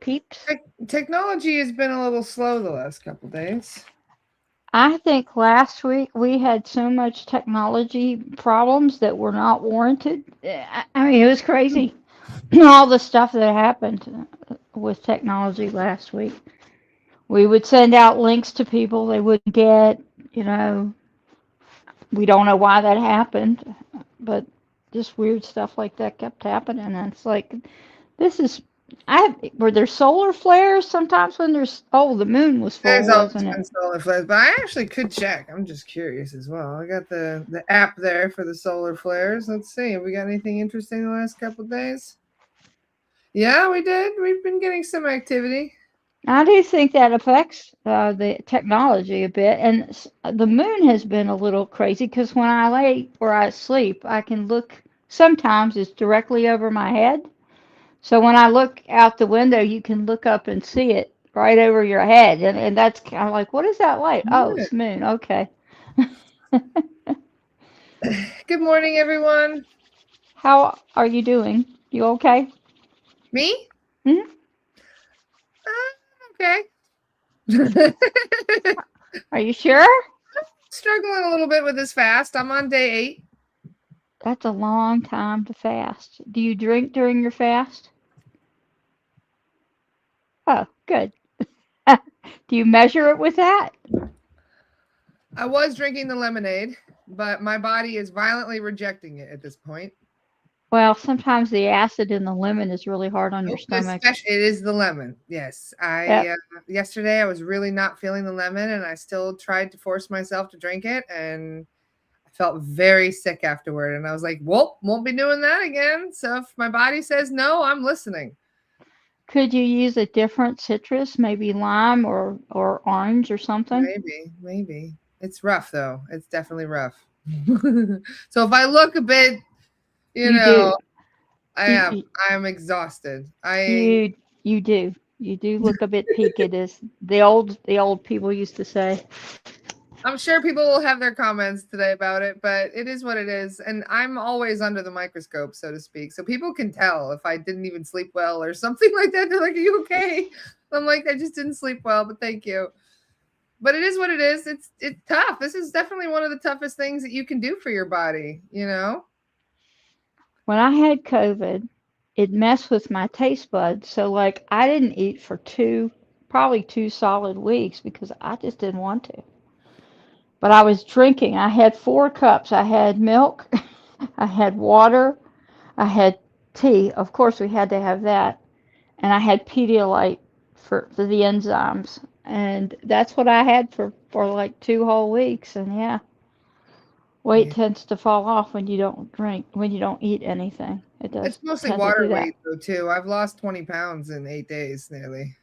peeps? Technology has been a little slow the last couple days. I think last week we had so much technology problems that were not warranted. I mean, it was crazy. All the stuff that happened with technology last week. We would send out links to people they wouldn't get. You know, we don't know why that happened, but just weird stuff like that kept happening. And it's like, this is, were there solar flares sometimes when the moon was There's full, always wasn't been it? solar flares, but I actually could check. I'm just curious as well. I got the app there for the solar flares. Let's see. Have we got anything interesting the last couple days? Yeah, we did. We've been getting some activity. I do think that affects the technology a bit, and the moon has been a little crazy because when I lay or I sleep, I can look. Sometimes it's directly over my head, so when I look out the window, you can look up and see it right over your head, and that's kind of like, what is that light? Oh, Yeah. it's the moon. Okay. Good morning, everyone. How are you doing? You okay? Me? Hmm. Okay. Are you sure? Struggling a little bit with this fast. I'm on day 8. That's a long time to fast. Do you drink during your fast? Oh, good. Do you measure it with that? I was drinking the lemonade, but my body is violently rejecting it at this point. Well, sometimes the acid in the lemon is really hard on your Nope, stomach. especially it is the lemon. Yes, Yep. yesterday I was really not feeling the lemon, and I still tried to force myself to drink it, and I felt very sick afterward. And I was like, "Well, won't be doing that again." So if my body says no, I'm listening. Could you use a different citrus, maybe lime or orange or something? Maybe it's rough though. It's definitely rough. So if I look a bit, you You do. know, I You am. you I'm exhausted. you, you do. You do look a bit peaked, as the old people used to say. I'm sure people will have their comments today about it, but it is what it is. And I'm always under the microscope, so to speak. So people can tell if I didn't even sleep well or something like that. They're like, "Are you okay?" I'm like, "I just didn't sleep well, but thank you." But it is what it is. It's tough. This is definitely one of the toughest things that you can do for your body, you know? When I had COVID, it messed with my taste buds. So like I didn't eat for probably 2 solid weeks because I just didn't want to. But I was drinking. I had 4 cups. I had milk, I had water, I had tea. Of course, we had to have that. And I had Pedialyte for the enzymes. And that's what I had for like 2 whole weeks. And yeah, weight Yeah. tends to fall off when you don't drink, when you don't eat anything. It It's does mostly tend to do water that. weight though too. I've lost 20 pounds in 8 days nearly.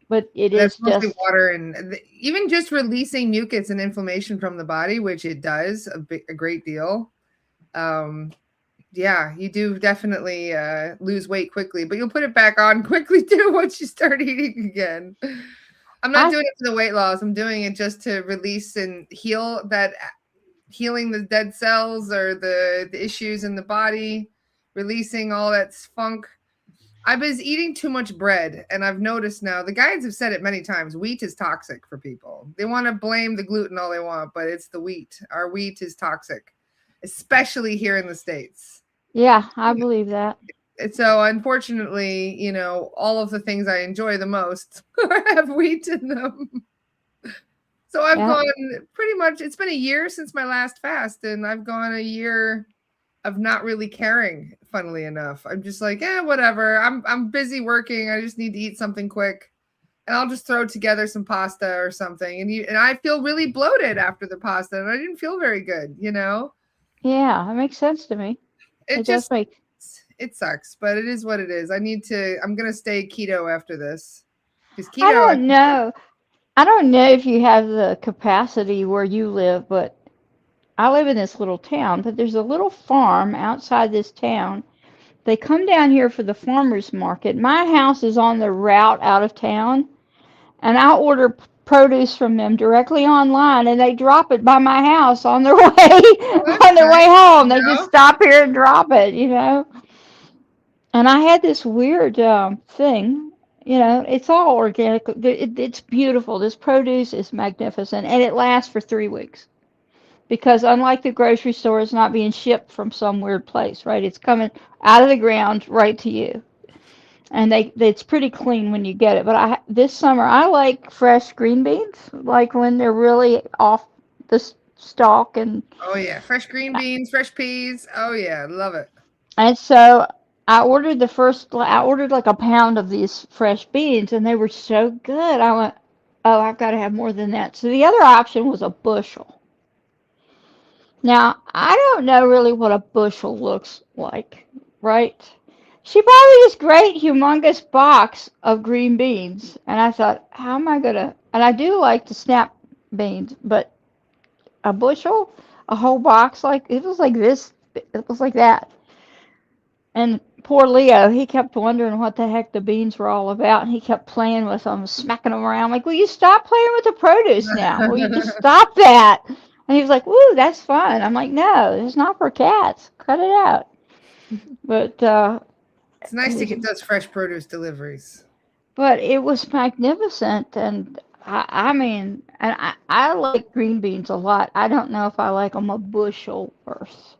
But it And that's is mostly just, water and even just releasing mucus and inflammation from the body, which it does a great deal. Um, yeah, you do definitely lose weight quickly, but you'll put it back on quickly too once you start eating again. I'm not I, doing it for the weight loss. I'm doing it just to release and healing the dead cells or the issues in the body, releasing all that funk. I was eating too much bread, and I've noticed now the guides have said it many times. Wheat is toxic for people. They want to blame the gluten all they want, but it's the wheat. Our wheat is toxic, especially here in the States. yeah, I believe that. And so, unfortunately, all of the things I enjoy the most have wheat in them. So I've Yeah. gone pretty much. It's been a year since my last fast, and I've gone a year of not really caring. Funnily enough, I'm just like, whatever. I'm busy working. I just need to eat something quick, and I'll just throw together some pasta or something. And I feel really bloated after the pasta, and I didn't feel very good. Yeah, it makes sense to me. It It does just make. it sucks, but it is what it is. I'm gonna stay keto after this because I keto. don't know. I don't know if you have the capacity where you live, but I live in this little town, but there's a little farm outside this town. They come down here for the farmers market. My house is on the route out of town, and I order produce from them directly online, and they drop it by my house on their way Oh, that's on their way nice. home. They just stop here and drop it. And I had this weird thing. It's all organic. It's beautiful. This produce is magnificent, and it lasts for 3 weeks. Because unlike the grocery store, it's not being shipped from some weird place, right? It's coming out of the ground right to you, and it's pretty clean when you get it. But this summer I like fresh green beans, like when they're really off the stalk, Oh yeah, fresh green beans, fresh peas. Oh yeah, love it. so I ordered like a pound of these fresh beans, and they were so good. I went, oh, I've got to have more than that. So the other option was a bushel. Now, I don't know really what a bushel looks like, right? She bought me this great, humongous box of green beans, and I thought, how am I gonna? And I do like to snap beans, but a bushel, a whole box, like it was like this, it was like that. And poor Leo, he kept wondering what the heck the beans were all about, and he kept playing with them, smacking them around. Like, will you stop playing with the produce now? Will you just stop that? And he was like, "Woo, that's fun." I'm like, "No, it's not for cats. Cut it out." But It's nice to get those fresh produce deliveries. it was magnificent, and I mean, and I like green beans a lot. I don't know if I like them a bushel worth.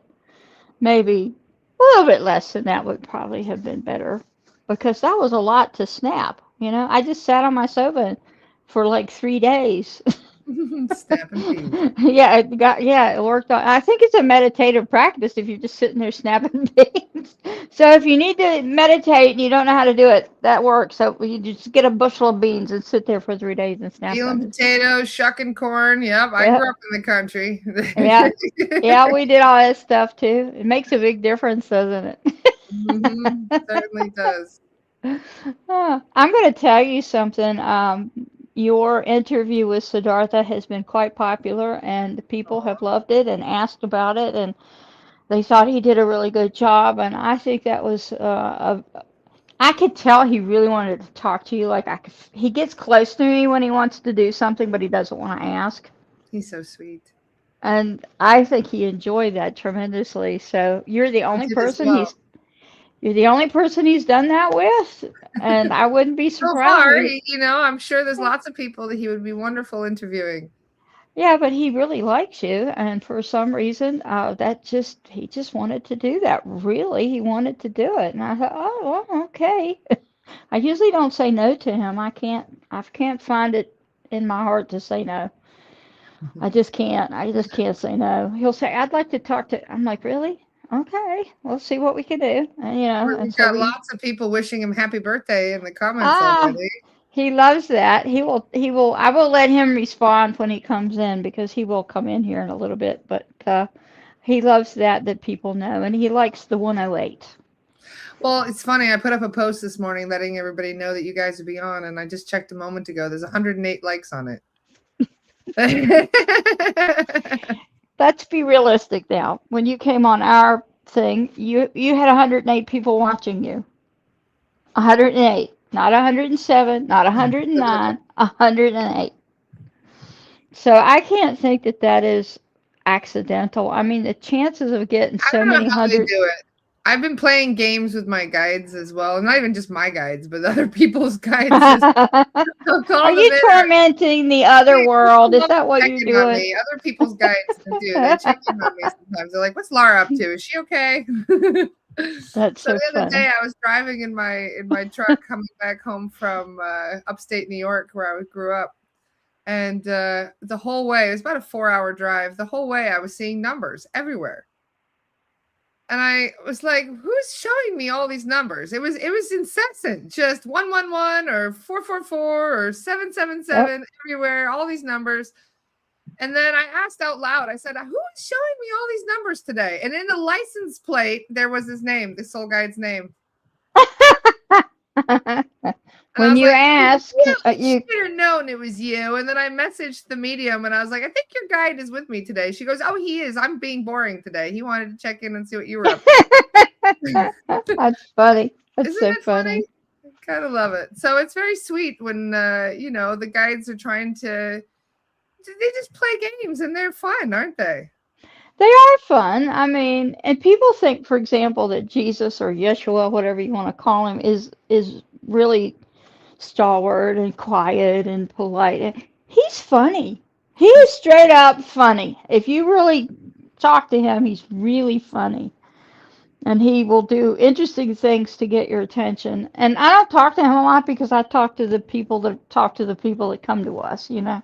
Maybe a little bit less than that would probably have been better because that was a lot to snap. I just sat on my sofa for like 3 days. Snapping peas. Yeah, it worked out. I think it's a meditative practice if you're just sitting there snapping beans. So if you need to meditate and you don't know how to do it, that works. So you just get a bushel of beans and sit there for 3 days and snap Peeling them. potatoes, shucking corn. Yep, I Yeah, grew up in the country. yeah, yeah. We did all that stuff too. It makes a big difference, doesn't it? Certainly does. I'm going to tell you something. Your interview with Siddhartha has been quite popular, and the people have loved it and asked about it, and they thought he did a really good job. And I think that was I could tell he really wanted to talk to you. Like he gets close to me when he wants to do something, but he doesn't want to ask. He's so sweet. And I think he enjoyed that tremendously. So I did as well. you're the only person he's done that with, and I wouldn't be So surprised far, if he, I'm sure there's lots of people that he would be wonderful interviewing. yeah, but he really likes you, and for some reason, he just wanted to do that. Really, he wanted to do it, and I thought, oh, well, okay. I usually don't say no to him. I can't find it in my heart to say no. I just can't. I just can't say no. He'll say, I'd like to talk to. I'm like, really? Okay, we'll see what we can do. And and We've so got we. lots of people wishing him happy birthday in the comments Ah, already. he loves that. I will let him respond when he comes in because he will come in here in a little bit. But he loves that people know, and he likes the 108. Well, it's funny. I put up a post this morning letting everybody know that you guys would be on, and I just checked a moment ago. There's 108 likes on it. Let's be realistic now. When you came on our thing, you had 108 people watching you. 108, not 107, not 109, 108. So I can't think that is accidental. I mean, the chances of getting I so don't know many how they hundred. do it. I've been playing games with my guides as well, and not even just my guides, but other people's guides. I'll Are call them you in. tormenting the other world? Is that what you're Checking on doing? me. Other people's guides do. They check in on me sometimes. They're like, "What's Laura up to? Is she okay?" That's So so the other day, funny. I was driving in my truck coming back home from upstate New York, where I grew up, and the whole way it was about a 4-hour drive. The whole way, I was seeing numbers everywhere. And I was like, "Who's showing me all these numbers?" It was incessant, just 111 or 444 or seven seven Yep. seven everywhere, all these numbers. And then I asked out loud, I said, "Who is showing me all these numbers today?" And in the license plate, there was his name, the soul guide's name. And I When was you like, "I ask, really you. should have known it was you." And then I messaged the medium and I was like, "I think your guide is with me today." She goes, "Oh, he is. I'm being boring today. He wanted to check in and see what you were up to." That's funny. That's Isn't so it funny? funny. I kind of love it. So it's very sweet when the guides are trying to. They just play games and they're fun, aren't they? They are fun. I mean, and people think, for example, that Jesus or Yeshua, whatever you want to call him, is really stalwart and quiet and polite. He's funny. He is straight up funny. If you really talk to him, he's really funny. And he will do interesting things to get your attention. And I don't talk to him a lot because I talk to the people that come to us, you know.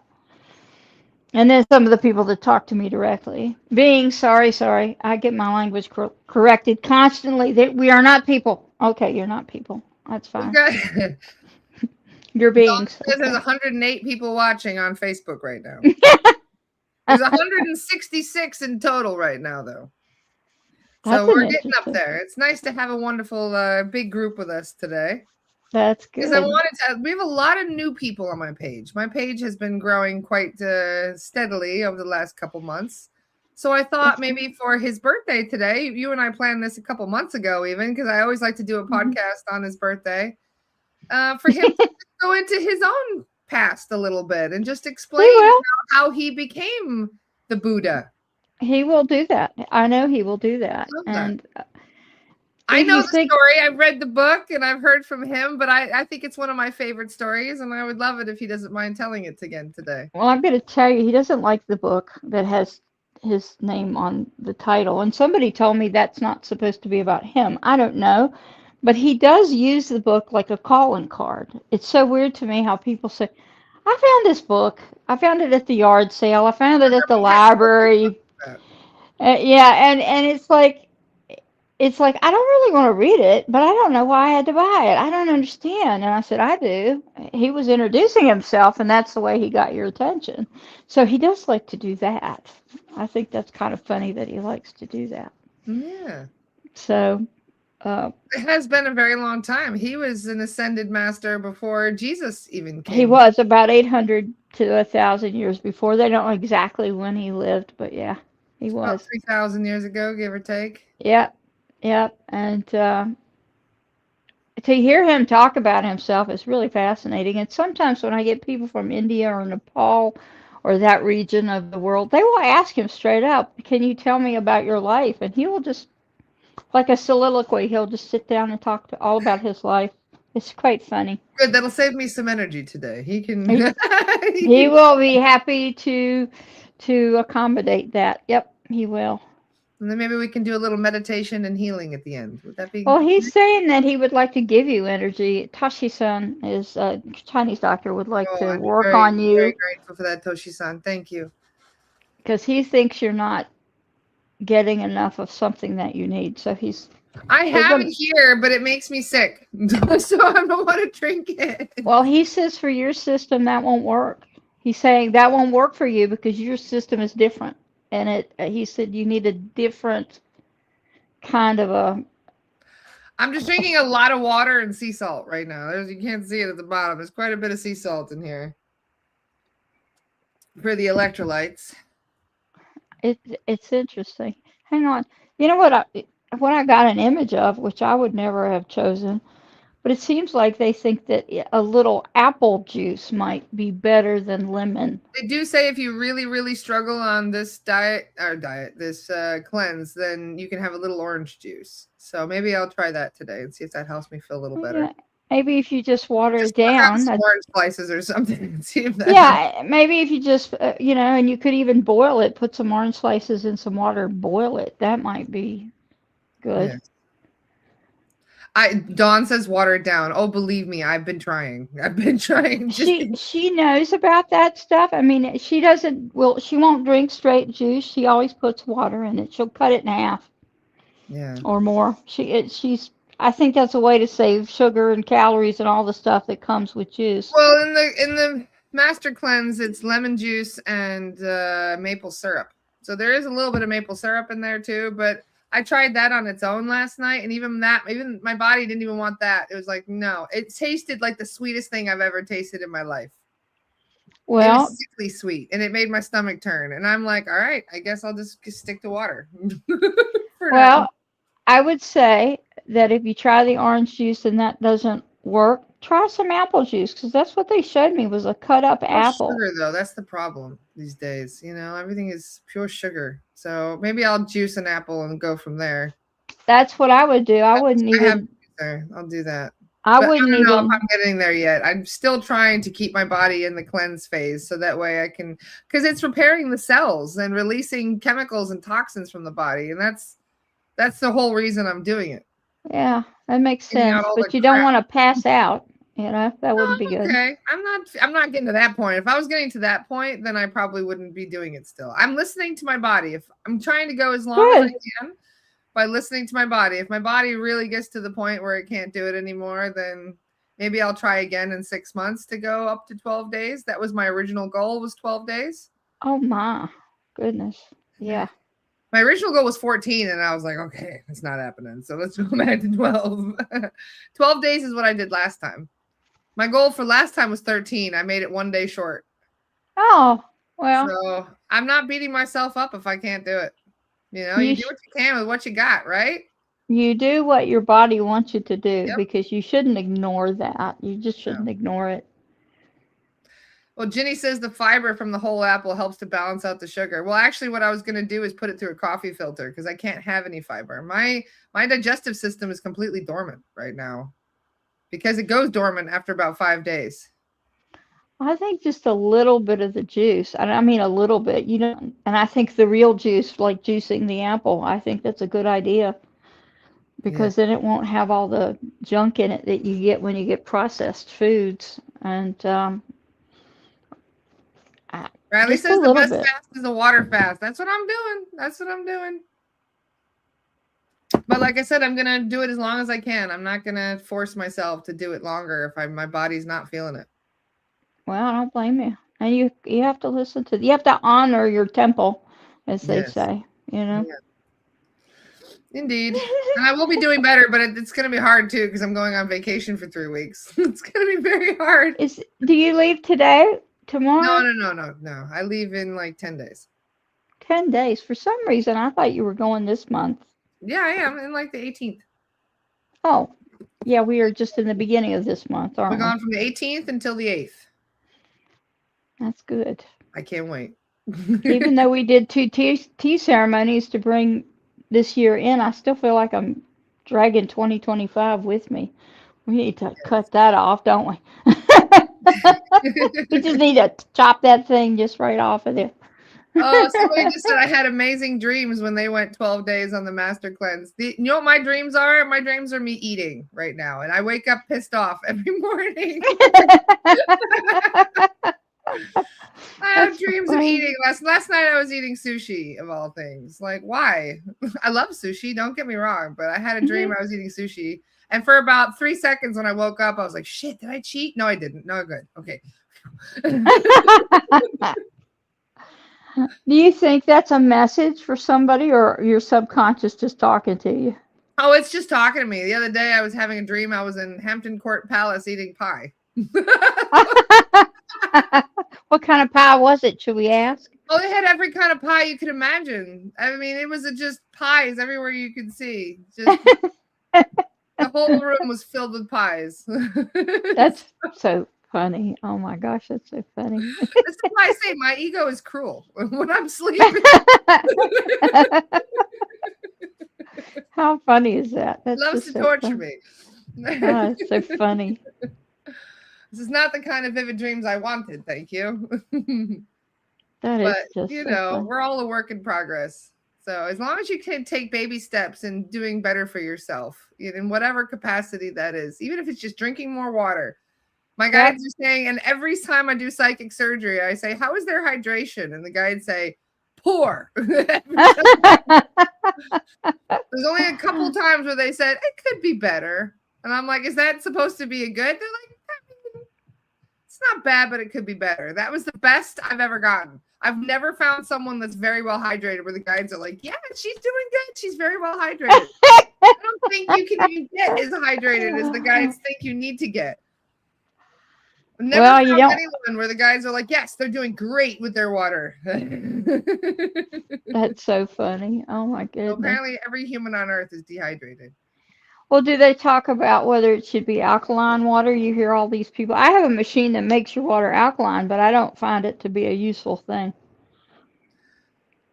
And then some of the people that talk to me directly. Sorry, I get my language corrected constantly. That we are not people. Okay, you're not people. That's We've fine. got You're Dawn beings. says there's Okay. 108 people watching on Facebook right now. There's 166 in total right now, though. So That's an we're getting up interesting. there. It's nice to have a wonderful big group with us today. That's Because I good. wanted to, we have a lot of new people on my page. My page has been growing quite steadily over the last couple months. So I thought That's good. maybe for his birthday today, you and I planned this a couple months ago, even because I always like to do a Mhm. podcast on his birthday, for him to go into his own past a little bit and just He explain will. how he became the Buddha. He will do that. I know he will do that. Love that. And I if know you the think, story. I've read the book and I've heard from him, but I think it's one of my favorite stories, and I would love it if he doesn't mind telling it again today. well, I'm going to tell you, he doesn't like the book that has his name on the title. And somebody told me that's not supposed to be about him. I don't know. But he does use the book like a calling card. It's so weird to me how people say, I found this book. I found it at the yard sale. I found it at the Remember you had told me library. about Yeah, and it's like I don't really want to read it, but I don't know why I had to buy it. I don't understand. And I said, I do. He was introducing himself, and that's the way he got your attention. So he does like to do that. I think that's kind of funny that he likes to do that. that. Yeah. So uh, It has been a very long time. He was an ascended master before Jesus even he came. was about 800 to 1,000 years before. They don't know exactly when he lived, but yeah, he About was. 3,000 years ago, give or take. Yep, yep. And to hear him talk about himself is really fascinating. And sometimes when I get people from India or Nepal or that region of the world, they will ask him straight up, can you tell me about your life? And he will just, like a soliloquy, he'll just sit down and talk to all about his life. It's quite funny. Good. That'll save me some energy today. He can. He, He he can. will be happy to accommodate that. Yep, he will. And then maybe we can do a little meditation and healing at the end. Would that be? Well, he's saying that he would like to give you energy. Tashi-san, his Chinese doctor, would like Oh, to I'd be work very, on very you grateful for that, Toshi-san. Thank you. because he thinks you're not getting enough of something that you need. So I we're have it gonna. here, but it makes me sick, so I don't want to drink it. Well, he says for your system that won't work. He's saying that won't work for you because your system is different, and it. He said you need a different kind of I'm just drinking a lot of water and sea salt right now. You can't see it at the bottom. There's quite a bit of sea salt in here for the electrolytes. It. It's interesting. Hang on. You know what I got an image of, which I would never have chosen. But it seems like they think that a little apple juice might be better than lemon. They do say if you really, really struggle on this this cleanse, then you can have a little orange juice. So maybe I'll try that today and see if that helps me feel a little better. Yeah, maybe if you just water Just it cut out down. some orange slices or something and see if that helps. Yeah, maybe if you just, and you could even boil it, put some orange slices in some water, boil it. That might be Yeah. good. Dawn says water it down. Oh, believe me, I've been trying. I've been trying just She knows about that stuff. I mean, she doesn't, well, she won't drink straight juice. She always puts water in it. She'll cut it in half yeah. or more. She's, I think that's a way to save sugar and calories and all the stuff that comes with juice. Well, in the master cleanse, it's lemon juice and maple syrup. So there is a little bit of maple syrup in there too, but I tried that on its own last night, and even my body didn't even want that. It was like, no, it tasted like the sweetest thing I've ever tasted in my life. It was Well, sickly sweet, and it made my stomach turn. And I'm like, all right, I guess I'll just stick to water for now. well, I would say that if you try the orange juice and that doesn't work, try some apple juice because that's what they showed me was a cut up Pure apple. sugar, though, that's the problem these days. Everything is pure sugar. So maybe I'll juice an apple and go from there. That's what I would do. I I wouldn't have even. there. I'll do that. I But I wouldn't don't know if even. I'm getting there yet. I'm still trying to keep my body in the cleanse phase so that way I can, because it's repairing the cells and releasing chemicals and toxins from the body, and that's the whole reason I'm doing it. Yeah, that makes Getting out sense. all the But you don't crap. want to pass out. That No, wouldn't be I'm good. okay. I'm not getting to that point. If I was getting to that point, then I probably wouldn't be doing it still. I'm listening to my body. If I'm trying to go as long as I Good. can by listening to my body. If my body really gets to the point where it can't do it anymore, then maybe I'll try again in 6 months to go up to 12 days. That was my original goal, was 12 days. Oh my goodness. Yeah. My original goal was 14, and I was like, okay, it's not happening. So let's go back to 12. 12 days is what I did last time. My goal for last time was 13. I made it 1 day short. Oh well, So I'm not beating myself up if I can't do it. You you do sh- what you can with what you got, right? you do what your body wants you to do Yep. because you shouldn't ignore that. You just No. shouldn't ignore it. Well, Ginny says the fiber from the whole apple helps to balance out the sugar. Well, actually, what I was going to do is put it through a coffee filter because I can't have any fiber. My digestive system is completely dormant right now because it goes dormant after about 5 days. I think just a little bit of the juice. I mean a little bit. You know, and I think the real juice, like juicing the apple, I think that's a good idea Yeah. because then it won't have all the junk in it that you get when you get processed foods. And Riley just a says the little best bit. fast is a water fast. That's what I'm doing. That's what I'm doing. But like I said, I'm gonna do it as long as I can. I'm not gonna force myself to do it longer if my body's not feeling it. Well, I don't blame you. And you have to listen to you have to honor your temple, as they Yes. say. You know. Yeah. Indeed. And I will be doing better, but it's going to be hard too because I'm going on vacation for 3 weeks. It's going to be very hard. Do you leave today? No, Tomorrow? no, no, no, no. I leave in like 10 days. 10 days. For some reason, I thought you were going this month. Yeah, I am in like the 18th. Oh, yeah, we are just in the beginning of this month, We're aren't we? gone from the 18th until the 8th. That's good. I can't wait. Even though we did two tea ceremonies to bring this year in, I still feel like I'm dragging 2025 with me. We need to cut that off, don't we? We just need to chop that thing just right off of there. Oh, somebody just said I had amazing dreams when they went 12 days on the master cleanse. You know what my dreams are? My dreams are me eating right now, and I wake up pissed off every morning. I have That's so dreams of funny. eating. Last night I was eating sushi of all things. Like, why? I love sushi, don't get me wrong, but I had a dream I was eating sushi. And for about 3 seconds when I woke up, I was like, shit, did I cheat? No, I didn't. No, good. Okay. Do you think that's a message for somebody or your subconscious just talking to you? Oh, it's just talking to me. The other day I was having a dream I was in Hampton Court Palace eating pie. What kind of pie was it, should we ask? Oh, they had every kind of pie you could imagine. I mean, it was just pies everywhere you could see. Just the whole room was filled with pies. That's so funny. Oh my gosh, that's so funny. That's why I say my ego is cruel when I'm sleeping. How funny is that? It That's loves just to so torture funny. me. Oh, it's so funny. This is not the kind of vivid dreams I wanted, thank you. That But, is just so funny. we're all a work in progress. So as long as you can take baby steps in doing better for yourself, in whatever capacity that is, even if it's just drinking more water. My Yep. guides are saying, and every time I do psychic surgery, I say, how is their hydration? And the guides say, poor. There's only a couple times where they said, it could be better. And I'm like, is that supposed to be a good? They're like, it's not bad, but it could be better. That was the best I've ever gotten. I've never found someone that's very well hydrated where the guides are like, yeah, she's doing good. She's very well hydrated. I don't think you can even get as hydrated as the guides think you need to get. I've never Well, you found don't. anyone where the guys are like, yes, they're doing great with their water. That's so funny. Oh my So goodness. apparently every human on earth is dehydrated. Well, do they talk about whether it should be alkaline water? You hear all these people. I have a machine that makes your water alkaline, but I don't find it to be a useful thing.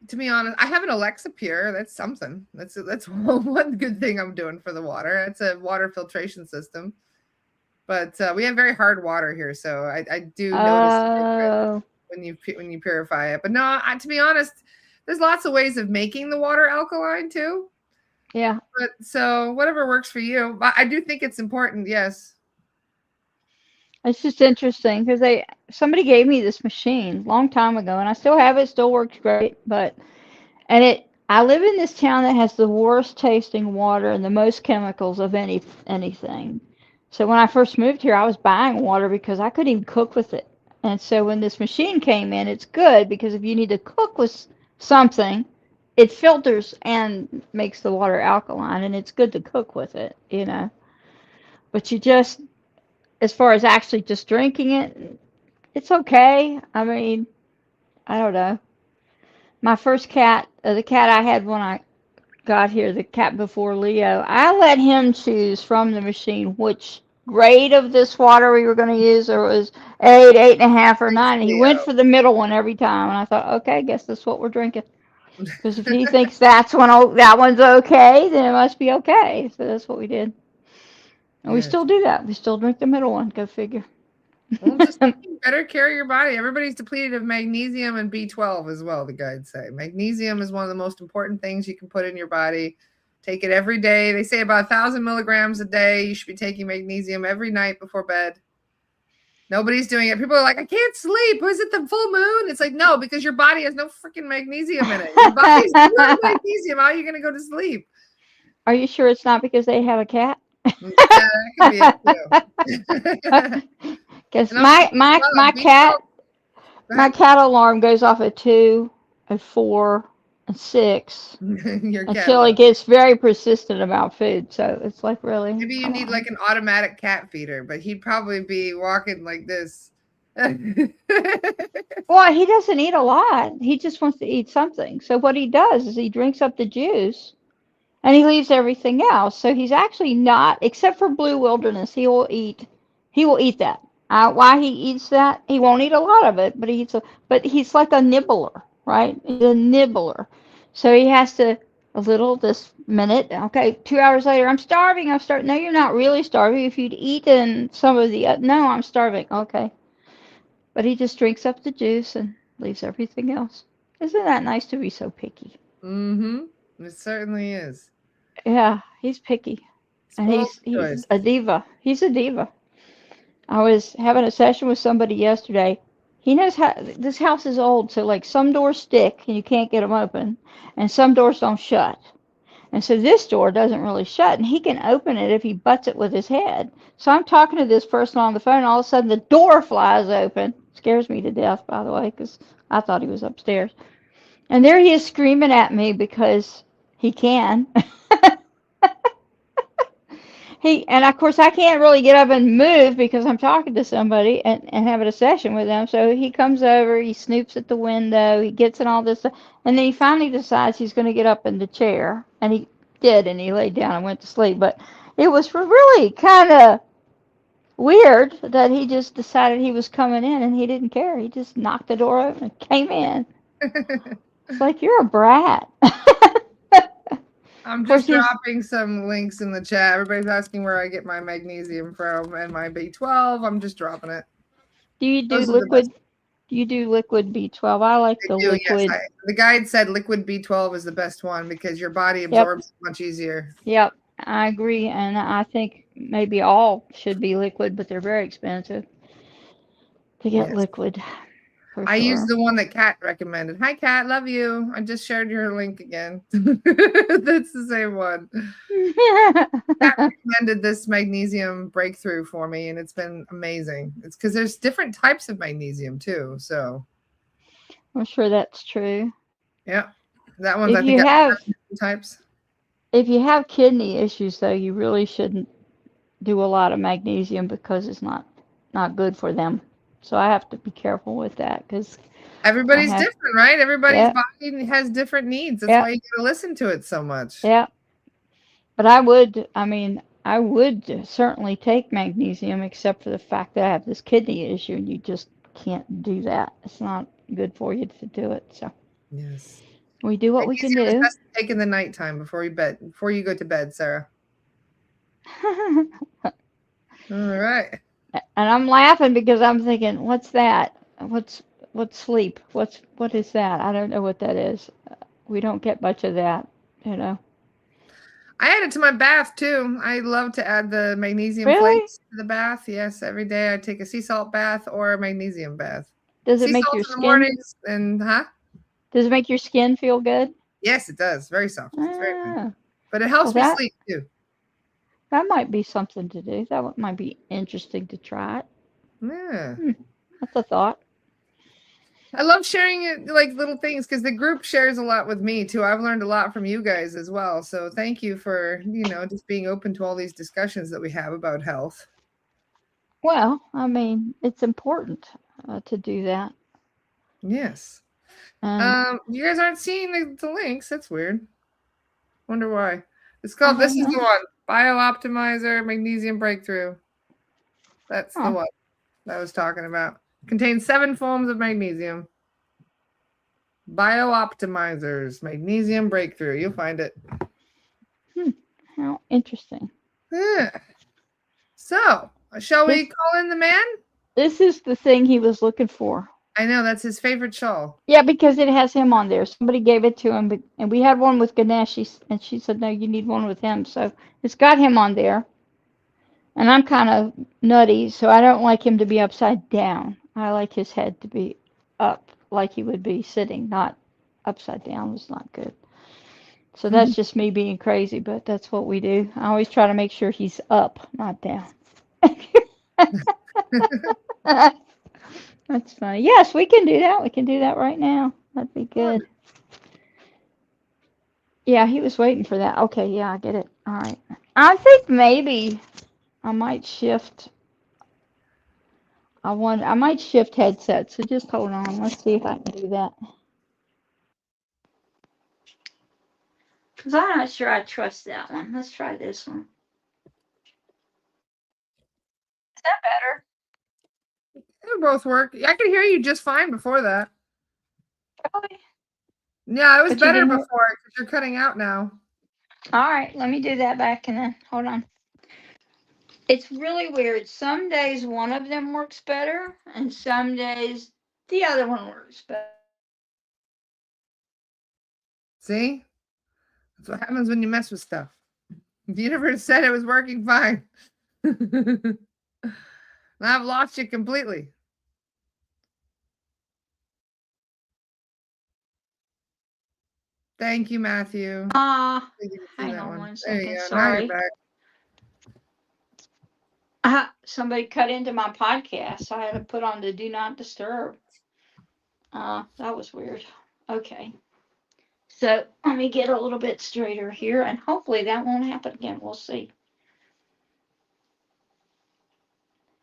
To be honest, I have an Alexa Pure. That's something. That's one good thing I'm doing for the water. It's a water filtration system. But we have very hard water here, so I do notice the difference Oh, when you purify it. But no, to be honest, there's lots of ways of making the water alkaline too. yeah. But so whatever works for you. But I do think it's important. Yes. It's just interesting because somebody gave me this machine a long time ago, and I still have it. Still works great, but I live in this town that has the worst tasting water and the most chemicals of anything. So when I first moved here, I was buying water because I couldn't even cook with it. And so when this machine came in, it's good because if you need to cook with something, it filters and makes the water alkaline, and it's good to cook with it. But as far as actually just drinking it, it's okay. I mean, I don't know. My first cat, the cat I had when I got here, the cat before Leo, I let him choose from the machine which grade of this water we were going to use, or it was 8, 8.5, or Thanks, 9. And he went Leo. for the middle one every time, and I thought, okay, I guess that's what we're drinking. Because if he thinks that one's okay, then it must be okay. So that's what we did, and we Yes. still do that. We still drink the middle one. Go figure. Well, just better care of your body. Everybody's depleted of magnesium and B12 as well, the guides say. Magnesium is one of the most important things you can put in your body. Take it every day. They say about 1,000 milligrams a day. You should be taking magnesium every night before bed. Nobody's doing it. People are like, I can't sleep. Was it the full moon? It's like, no, because your body has no freaking magnesium in it. Your body's full of magnesium. How are you going to go to sleep? Are you sure it's not because they have a cat? Yeah, that could be it too. Because And also my B12. cat Go my ahead. cat alarm goes off at 2, at 4, and 6 Your cat until he loves. gets very persistent about food. So it's like, really, Maybe you come need like on. an automatic cat feeder, but he'd probably be walking like this. Well, he doesn't eat a lot. He just wants to eat something. So what he does is he drinks up the juice and he leaves everything else. So he's actually not, except for Blue Wilderness, he will eat that. Why he eats that? He won't eat a lot of it, but but he's like a nibbler, right? He's a nibbler. So he has to a little this minute. Okay, 2 hours later, I'm starving. I'm starving. No, you're not really starving. If you'd eaten some of the, no, I'm starving. Okay, but he just drinks up the juice and leaves everything else. Isn't that nice to be so picky? Mm-hmm. It certainly is. Yeah, he's picky, and Spoiled he's choice. a diva. He's a diva. I was having a session with somebody yesterday. He knows how this house is old, so like some doors stick and you can't get them open, and some doors don't shut. And so this door doesn't really shut, and he can open it if he butts it with his head. So I'm talking to this person on the phone, and all of a sudden the door flies open. Scares me to death, by the way, because I thought he was upstairs. And there he is screaming at me because he can. And of course I can't really get up and move because I'm talking to somebody and having a session with them. So he comes over, he snoops at the window, he gets in all this stuff, and then he finally decides he's going to get up in the chair, and he did, and he laid down and went to sleep. But it was really kind of weird that he just decided he was coming in and he didn't care. He just knocked the door open and came in. It's like, you're a brat. I'm Of course just he's. dropping some links in the chat. Everybody's asking where I get my magnesium from and my B12. I'm just dropping it. Do you do Those are the best. liquid? Do you do liquid B12? I like I the do, yes. liquid. The guide said liquid B12 is the best one because your body Yep. absorbs much easier. Yep, I agree, and I think maybe all should be liquid, but they're very expensive to get Yes. liquid, for I used sure. the one that Kat recommended. Hi, Kat. Love you. I just shared your link again. That's the same one. Kat recommended this magnesium breakthrough for me, and it's been amazing. It's because there's different types of magnesium too. So, I'm sure that's true. yeah, that one's If I think you got have 7 types. if you have kidney issues though, you really shouldn't do a lot of magnesium because it's not good for them. So I have to be careful with that because I Everybody's have. different, right? Everybody's Yeah, body has different needs. That's yeah, why you got to listen to it so much. yeah. But I mean, I would certainly take magnesium, except for the fact that I have this kidney issue, and you just can't do that. It's not good for you to do it. So Yes. we do what we can Magnesium is do. best to take in the nighttime before you go to bed, Sarah. All right. And I'm laughing because I'm thinking, what's that? What's sleep? What is that? I don't know what that is. We don't get much of that, you know. I add it to my bath too. I love to add the magnesium Really? flakes to the bath. Yes, every day I take a sea salt bath or a magnesium bath. Does it Sea make salt your in the skin? mornings and Does it make your skin feel good? yes, it does. Very soft. It's very nice. Ah, But it well, helps me sleep too. that might be something to do. Might be interesting to try it. Yeah. Hmm, that's a thought. I love sharing it like little things because the group shares a lot with me too. I've learned a lot from you guys as well. So thank you for, just being open to all these discussions that we have about health. Well, I mean, it's important to do that. Yes. And You guys aren't seeing the links. That's weird. Wonder why. It's I called, this don't is the know. one. Biooptimizer Magnesium Breakthrough. That's the Huh. one that I was talking about. Contains 7 forms of magnesium. Biooptimizers Magnesium Breakthrough. You'll find it. Hmm. How interesting. Yeah. So, shall we This call in the man? this is the thing he was looking for. I know that's his favorite shawl. Yeah, because it has him on there. Somebody gave it to him, and we had one with Ganesh, and she said, no, you need one with him. So it's got him on there. And I'm kind of nutty, so I don't like him to be upside down. I like his head to be up, like he would be sitting, not upside down. It's not good. So that's just me being crazy, but that's what we do. I always try to make sure he's up, not down. That's funny. Yes, we can do that. We can do that right now. That'd be good. Yeah, he was waiting for that. Okay, yeah, I get it. All right. I think maybe I might shift. I might shift headsets. So just hold on. Let's see if I can do that. Cause I'm not sure I trust that one. Let's try this one. Is that better? They both work. I could hear you just fine before that. Really? Yeah, it was But you better can hear. before because you're cutting out now. All right, let me do that back and then hold on. It's really weird. Some days one of them works better, and some days the other one works better. See? That's what happens when you mess with stuff. The universe said it was working fine. And I've lost you completely. Thank you, Matthew. I didn't see Hang that on one. one There you second. go. Now you're Sorry. back. Somebody cut into my podcast, so I had to put on the do not disturb. That was weird. Okay. So let me get a little bit straighter here, and hopefully that won't happen again. We'll see.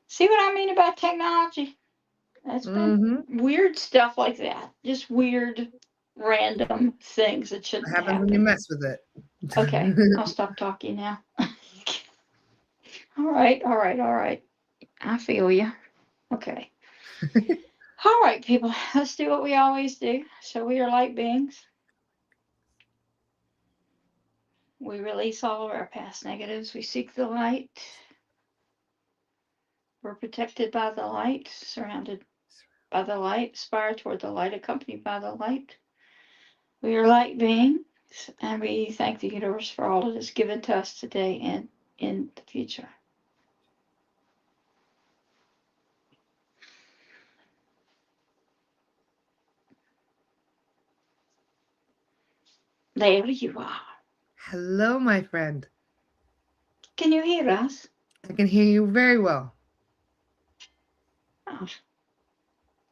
See what I mean about technology? That's been Mm-hmm. weird stuff like that. Just weird, random things that What shouldn't happens when you happen. mess with it? Okay, I'll stop talking now. All right, all right, all right. I feel you. Okay. All right, people, let's do what we always do. So we are light beings. We release all of our past negatives. We seek the light. We're protected by the light, surrounded by the light, aspire toward the light, accompanied by the light. We are light beings, and we thank the universe for all it has given to us today and in the future. There you are. Hello, my friend. Can you hear us? I can hear you very well. Oh.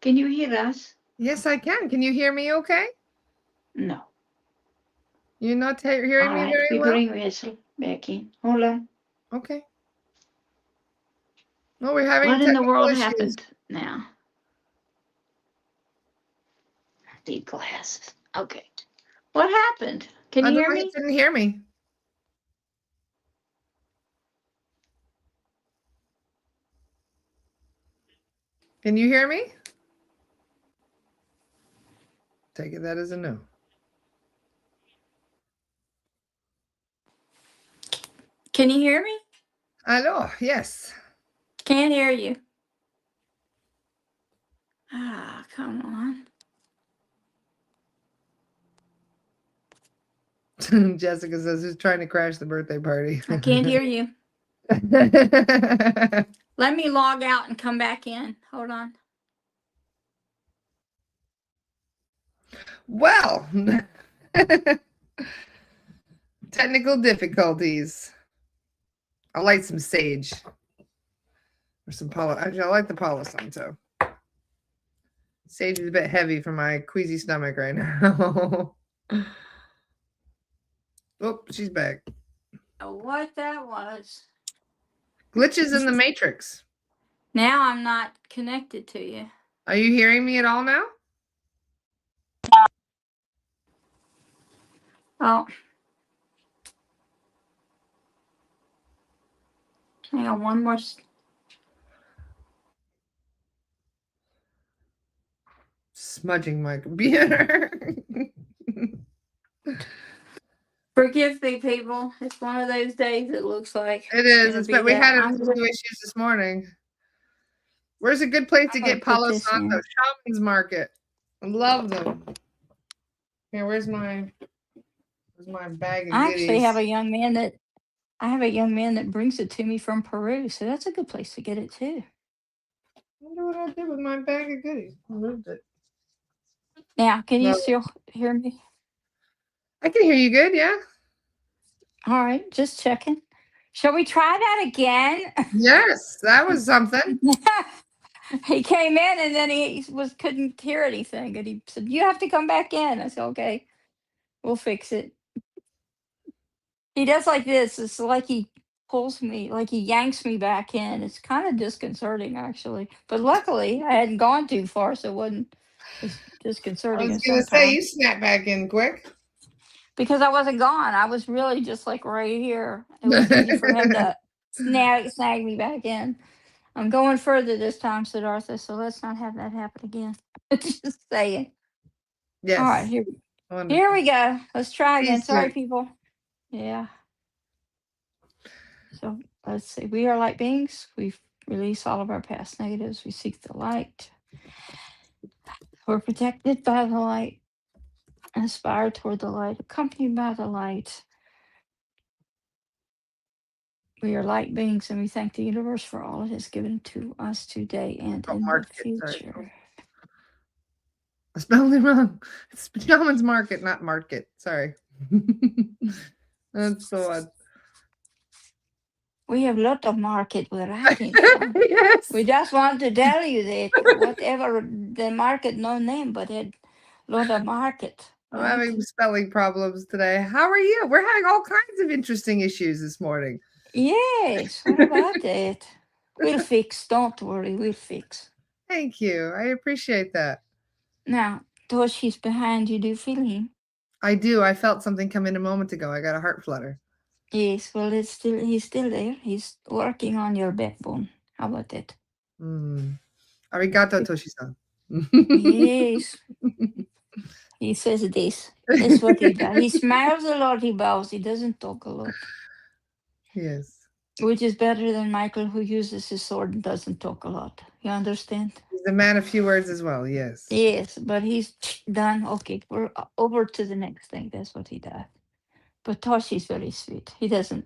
Can you hear us? Yes, I can. Can you hear me okay? No. You're not hearing All me right, very we well? bring Rachel back in. Hold on. Okay. Well, we're having What in the technical world issues. happened now? Need glasses. Okay. What happened? Can I you don't hear know, you me? couldn't hear me. Can you hear me? Take it that as a no. Can you hear me? Hello, yes. Can't hear you. Ah, come on. Jessica says, who's trying to crash the birthday party? I can't hear you. Let me log out and come back in. Hold on. Well, technical difficulties. I'll light some sage. Or some Palo. Actually, I like the Palo Santo. Sage is a bit heavy for my queasy stomach right now. Oh, she's back. What that was. Glitches in the matrix. Now I'm not connected to you. Are you hearing me at all now? Oh. Hang on, one more. Smudging my computer. Forgive me, people. It's one of those days it looks like. It is. But we had a few issues this morning. Where's a good place to get Palo Santo? Shaman's Market. I love them. Here, where's my bag of I goodies? actually have a young man that brings it to me from Peru, so that's a good place to get it too. I wonder what I did with my bag of goodies. I moved it. Now, can you still hear me? I can hear you good, yeah. All right, just checking. Shall we try that again? Yes, that was something. He came in and then he couldn't hear anything, and he said, "You have to come back in." I said, "Okay, we'll fix it." He does like this. It's like he pulls me, like he yanks me back in. It's kind of disconcerting, actually. But luckily, I hadn't gone too far, so it wasn't as disconcerting I was as going to say, sometimes. you snap back in quick. Because I wasn't gone. I was really just like right here. It was easy for him to snag me back in. I'm going further this time, Siddhartha, so let's not have that happen again. Just saying. Yes. All right, here we go. Let's try again. Sorry, people. Yeah. So let's see. We are light beings. We release all of our past negatives. We seek the light. We're protected by the light. Aspire toward the light. Accompanied by the light. We are light beings, and we thank the universe for all it has given to us today and in the future. I spelled it wrong. It's Shaman's Market, not market. Sorry. That's so odd. We have a lot of market varieties. Yes. We just want to tell you that whatever the market, no name, but a lot of market. I'm having spelling problems today. How are you? We're having all kinds of interesting issues this morning. Yes, what about that? We'll fix. Don't worry, we'll fix. Thank you. I appreciate that. Now, Toshi's behind you. Do you feel him? I do. I felt something come in a moment ago. I got a heart flutter. Yes, well, he's still there. He's working on your backbone. How about that? Arigato, Toshi-san. Yes. He says this. That's what he does. He smiles a lot, he bows. He doesn't talk a lot. Yes. Which is better than Michael, who uses his sword and doesn't talk a lot. You understand? He's a man of few words as well, yes. Yes, but he's done. Okay, we're over to the next thing. That's what he does. But Toshi's very sweet. He doesn't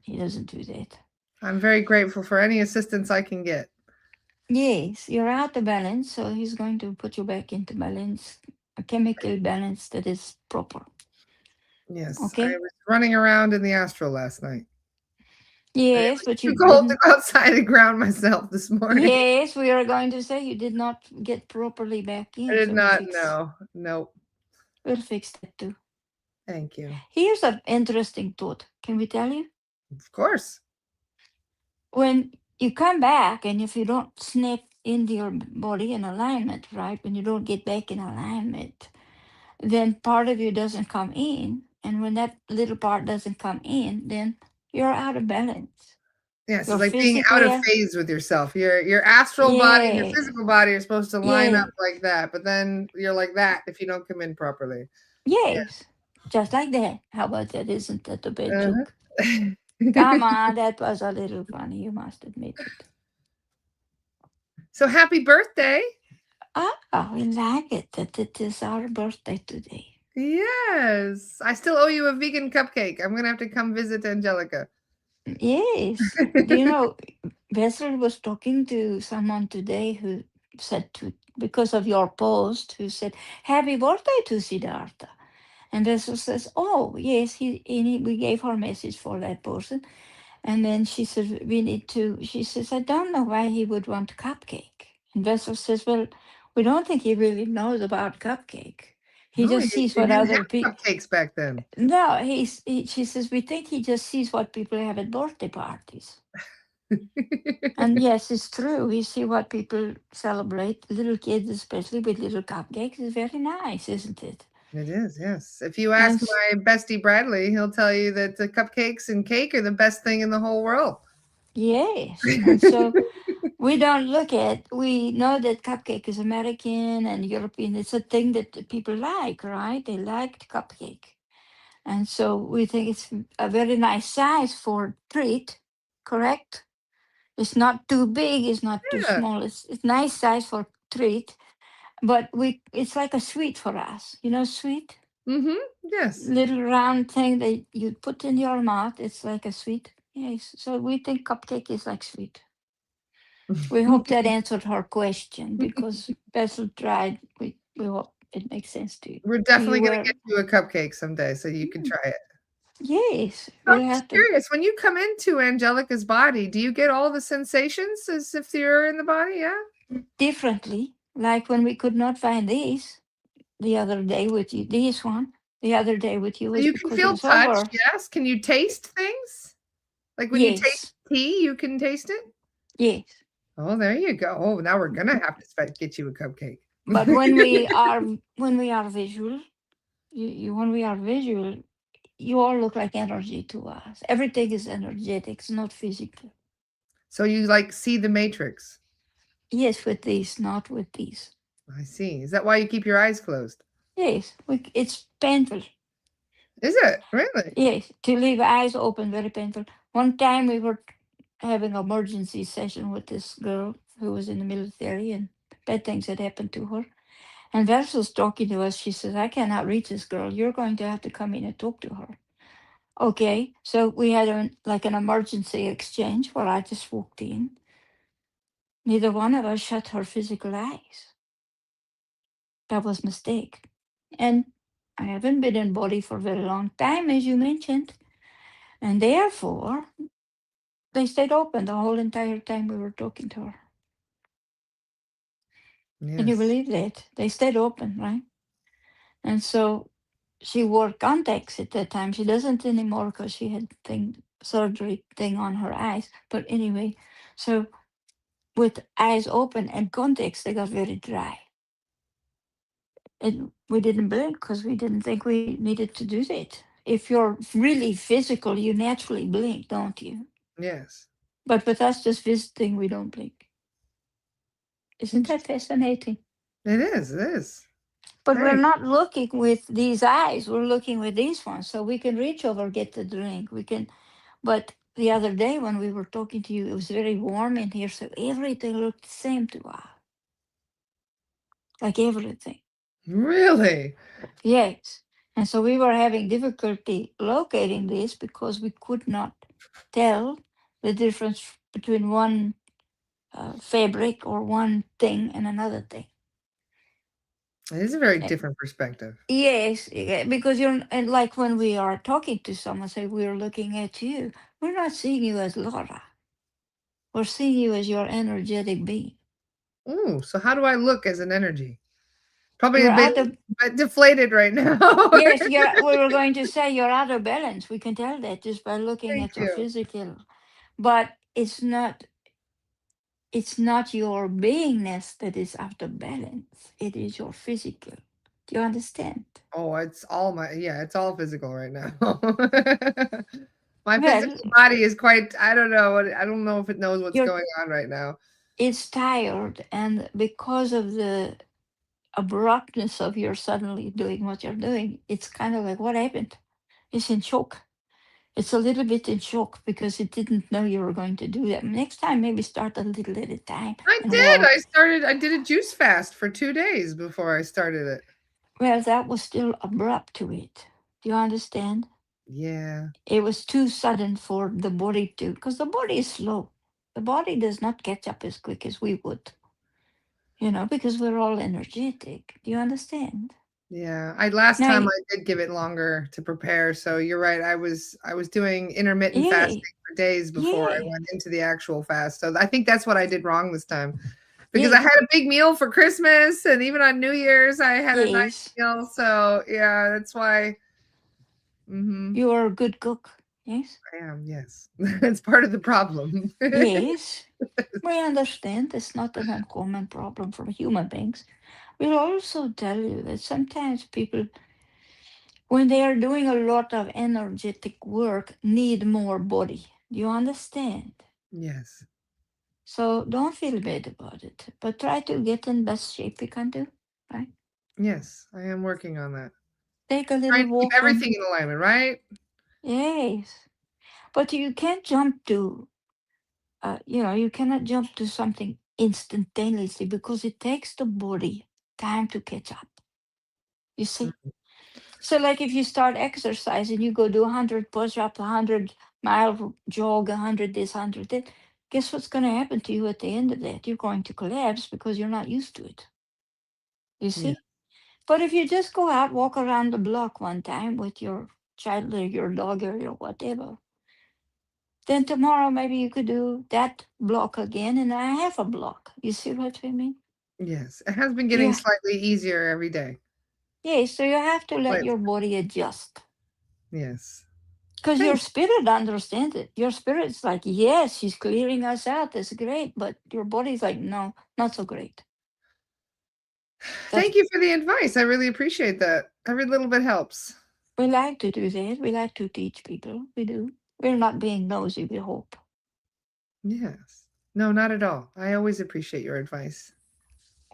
do that. I'm very grateful for any assistance I can get. Yes, you're out of balance, so he's going to put you back into balance, a chemical balance that is proper. Yes. Okay. I was running around in the astral last night. Yes, but you too cold to go outside and ground myself this morning. Yes, we are going to say you did not get properly back in. I did not know. Nope. We'll fix that too. Thank you. Here's an interesting thought. Can we tell you? Of course. When you come back and if you don't snap into your body in alignment, right? When you don't get back in alignment, then part of you doesn't come in. And when that little part doesn't come in, then you're out of balance. Yes, it's like being out of phase with yourself. Your astral body and your physical body are supposed to line up like that, but then you're like that if you don't come in properly. Yes, just like that. How about that? Isn't that a bad joke? Come on, that was a little funny. You must admit it. So happy birthday. Ah, we like it that it is our birthday today. Yes. I still owe you a vegan cupcake. I'm going to have to come visit Angelica. Yes. Do you know, Vessel was talking to someone today who said to, because of your post, who said, "Happy birthday to Siddhartha." And Vessel says, "Oh, yes, we gave her a message for that person." And then she said, "We need to," she says, "I don't know why he would want cupcake." And Vessel says, "Well, we don't think he really knows about cupcake. He No, just sees you what didn't other people." have cupcakes back then. No, she says, "We think he just sees what people have at birthday parties." And yes, it's true. We see what people celebrate, little kids especially with little cupcakes. It's very nice, isn't it? It is, yes. If you ask And my bestie Bradley, he'll tell you that the cupcakes and cake are the best thing in the whole world. yes, and so we don't look at, we know that cupcake is American and European. It's a thing that people like, right? They like cupcake. And so we think it's a very nice size for treat, correct? It's not too big, it's not too Yeah. small. It's nice size for treat, but we it's like a sweet for us. You know, sweet Mm-hmm. Yes. little round thing that you put in your mouth. It's like a sweet. Yes. So we think cupcake is like sweet. We hope that answered her question because Basil tried. We hope it makes sense to you. We're Do you definitely going to wear? get you a cupcake someday so you can Mm, try it. yes, I'm we'll just have to. curious, when you come into Angelica's body, do you get all the sensations as if you're in the body? Yeah. Differently, like when we could not find these the other day with you, this one the other day with you So was you can because it feel was touch, over. yes. Can you taste things? Like when you taste Yes, tea, you can taste it? yes. Oh, there you go. Oh, now we're gonna have to get you a cupcake. But when we are visual, when we are visual, you all look like energy to us. Everything is energetic, it's not physical. So you like see the matrix. Yes, with these, not with these. I see. Is that why you keep your eyes closed? Yes, it's painful. Is it? Really? Yes, to leave eyes open, very painful. One time we were having an emergency session with this girl who was in the military and bad things had happened to her. And Vers was talking to us. She says, "I cannot reach this girl. You're going to have to come in and talk to her." Okay, so we had like an emergency exchange where I just walked in. Neither one of us shut her physical eyes. That was a mistake. And I haven't been in body for a very long time, as you mentioned. And therefore, they stayed open the whole entire time we were talking to her. Can you Yes. believe that? They stayed open, right? And so she wore contacts at that time. She doesn't anymore because she had surgery thing on her eyes. But anyway, so with eyes open and contacts, they got very dry. And we didn't blink because we didn't think we needed to do that. If you're really physical, you naturally blink, don't you? Yes. But with us just visiting, we don't blink. Isn't that Interesting. fascinating? It is. It is. But we're Very. not looking with these eyes. We're looking with these ones. So we can reach over, get the drink. We can. But the other day when we were talking to you, it was very warm in here. So everything looked the same to us. Like everything. Really? Yes. And so we were having difficulty locating this because we could not tell the difference between one fabric or one thing and another thing. It is a very Eh, different perspective. Yes, because you're, and like when we are talking to someone, say we're looking at you, we're not seeing you as Laura. We're seeing you as your energetic being. Ooh, so how do I look as an energy? Probably You're a out of, bit deflated right now. yes, we were going to say you're out of balance. We can tell that just by looking Thank at your you. physical, but it's not your beingness that is out of balance. It is your physical. Do you understand? Oh, it's all yeah, it's all physical right now. My Well, physical body is quite, I don't know, I don't know if it knows what's you're going on right now. it's tired, and because of the abruptness of your suddenly doing what you're doing, it's kind of like, what happened? It's in shock. It's a little bit in shock because it didn't know you were going to do that. Next time, maybe start a little at a time I and did. walk. I did a juice fast for 2 days before I started it. Well, that was still abrupt to it. Do you understand? Yeah. It was too sudden for the body to, because the body is slow. The body does not catch up as quick as we would, because we're all energetic. Do you understand? Yeah. I last Now, time I did give it longer to prepare. So you're right. I was doing intermittent yeah, fasting for days before I yeah, went into the actual fast. So I think that's what I did wrong this time. Because I yes, had a big meal for Christmas and even on New Year's I had a nice yes. meal. So yeah, that's why. You are a good cook. Yes, I am, yes. That's part of the problem. yes. We understand it's not an uncommon problem for human beings. We'll also tell you that sometimes people, when they are doing a lot of energetic work, need more body. Do you understand? Yes. So don't feel bad about it, but try to get in best shape you can do, right? Yes, I am working on that. Take a Trying little to keep walk on. everything in alignment, right? Yes, but you can't jump to, you cannot jump to something instantaneously because it takes the body time to catch up. You see? Mm. So, like if you start exercising, you go do 100 push ups, 100-mile jog, 100 this, 100 that. Guess what's going to happen to you at the end of that? You're going to collapse because you're not used to it. You Yeah. see? But if you just go out, walk around the block one time with your child or your dog or your whatever, then tomorrow maybe you could do that block again and a half a block. You see what I mean? Yes. It has been getting Yeah. slightly easier every day. Yeah. So you have to let Slightly. your body adjust. Yes. Because your Thank spirit understands it. Your spirit's like, yes, she's clearing us out. That's great. But your body's like, no, not so great. That's thank you for the advice. I really appreciate that. Every little bit helps. we like to do that. We like to teach people. We do. We're not being nosy, we hope. Yes. No, not at all. I always appreciate your advice.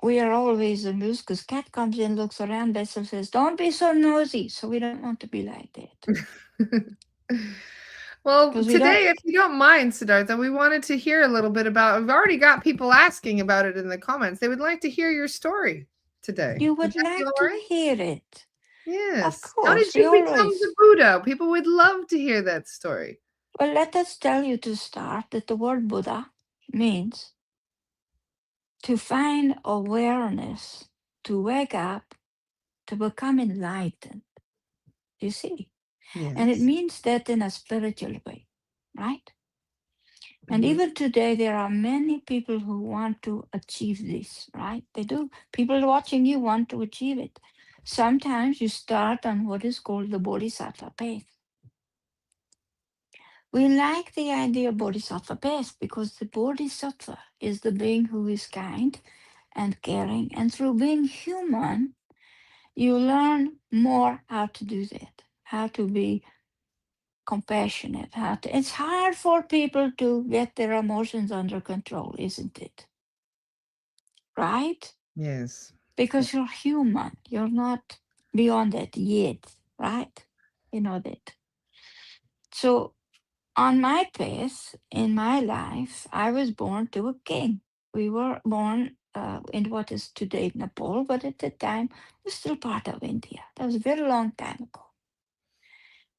We are always amused because Cat comes in, looks around, Bessel says, don't be so nosy. So we don't want to be like that. Well, Because we don't, today, if you don't mind, Siddhartha, we wanted to hear a little bit about. We've already got people asking about it in the comments. They would like to hear your story today. you Would would that be all like to right? hear it. Of Yes. How did course, we you become the always. Buddha? People would love to hear that story. Well, let us tell you to start that the word Buddha means to find awareness, to wake up, to become enlightened. You see? And it Yes. means that in a spiritual way, right? And Mhm. even today, there are many people who want to achieve this, right? They do. People watching you want to achieve it. Sometimes you start on what is called the Bodhisattva path. We like the idea of Bodhisattva path because the Bodhisattva is the being who is kind and caring. And through being human, you learn more how to do that, how to be compassionate, how to. It's hard for people to get their emotions under control, isn't it? Right? Yes. Because you're human. You're not beyond that yet, right? You know that. So on my path in my life, I was born to a king. We were born in what is today Nepal, but at the time it was still part of India. That was a very long time ago.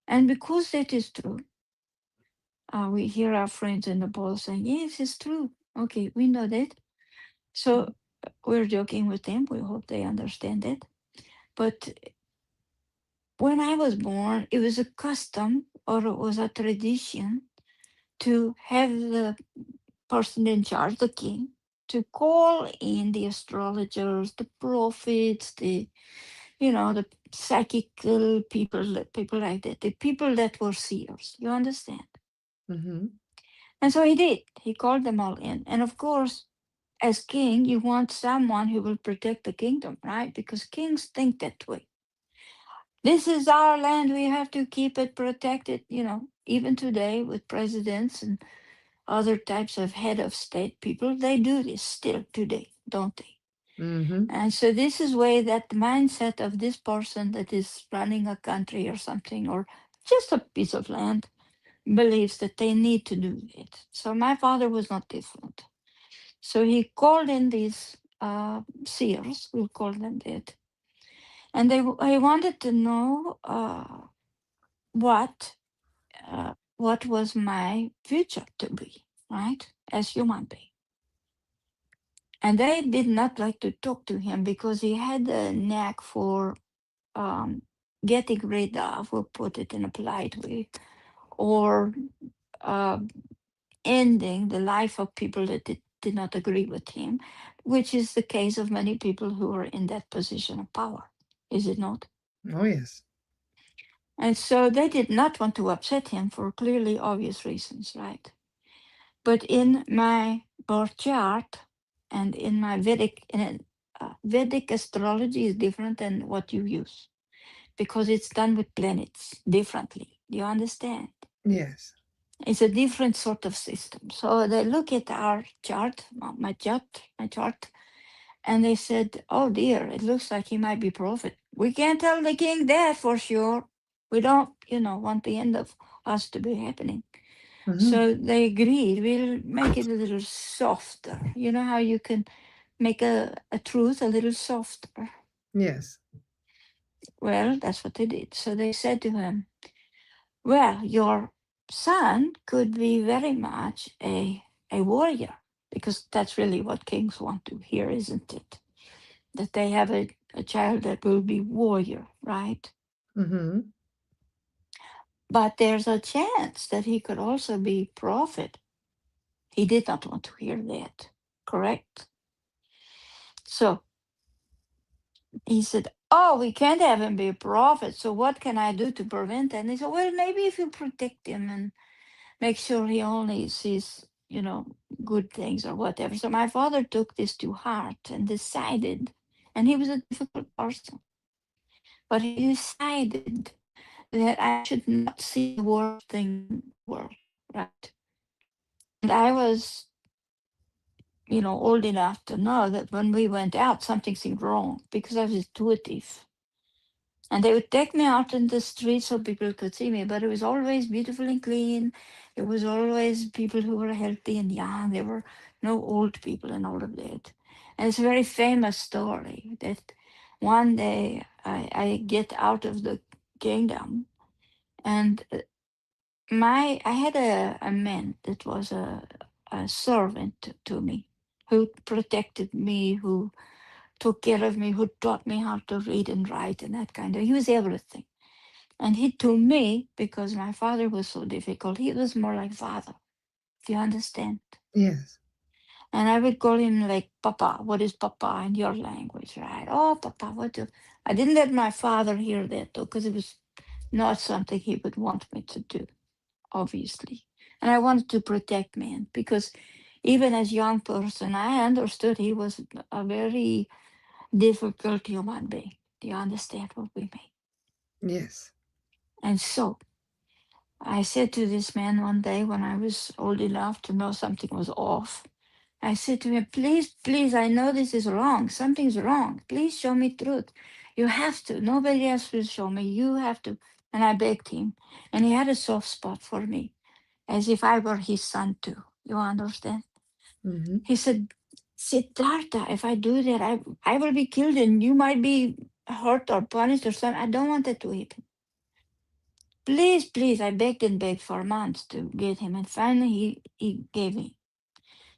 And because that is true, we hear our friends in Nepal saying, yes, it's true. Okay, we know that. So we're joking with them. We hope they understand it. But when I was born, it was a custom or it was a tradition to have the person in charge, the king, to call in the astrologers, the prophets, the psychical people, people like that, the people that were seers. You understand? Mhm. And so he did. He called them all in. And of course, as king, you want someone who will protect the kingdom, right? Because kings think that way. This is our land. We have to keep it protected. Even today with presidents and other types of head of state people, they do this still today, don't they? Mhm. And so this is way that the mindset of this person that is running a country or something, or just a piece of land, believes that they need to do it. So my father was not different. So he called in these seers, we'll call them that, and he wanted to know what what was my future to be, right, as human being. And they did not like to talk to him because he had a knack for um, getting rid of, we'll put it in a polite way, or uh, ending the life of people that did not agree with him, which is the case of many people who are in that position of power, is it not? Oh, yes. And so they did not want to upset him for clearly obvious reasons, right? But in my birth chart and in my Vedic astrology is different than what you use because it's done with planets differently. Do you understand? Yes. It's a different sort of system. So they look at our chart, my chart, and they said, "Oh dear, it looks like he might be prophet. We can't tell the king that for sure. We don't, want the end of us to be happening." Hmm. So they agreed. We'll make it a little softer. You know how you can make a truth a little softer. Yes. Well, that's what they did. So they said to him, "Well, your son could be very much a warrior, because that's really what kings want to hear, isn't it? That they have a child that will be warrior, right? Hmm. But there's a chance that he could also be prophet." He did not want to hear that, correct? So he said, "Oh, we can't have him be a prophet. So what can I do to prevent that?" And he said, "Well, maybe if you protect him and make sure he only sees, good things or whatever." So my father took this to heart and decided, and he was a difficult person, but he decided that I should not see the worst thing in the world, right? And I was, old enough to know that when we went out, something seemed wrong because I was intuitive. And they would take me out in the street so people could see me, but it was always beautiful and clean. It was always people who were healthy and young. There were no old people and all of that. And it's a very famous story that one day I get out of the kingdom, and I had a man that was a servant to me, who protected me, who took care of me, who taught me how to read and write and that kind of. He was everything. And he to me, because my father was so difficult, he was more like father. Do you understand? Yes. And I would call him like Papa. What is Papa in your language, right? Oh, Papa, what do I didn't let my father hear that though, because it was not something he would want me to do, obviously. And I wanted to protect man because even as young person, I understood he was a very difficult human being. Do you understand what we mean? Yes. And so I said to this man one day when I was old enough to know something was off, I said to him, "Please, please, I know this is wrong. Something's wrong. Please show me truth. You have to. Nobody else will show me. You have to." And I begged him. And he had a soft spot for me, as if I were his son too. You understand? Hmm. He said, "Siddhartha, if I do that, I will be killed and you might be hurt or punished or something. I don't want that to happen. Please, please." I begged and begged for months to get him. And finally, he gave me,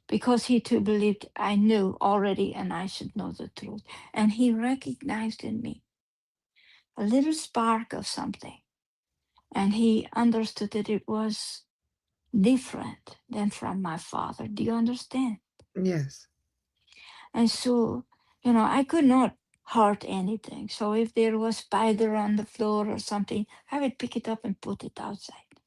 because he too believed I knew already and I should know the truth. And he recognized in me a little spark of something. And he understood that it was different than from my father. Do you understand? Yes. And so, I could not hurt anything. So if there was spider on the floor or something, I would pick it up and put it outside,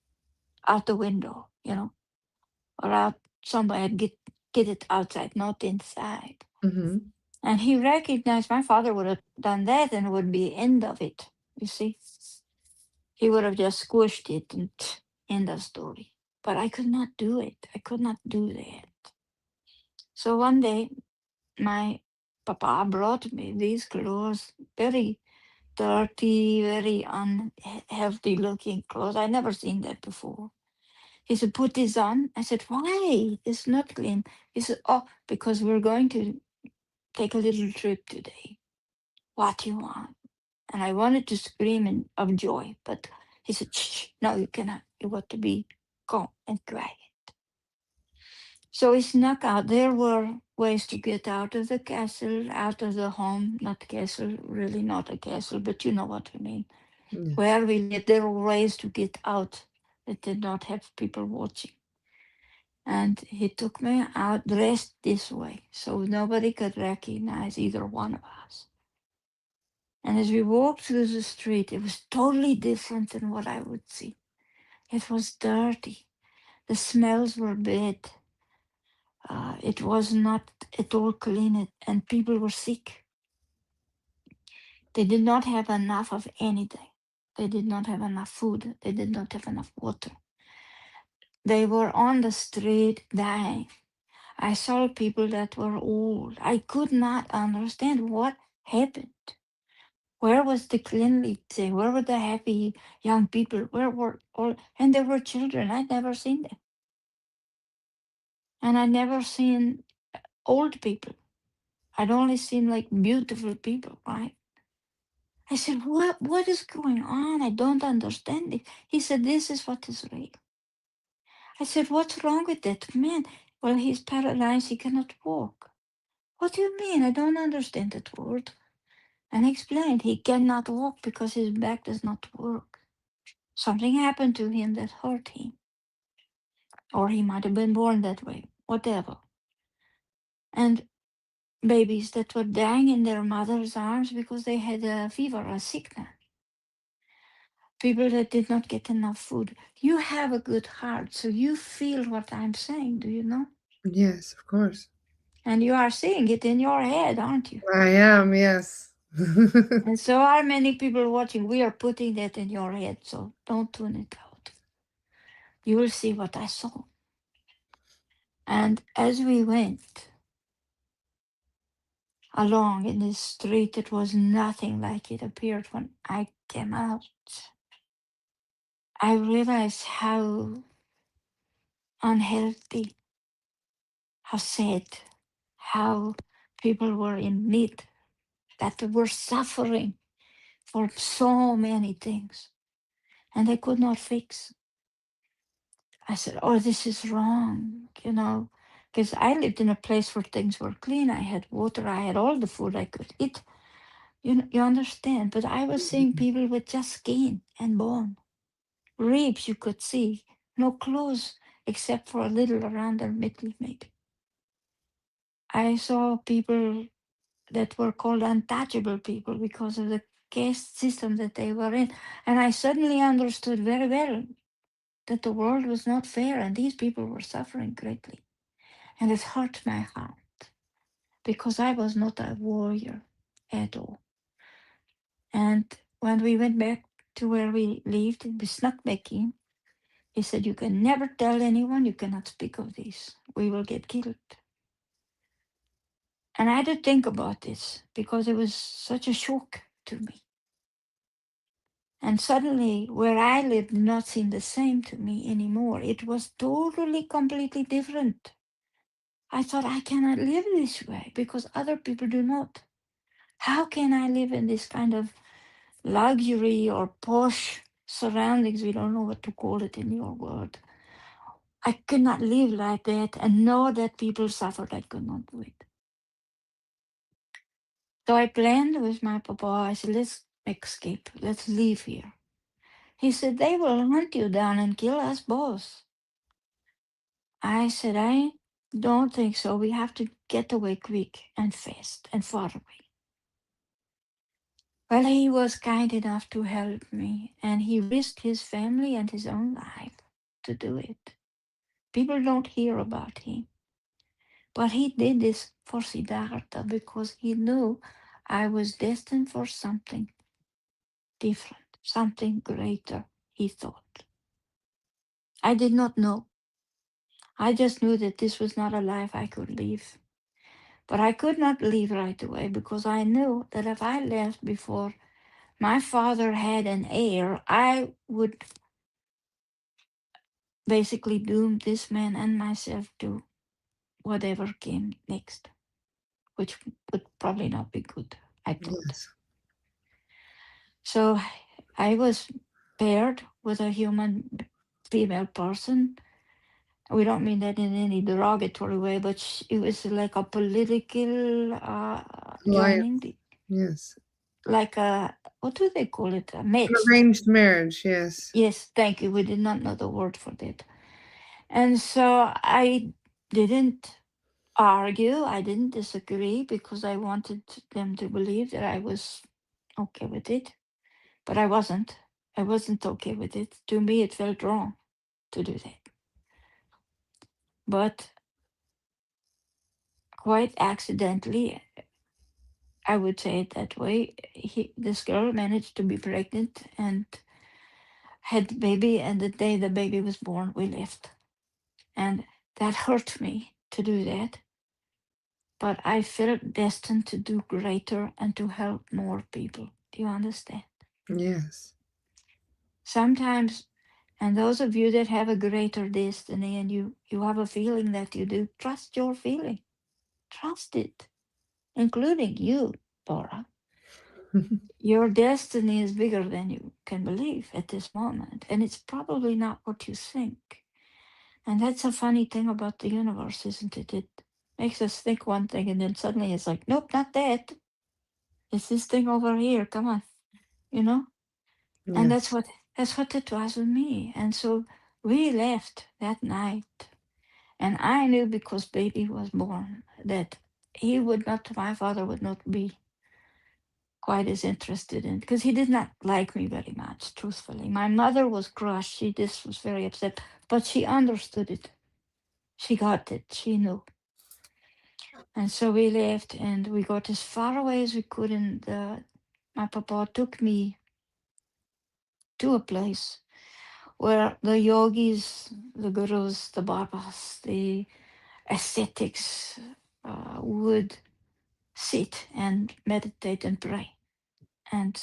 out the window, or out somewhere, get it outside, not inside. Hmm. And he recognized my father would have done that and it would be end of it. You see, he would have just squished it and end of story. But I could not do it. I could not do that. So one day, my papa brought me these clothes, very dirty, very unhealthy looking clothes. I never seen that before. He said, put this on. I said, why? It's not clean. He said, oh, because we're going to take a little trip today. What do you want? And I wanted to scream of joy, but he said, shh, no, you cannot. You got to be calm and quiet. So we snuck out. There were ways to get out of the castle, out of the home, not castle, really not a castle, but you know what I mean. Yeah. Where we lived, there were ways to get out that did not have people watching. And he took me out dressed this way, so nobody could recognize either one of us. And as we walked through the street, it was totally different than what I would see. It was dirty. The smells were bad. It was not at all clean, and people were sick. They did not have enough of anything. They did not have enough food. They did not have enough water. They were on the street dying. I saw people that were old. I could not understand what happened. Where was the cleanliness? Where were the happy young people? Where were all? And there were children. I'd never seen them. And I'd never seen old people. I'd only seen like beautiful people, right? I said, what is going on? I don't understand it. He said, this is what is real. I said, what's wrong with that man? Well, he's paralyzed. He cannot walk. What do you mean? I don't understand that word. And he explained he cannot walk because his back does not work. Something happened to him that hurt him. Or he might have been born that way, whatever. And babies that were dying in their mother's arms because they had a fever, a sickness. People that did not get enough food. You have a good heart, so you feel what I'm saying, do you know? Yes, of course. And you are seeing it in your head, aren't you? I am, yes. And so are many people watching. We are putting that in your head, so don't tune it out. You will see what I saw. And as we went along in this street, it was nothing like it appeared when I came out. I realized how unhealthy, how sad, how people were in need, that they were suffering for so many things, and they could not fix. I said, oh, this is wrong, because I lived in a place where things were clean. I had water, I had all the food I could eat. You understand? But I was seeing people with just skin and bone, ribs you could see, no clothes except for a little around their middle, maybe. I saw people that were called untouchable people because of the caste system that they were in. And I suddenly understood very well that the world was not fair and these people were suffering greatly. And it hurt my heart because I was not a warrior at all. And when we went back to where we lived, we snuck back in. He said, you can never tell anyone, you cannot speak of this. We will get killed. And I had to think about this because it was such a shock to me. And suddenly, where I lived did not seem the same to me anymore. It was totally, completely different. I thought, I cannot live this way because other people do not. How can I live in this kind of luxury or posh surroundings? We don't know what to call it in your world. I could not live like that and know that people suffered. I could not do it. So I planned with my papa. I said, let's escape. Let's leave here. He said, they will hunt you down and kill us both. I said, I don't think so. We have to get away quick and fast and far away. Well, he was kind enough to help me, and he risked his family and his own life to do it. People don't hear about him. But he did this for Siddhartha because he knew I was destined for something different, something greater, he thought. I did not know. I just knew that this was not a life I could live. But I could not leave right away because I knew that if I left before my father had an heir, I would basically doomed this man and myself to whatever came next, which would probably not be good, I thought. Yes. So I was paired with a female person. We don't mean that in any derogatory way, but it was like a political joining, Alliance. Yes. like a, what do they call it? A An matched. arranged marriage. Yes. Yes, thank you. We did not know the word for that. And so I didn't argue. I didn't disagree because I wanted them to believe that I was okay with it. But I wasn't. I wasn't okay with it. To me, it felt wrong to do that. But quite accidentally, I would say it that way, this girl managed to be pregnant and had the baby. And the day the baby was born, we left. And that hurt me to do that. But I felt destined to do greater and to help more people. Do you understand? Yes. Sometimes, and those of you that have a greater destiny and you have a feeling that you do, trust your feeling. Trust it, including you, Dora. Your destiny is bigger than you can believe at this moment, and it's probably not what you think. And that's a funny thing about the universe, isn't it? It makes us think one thing, and then suddenly it's like, nope, not that. It's this thing over here. Come on, you know. And Yes. that's what it was with me. And so we left that night, and I knew because baby was born that he would not, my father would not be quite as interested in, because he did not like me very much, truthfully. My mother was crushed. She just was very upset, but she understood it. She got it. She knew. And so we left and we got as far away as we could. And my papa took me to a place where the yogis, the gurus, the babas, the ascetics would sit and meditate and pray and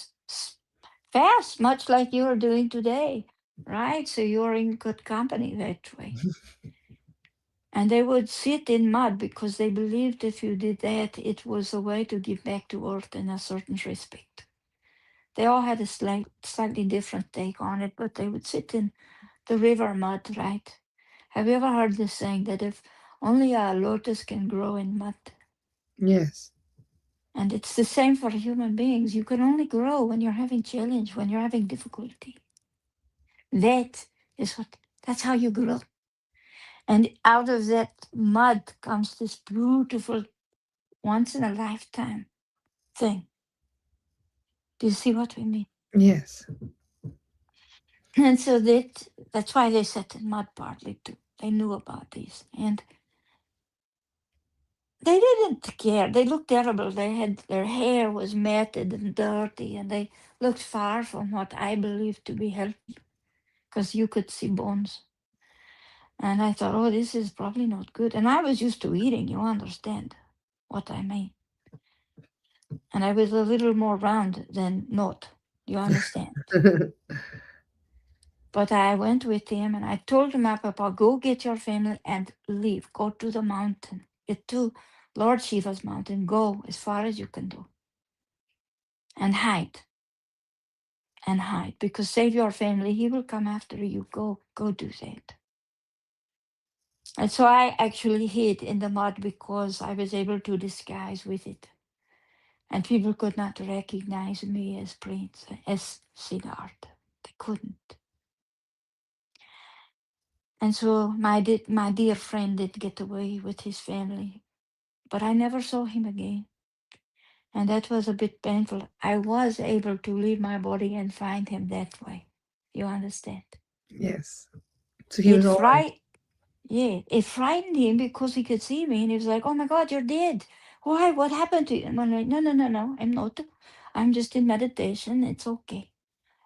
fast, much like you're doing today, right? So you're in good company that way. And they would sit in mud because they believed if you did that, it was a way to give back to earth in a certain respect. They all had a slightly different take on it, but they would sit in the river mud, right? Have you ever heard this saying that if only a lotus can grow in mud? Yes. And it's the same for human beings. You can only grow when you're having challenge, when you're having difficulty. That is what, that's how you grow. And out of that mud comes this beautiful, once in a lifetime thing. Do you see what we mean? Yes. And so that's why they sat in mud partly too. They knew about these. And they didn't care. They looked terrible. They had their hair was matted and dirty, and they looked far from what I believed to be healthy, because you could see bones. And I thought, oh, this is probably not good. And I was used to eating, you understand what I mean. And I was a little more round than not, you understand. But I went with him and I told my papa, go get your family and leave. Go to the mountain. Get to Lord Shiva's mountain. Go as far as you can do. And hide. And hide. Because save your family. He will come after you. Go do that. And so I actually hid in the mud because I was able to disguise with it. And people could not recognize me as Prince, as Siddhartha. They couldn't. And so my dear friend did get away with his family, but I never saw him again. And that was a bit painful. I was able to leave my body and find him that way. You understand? Yes. So he was It all right. fright Yeah, it frightened him because he could see me and he was like, oh my God, you're dead. Why? What happened to you? And I'm like, no, no, no, no, I'm not. I'm just in meditation. It's okay.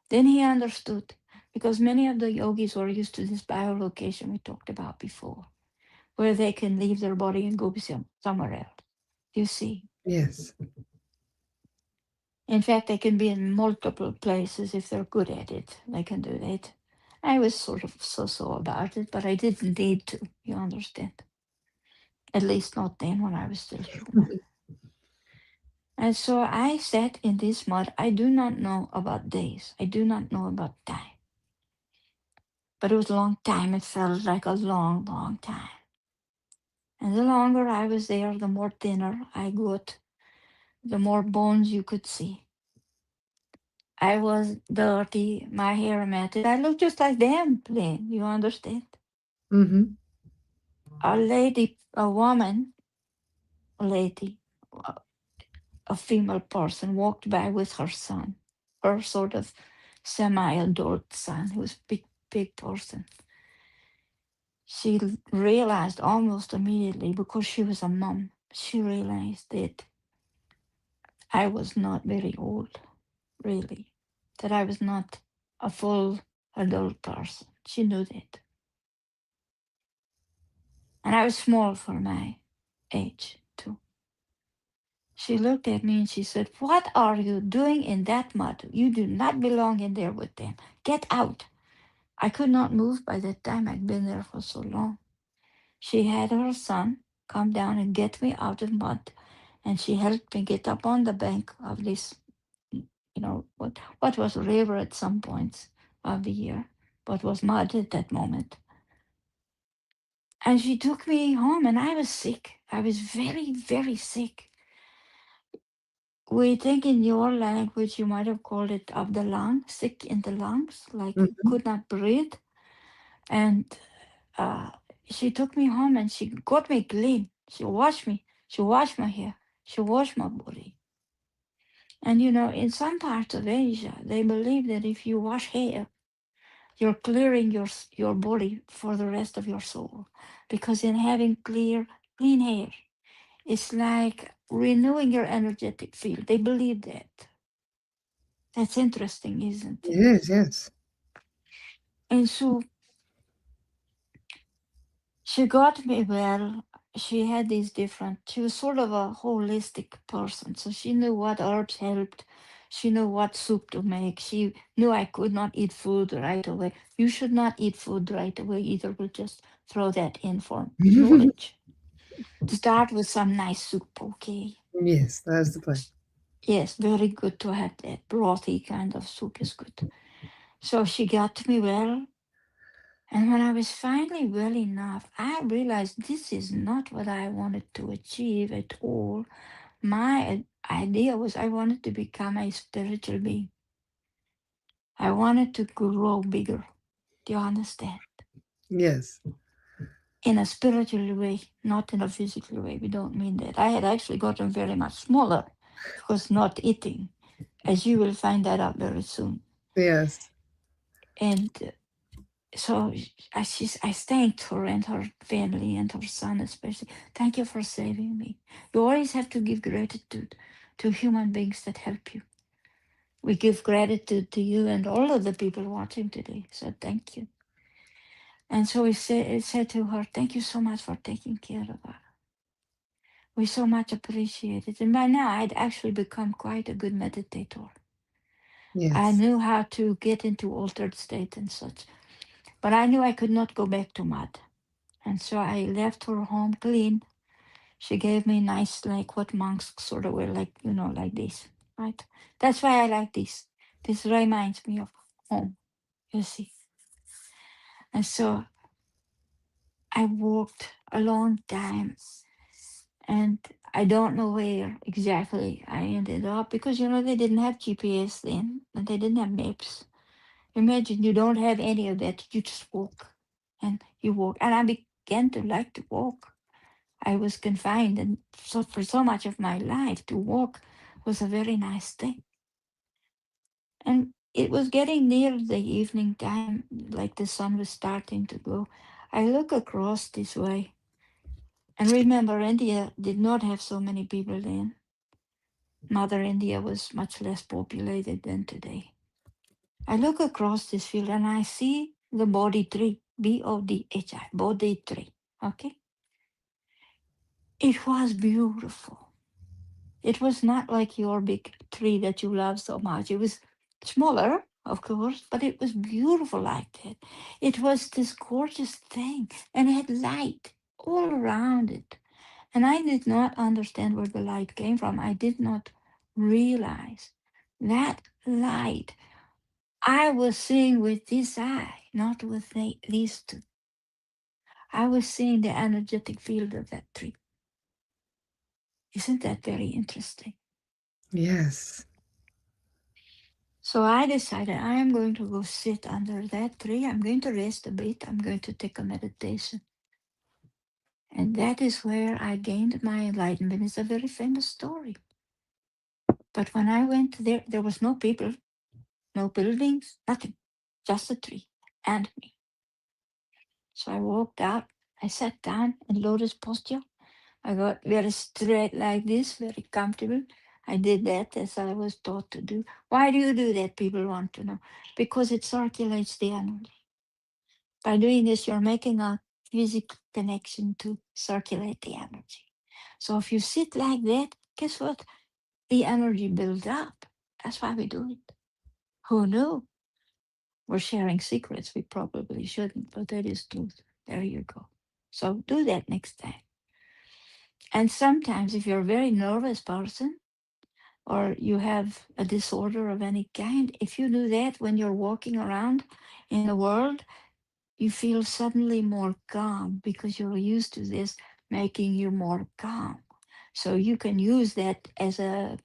Then he understood because many of the yogis were used to this biolocation we talked about before, where they can leave their body and go be somewhere else. You see. Yes. In fact, they can be in multiple places if they're good at it. They can do that. I was sort of so about it, but I didn't need to, you understand? At least not then when I was still human. And so I sat in this mud. I do not know about days. I do not know about time. But it was a long time. It felt like a long time. And the longer I was there, the more thinner I got, the more bones you could see. I was dirty, my hair matted. I looked just like them, plain, you understand? Mm-hmm. A lady, a woman, a lady, a female person walked by with her son, her sort of semi-adult son, who was big person. She realized almost immediately, because she was a mom, she realized that I was not very old, really, that I was not a full adult person. She knew that. And I was small for my age, too. She looked at me and she said, "What are you doing in that mud? You do not belong in there with them. Get out." I could not move by that time. I'd been there for so long. She had her son come down and get me out of mud, and she helped me get up on the bank of this, what was a river at some points of the year, but was mud at that moment. And she took me home, and I was sick. I was very sick. We think in your language you might have called it of the lung, sick in the lungs, like Mm-hmm. could not breathe. And uh, she took me home and she got me clean. She washed me. She washed my hair. She washed my body. And in some parts of Asia, they believe that if you wash hair, you're clearing your body for the rest of your soul, because in having clean hair, it's like renewing your energetic field. They believe that. That's interesting, isn't It it? is, yes. And so she got me well. She had these different, she was sort of a holistic person. So she knew what herbs helped. She knew what soup to make. She knew I could not eat food right away. You should not eat food right away either. We'll just throw that in for knowledge. Start with some nice soup, okay? Yes, that's the plan. Yes, very good to have that brothy kind of soup is good. So she got me well. And when I was finally well enough, I realized this is not what I wanted to achieve at all. My idea was I wanted to become a spiritual being. I wanted to grow bigger. Do you understand? Yes. In a spiritual way, not in a physical way. We don't mean that. I had actually gotten very much smaller because not eating, as you will find that out very soon. Yes. And so I thanked her and her family and her son especially. Thank you for saving me. You always have to give gratitude to human beings that help you. We give gratitude to you and all of the people watching today. So thank you. And so said to her, "Thank you so much for taking care of us. We so much appreciate it." And by now I'd actually become quite a good meditator. I Yes. knew how to get into altered state and such. But I knew I could not go back to mud. And so I left her home clean. She gave me nice, like what monks sort of wear, like, like this, right? That's why I like this. This reminds me of home, you see. And so I walked a long time, and I don't know where exactly I ended up because, they didn't have GPS then, and they didn't have maps. Imagine you don't have any of that. You just walk and you walk. And I began to like to walk. I was confined, and so for so much of my life, to walk was a very nice thing. And it was getting near the evening time, like the sun was starting to go. I look across this way, and remember, India did not have so many people then. Mother India was much less populated than today. I look across this field and I see the Bodhi tree, Bodhi, Bodhi tree. Okay? It was beautiful. It was not like your big tree that you love so much. It was smaller, of course, but it was beautiful like that. It was this gorgeous thing, and it had light all around it. And I did not understand where the light came from. I did not realize that light I was seeing with this eye, not with these two. I was seeing the energetic field of that tree. Isn't that very interesting? Yes. So I decided I am going to go sit under that tree. I'm going to rest a bit. I'm going to take a meditation. And that is where I gained my enlightenment. It's a very famous story. But when I went there, there was no people, no buildings, nothing, just a tree and me. So I walked out. I sat down in lotus posture. I got very straight like this, very comfortable. I did that as I was taught to do. Why do you do that? People want to know. Because it circulates the energy. By doing this, you're making a physical connection to circulate the energy. So if you sit like that, guess what? The energy builds up. That's why we do it. Who knew? We're sharing secrets. We probably shouldn't, but that is truth. There you go. So do that next time. And sometimes, if you're a very nervous person or you have a disorder of any kind, if you do that when you're walking around in the world, you feel suddenly more calm because you're used to this making you more calm. So you can use that as a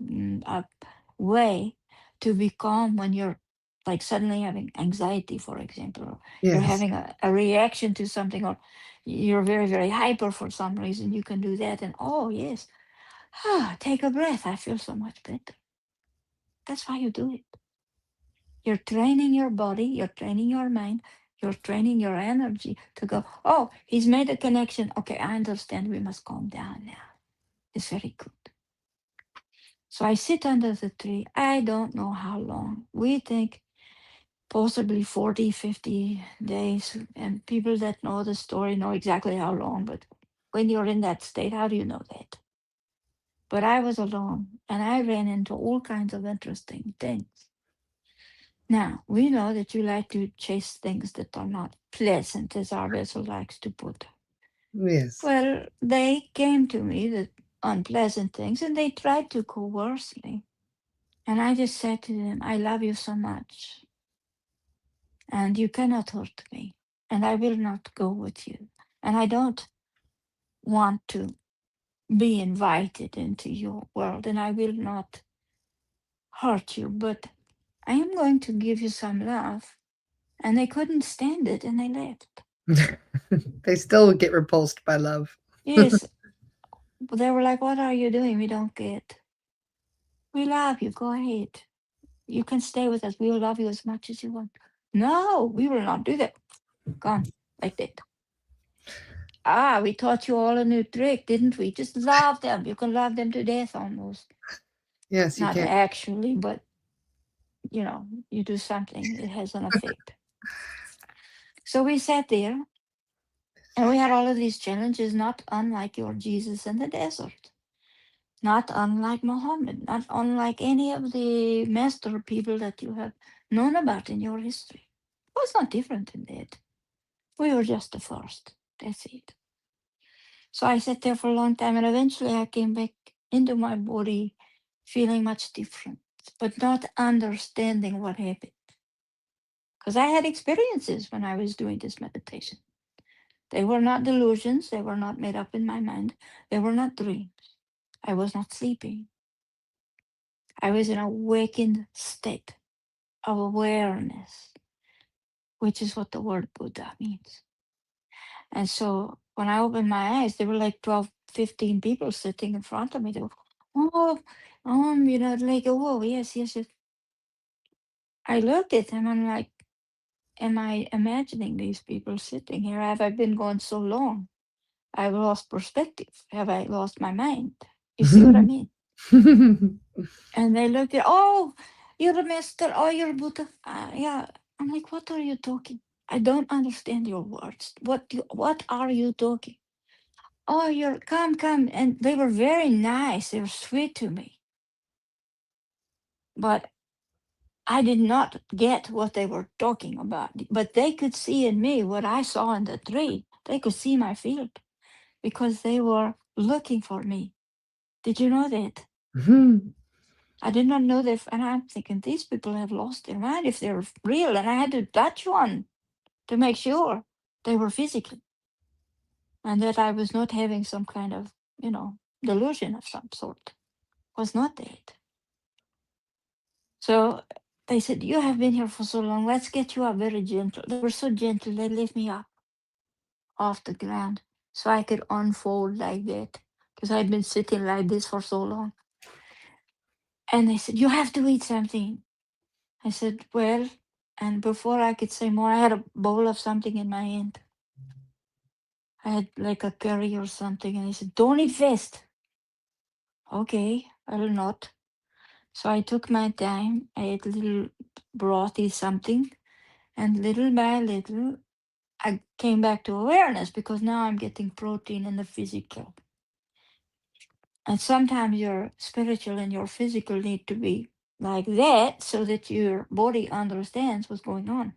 way to be calm when you're like suddenly having anxiety, for example, or you're Yes. having a reaction to something, or you're very, very hyper for some reason. You can do that. And oh, yes, take a breath. I feel so much better. That's why you do it. You're training your body, you're training your mind, you're training your energy to go, oh, he's made a connection. Okay, I understand. We must calm down now. It's very good. So I sit under the tree. I don't know how long. We think possibly 40, 50 days. And people that know the story know exactly how long. But when you're in that state, how do you know that? But I was alone and I ran into all kinds of interesting things. Now, we know that you like to chase things that are not pleasant, as our vessel likes to put. Yes. Well, they came to me, the unpleasant things, and they tried to coerce me. And I just said to them, I love you so much, and you cannot hurt me, and I will not go with you. And I don't want to be invited into your world, and I will not hurt you, but I am going to give you some love. And they couldn't stand it, and they left. They still get repulsed by love. Yes, but they were like, what are you doing? We don't get. We love you. Go ahead. You can stay with us. We will love you as much as you want. No, we will not do that. Gone like that. Ah, we taught you all a new trick, didn't we? Just love them. You can love them to death almost. Yes, you Not can. actually, but you do something, it has an effect. So we sat there and we had all of these challenges, not unlike your Jesus in the desert, not unlike Muhammad, not unlike any of the master people that you have known about in your history. It was not different in that. We were just the first. That's it. So I sat there for a long time and eventually I came back into my body feeling much different, but not understanding what happened. Because I had experiences when I was doing this meditation. They were not delusions, they were not made up in my mind, they were not dreams. I was not sleeping. I was in a awakened state of awareness, which is what the word Buddha means. And so when I opened my eyes, there were like 12, 15 people sitting in front of me. They were, oh, like, oh, yes, yes, yes. I looked at them. I'm like, am I imagining these people sitting here? Have I been gone so long? I've lost perspective. Have I lost my mind? You see what I mean? And they looked at, oh, you're a master. Oh, you're a Buddha. Yeah. I'm like, what are you talking? I don't understand your words. What are you talking? Oh, you're come. And they were very nice. They were sweet to me. But I did not get what they were talking about, but they could see in me what I saw in the tree. They could see my field because they were looking for me. Did you know that? Mhm. I did not know that. And I'm thinking, these people have lost their mind if they're real. And I had to touch one to make sure they were physical and that I was not having some kind of, delusion of some sort. Was not that. So they said, "You have been here for so long. Let's get you up very gentle." They were so gentle, they lift me up off the ground so I could unfold like that because I'd been sitting like this for so long. And they said, "You have to eat something." I said, "Well," and before I could say more, I had a bowl of something in my hand. I had like a curry or something. And they said, "Don't eat fast." Okay, I will not. So I took my time. I ate a little brothy something. And little by little, I came back to awareness because now I'm getting protein in the physical. And sometimes your spiritual and your physical need to be like that so that your body understands what's going on.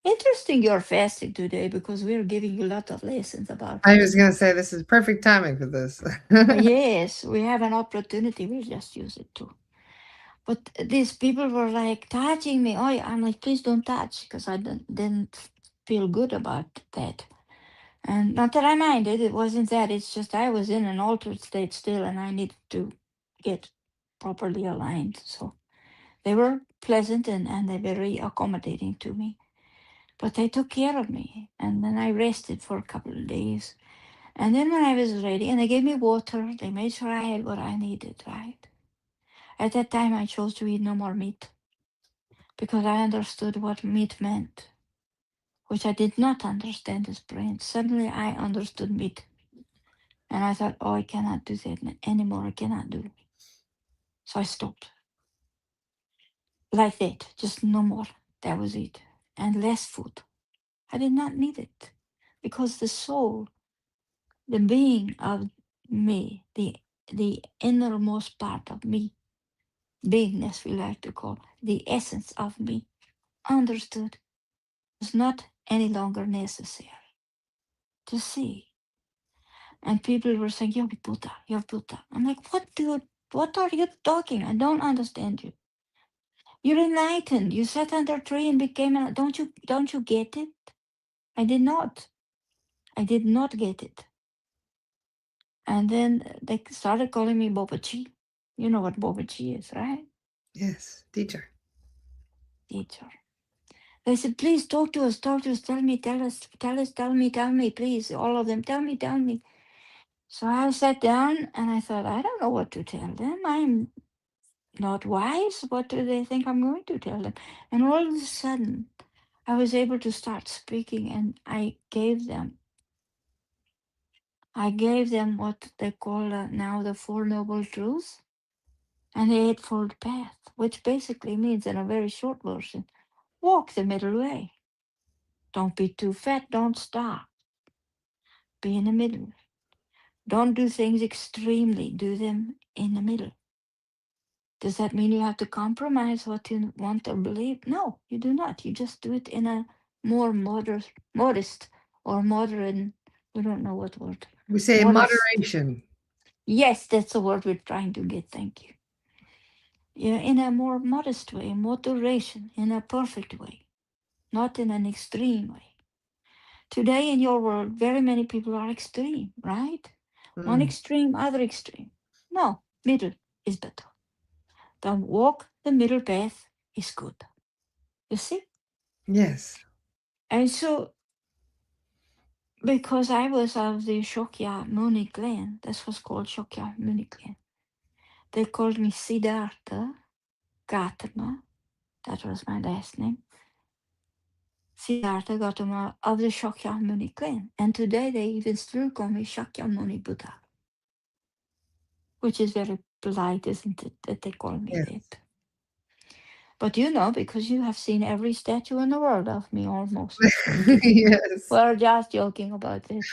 Interesting you're fasting today because we're giving you a lot of lessons about I was fasting. gonna say this is perfect timing for this. Yes, we have an opportunity. We'll just use it too. But these people were like touching me. Oh, I'm like, please don't touch because I didn't feel good about that. And not that I minded, it wasn't that. It's just I was in an altered state still and I needed to get properly aligned. So they were pleasant and they're very accommodating to me. But they took care of me. And then I rested for a couple of days. And then when I was ready, and they gave me water, they made sure I had what I needed, right? At that time, I chose to eat no more meat because I understood what meat meant, which I did not understand as brain. Suddenly, I understood meat. And I thought, oh, I cannot do that anymore. I cannot do it. So I stopped like that, just no more. That was it. And less food. I did not need it because the soul, the being of me, the innermost part of me, beingness we like to call, the essence of me, understood was not any longer necessary to see. And people were saying, "You're Buddha, you're Buddha." I'm like, "What, dude? What are you talking? I don't understand you. You're enlightened. You sat under a tree and became an. Don't you get it?" I did not. I did not get it. And then they started calling me Bobachi. You know what Bobachi is, right? Yes, teacher. Teacher. They said, "Please talk to us, tell me, please, all of them, tell me." So I sat down and I thought, I don't know what to tell them. I'm not wise. What do they think I'm going to tell them? And all of a sudden, I was able to start speaking and I gave them what they call now the Four Noble Truths and the Eightfold Path, which basically means, in a very short version, walk the middle way. Don't be too fat, don't stop. Be in the middle. Don't do things extremely, do them in the middle. Does that mean you have to compromise what you want or believe? No, you do not. You just do it in a more modest or modern, we don't know what word. We say Modest. moderation. Yes, that's the word we're trying to get. Thank you. Yeah, in a more modest way, moderation, in a perfect way, not in an extreme way. Today in your world, very many people are extreme, right? One Mm. extreme, other extreme. No, middle is better. The walk the middle path is good. You see? Yes. And so, because I was of the Shokya Muni clan, this was called Shokya Muni clan, they called me Siddhartha Gautama. That was my last name. Siddhartha Gautama of the Shokya Muni clan. And today they even still call me Shakyamuni Buddha, which is very polite, isn't it, that they call me Yes. that? But because you have seen every statue in the world of me almost. Thank you. Yes. We're just joking about that.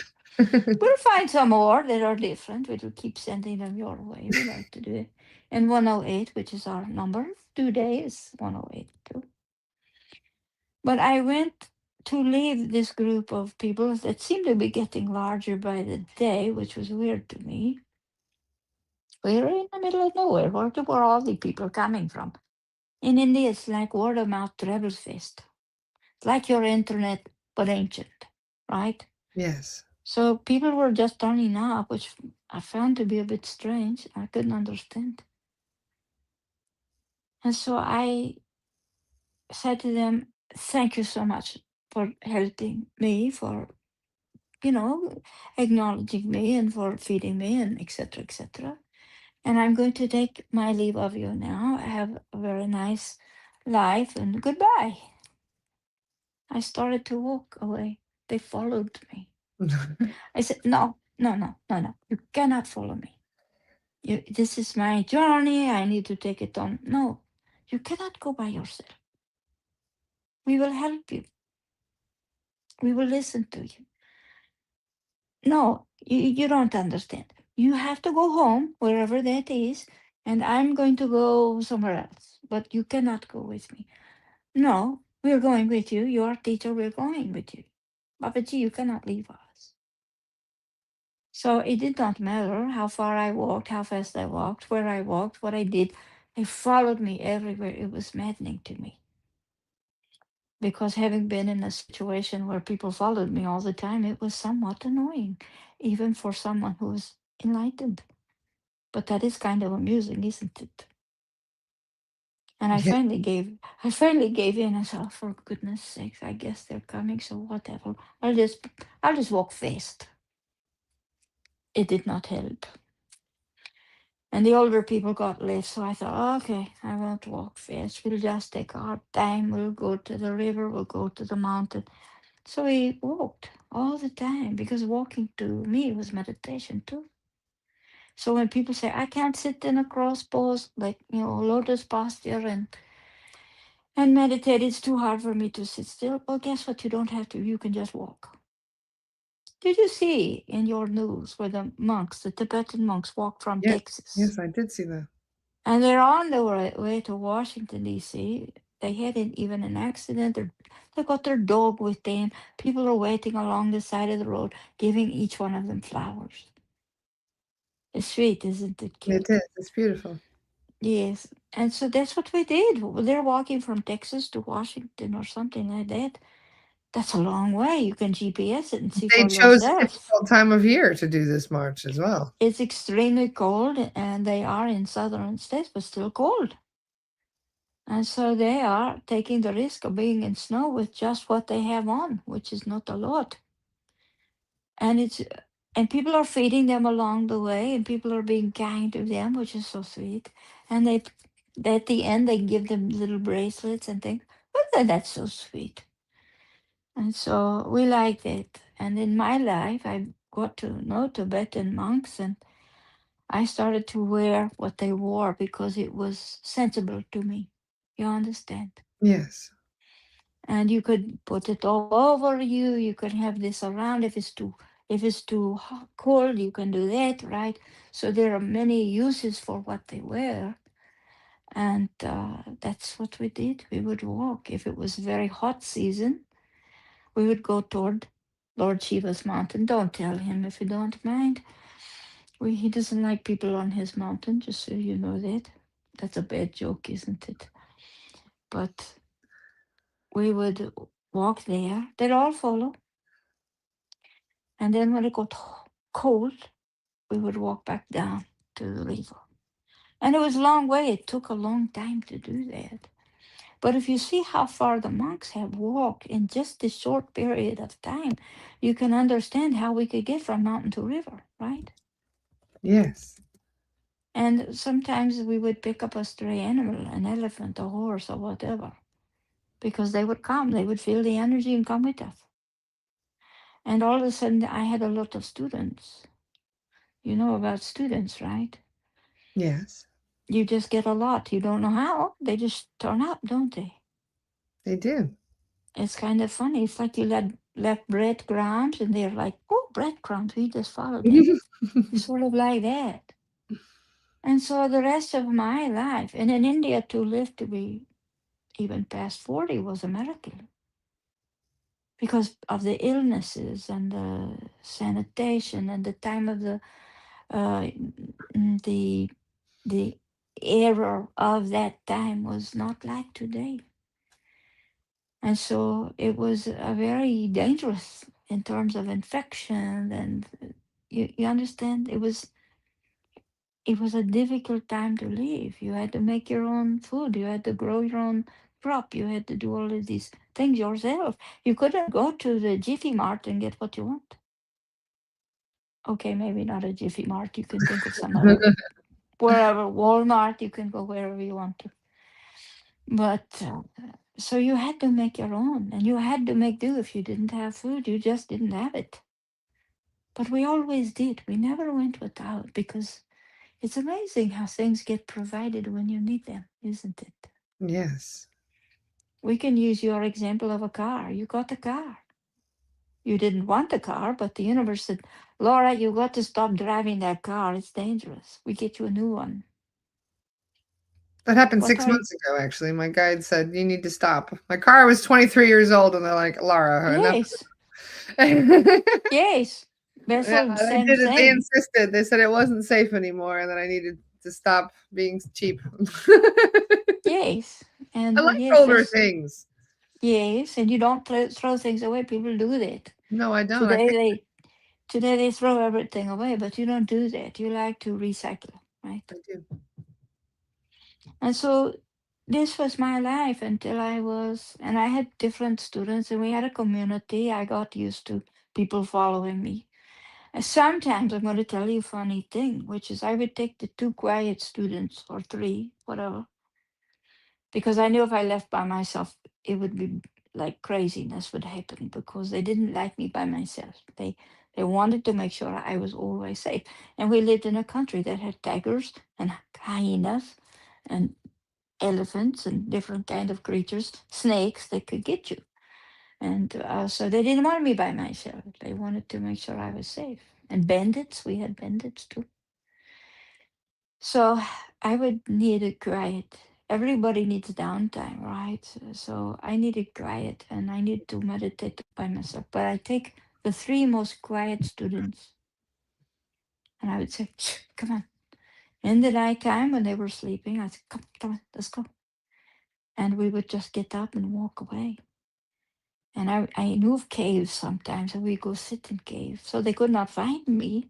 We'll find some more that are different. We'll keep sending them your way. We like to do it. and 108, which is our number. Today is 108 too. But I went to leave this group of people that seemed to be getting larger by the day, which was weird to me. We were in the middle of nowhere. Where were all the people coming from? In India, it's like word of mouth travel fest. It's like your internet, but ancient, right? Yes. So people were just turning up, which I found to be a bit strange. I couldn't understand. And so I said to them, thank you so much for helping me, for, you know, acknowledging me and for feeding me and etc. etc. And I'm going to take my leave of you now. Have a very nice life and goodbye. I started to walk away. They followed me. I said, no, no, no, no, no. You cannot follow me. This is my journey. I need to take it on. No, you cannot go by yourself. We will help you. We will listen to you. No, you don't understand. You have to go home, wherever that is, and I'm going to go somewhere else. But you cannot go with me. No, we're going with you. Your teacher, we're going with you. Babaji, you cannot leave us. So it did not matter how far I walked, how fast I walked, where I walked, what I did. They followed me everywhere. It was maddening to me. Because having been in a situation where people followed me all the time, it was somewhat annoying, even for someone who was enlightened. But that is kind of amusing, isn't it? And Yeah. I finally gave in. I said, oh, for goodness sakes, I guess they're coming, so whatever. I'll just walk fast. It did not help. And the older people got left, so I thought, okay, I won't walk fast. We'll just take our time. We'll go to the river, we'll go to the mountain. So we walked all the time because walking to me was meditation too. So when people say, I can't sit in a cross pose, like, lotus posture and meditate, it's too hard for me to sit still. Well, guess what? You don't have to. You can just walk. Did you see in your news where the Tibetan monks walked from Yeah. Texas? Yes, I did see that. And they're on their way to Washington, D.C. They had even an accident. They got their dog with them. People are waiting along the side of the road, giving each one of them flowers. It's sweet, isn't it It cute? is. It's beautiful. Yes. And so that's what we did. They're walking from Texas to Washington or something like that. That's a long way. You can GPS it and see They for chose a yourself. difficult time of year to do this march as well. It's extremely cold, and they are in southern states, but still cold. And so they are taking the risk of being in snow with just what they have on, which is not a lot. And people are feeding them along the way, and people are being kind to them, which is so sweet. And at the end they give them little bracelets and things. Oh, that's so sweet. And so we like it. And in my life, I got to know Tibetan monks, and I started to wear what they wore because it was sensible to me. You understand? Yes. And you could put it all over you. You could have this around. If it's too cold, you can do that, right? So there are many uses for what they wear, and that's what we did. We would walk. If it was very hot season, we would go toward Lord Shiva's mountain. Don't tell him if you don't mind. He doesn't like people on his mountain, just so you know that. That's a bad joke, isn't it? But we would walk there. They'd all follow. And then when it got cold, we would walk back down to the river. And it was a long way. It took a long time to do that. But if you see how far the monks have walked in just this short period of time, you can understand how we could get from mountain to river, right? Yes. And sometimes we would pick up a stray animal, an elephant, a horse, or whatever, because they would come, they would feel the energy and come with us. And all of a sudden, I had a lot of students. You know about students, right? Yes. You just get a lot. You don't know how. They just turn up, don't they? They do. It's kind of funny. It's like you left breadcrumbs and they're like, oh, breadcrumbs. We just follow them. It's sort of like that. And so the rest of my life, and in India to live to be even past 40 was a miracle because of the illnesses and the sanitation and the time of uh, the the error of that time was not like today. And so it was a very dangerous in terms of infection and you understand it was a difficult time to live. You had to make your own food. You had to grow your own crop. You had to do all of these things yourself. You couldn't go to the Jiffy Mart and get what you want. Okay, maybe not a Jiffy Mart. You can think of some other wherever Walmart. You can go wherever you want to. But so you had to make your own, and you had to make do. If you didn't have food, you just didn't have it. But we always did. We never went without because it's amazing how things get provided when you need them, isn't it? Yes. We can use your example of a car. You got a car. You didn't want a car, but the universe said, Laura, you got to stop driving that car. It's dangerous. We get you a new one. That happened What 6 are you? months ago, actually. My guide said, you need to stop. My car was 23 years old, and they're like, Laura, enough. Yes, Yeah, yes. Vessel, they same did it. They thing. insisted. They said it wasn't safe anymore, and that I needed to stop being cheap. Yes. I And like yes, older yes, things. yes. And you don't throw things away. People do that. No, I don't. I Today think they today they throw everything away, but you don't do that. You like to recycle, right? I do. And so this was my life until and I had different students and we had a community. I got used to people following me. And sometimes I'm going to tell you a funny thing, which is I would take the two quiet students or three, whatever, because I knew if I left by myself, it would be like craziness would happen because they didn't like me by myself. They wanted to make sure I was always safe. And we lived in a country that had tigers and hyenas and elephants and different kind of creatures, snakes that could get you. And so they didn't want me by myself. They wanted to make sure I was safe. And bandits, we had bandits too. So I would need a quiet. Everybody needs downtime, right? So I needed quiet and I need to meditate by myself. But I take the three most quiet students and I would say, "Shh, come on." In the nighttime when they were sleeping, I'd say, come on, let's go. And we would just get up and walk away. And I knew of caves sometimes, and we go sit in caves. So they could not find me,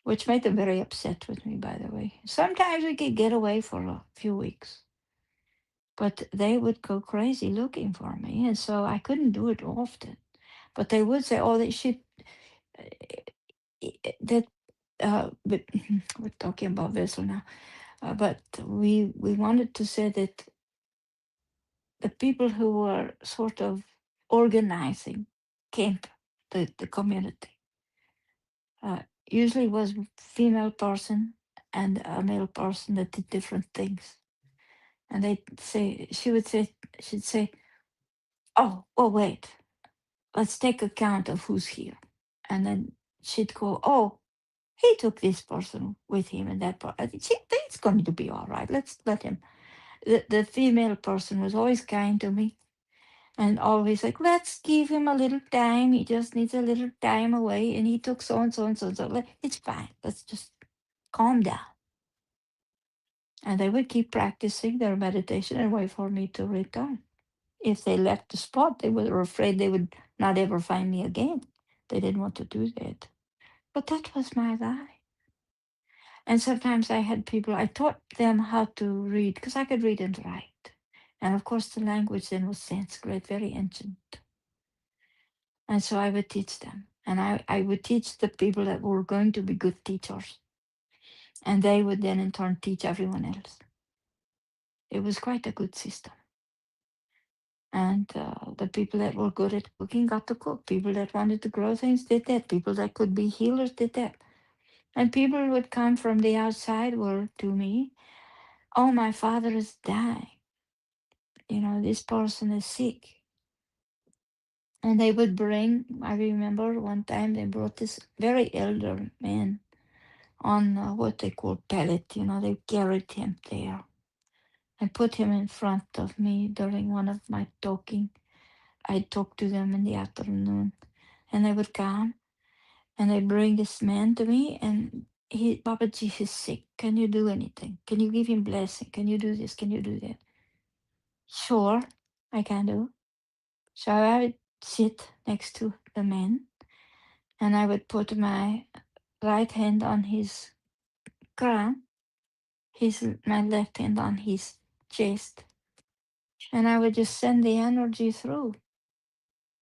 which made them very upset with me, by the way. Sometimes we could get away for a few weeks, but they would go crazy looking for me. And so I couldn't do it often. But they would say, oh, they should, that, but we're talking about vessel now. But we wanted to say that the people who were sort of organizing camp, the community, uh, usually was female person and a male person that did different things. And she'd say, oh, wait, let's take account of who's here. And then she'd go, oh, he took this person with him and that part. It's going to be all right. Let's let him. The female person was always kind to me and always like, let's give him a little time. He just needs a little time away. And he took so and so and so and so. It's fine. Let's just calm down. And they would keep practicing their meditation and wait for me to return. If they left the spot, they were afraid they would not ever find me again. They didn't want to do that. But that was my life. And sometimes I had people, I taught them how to read because I could read and write. And of course, the language then was Sanskrit, very ancient. And so I would teach them. And I would teach the people that were going to be good teachers. And they would then in turn teach everyone else. It was quite a good system. And the people that were good at cooking got to cook. People that wanted to grow things did that. People that could be healers did that. And people would come from the outside world to me. Oh, my father is dying. This person is sick. And they would bring, I remember one time they brought this very elder man, on what they call pallet. They carried him there and put him in front of me during one of my talking. I'd talk to them in the afternoon, and they would come and they'd bring this man to me, and Babaji is sick. Can you do anything? Can you give him blessing? Can you do this? Can you do that? Sure, I can do. So I would sit next to the man, and I would put my right hand on his crown, my left hand on his chest, and I would just send the energy through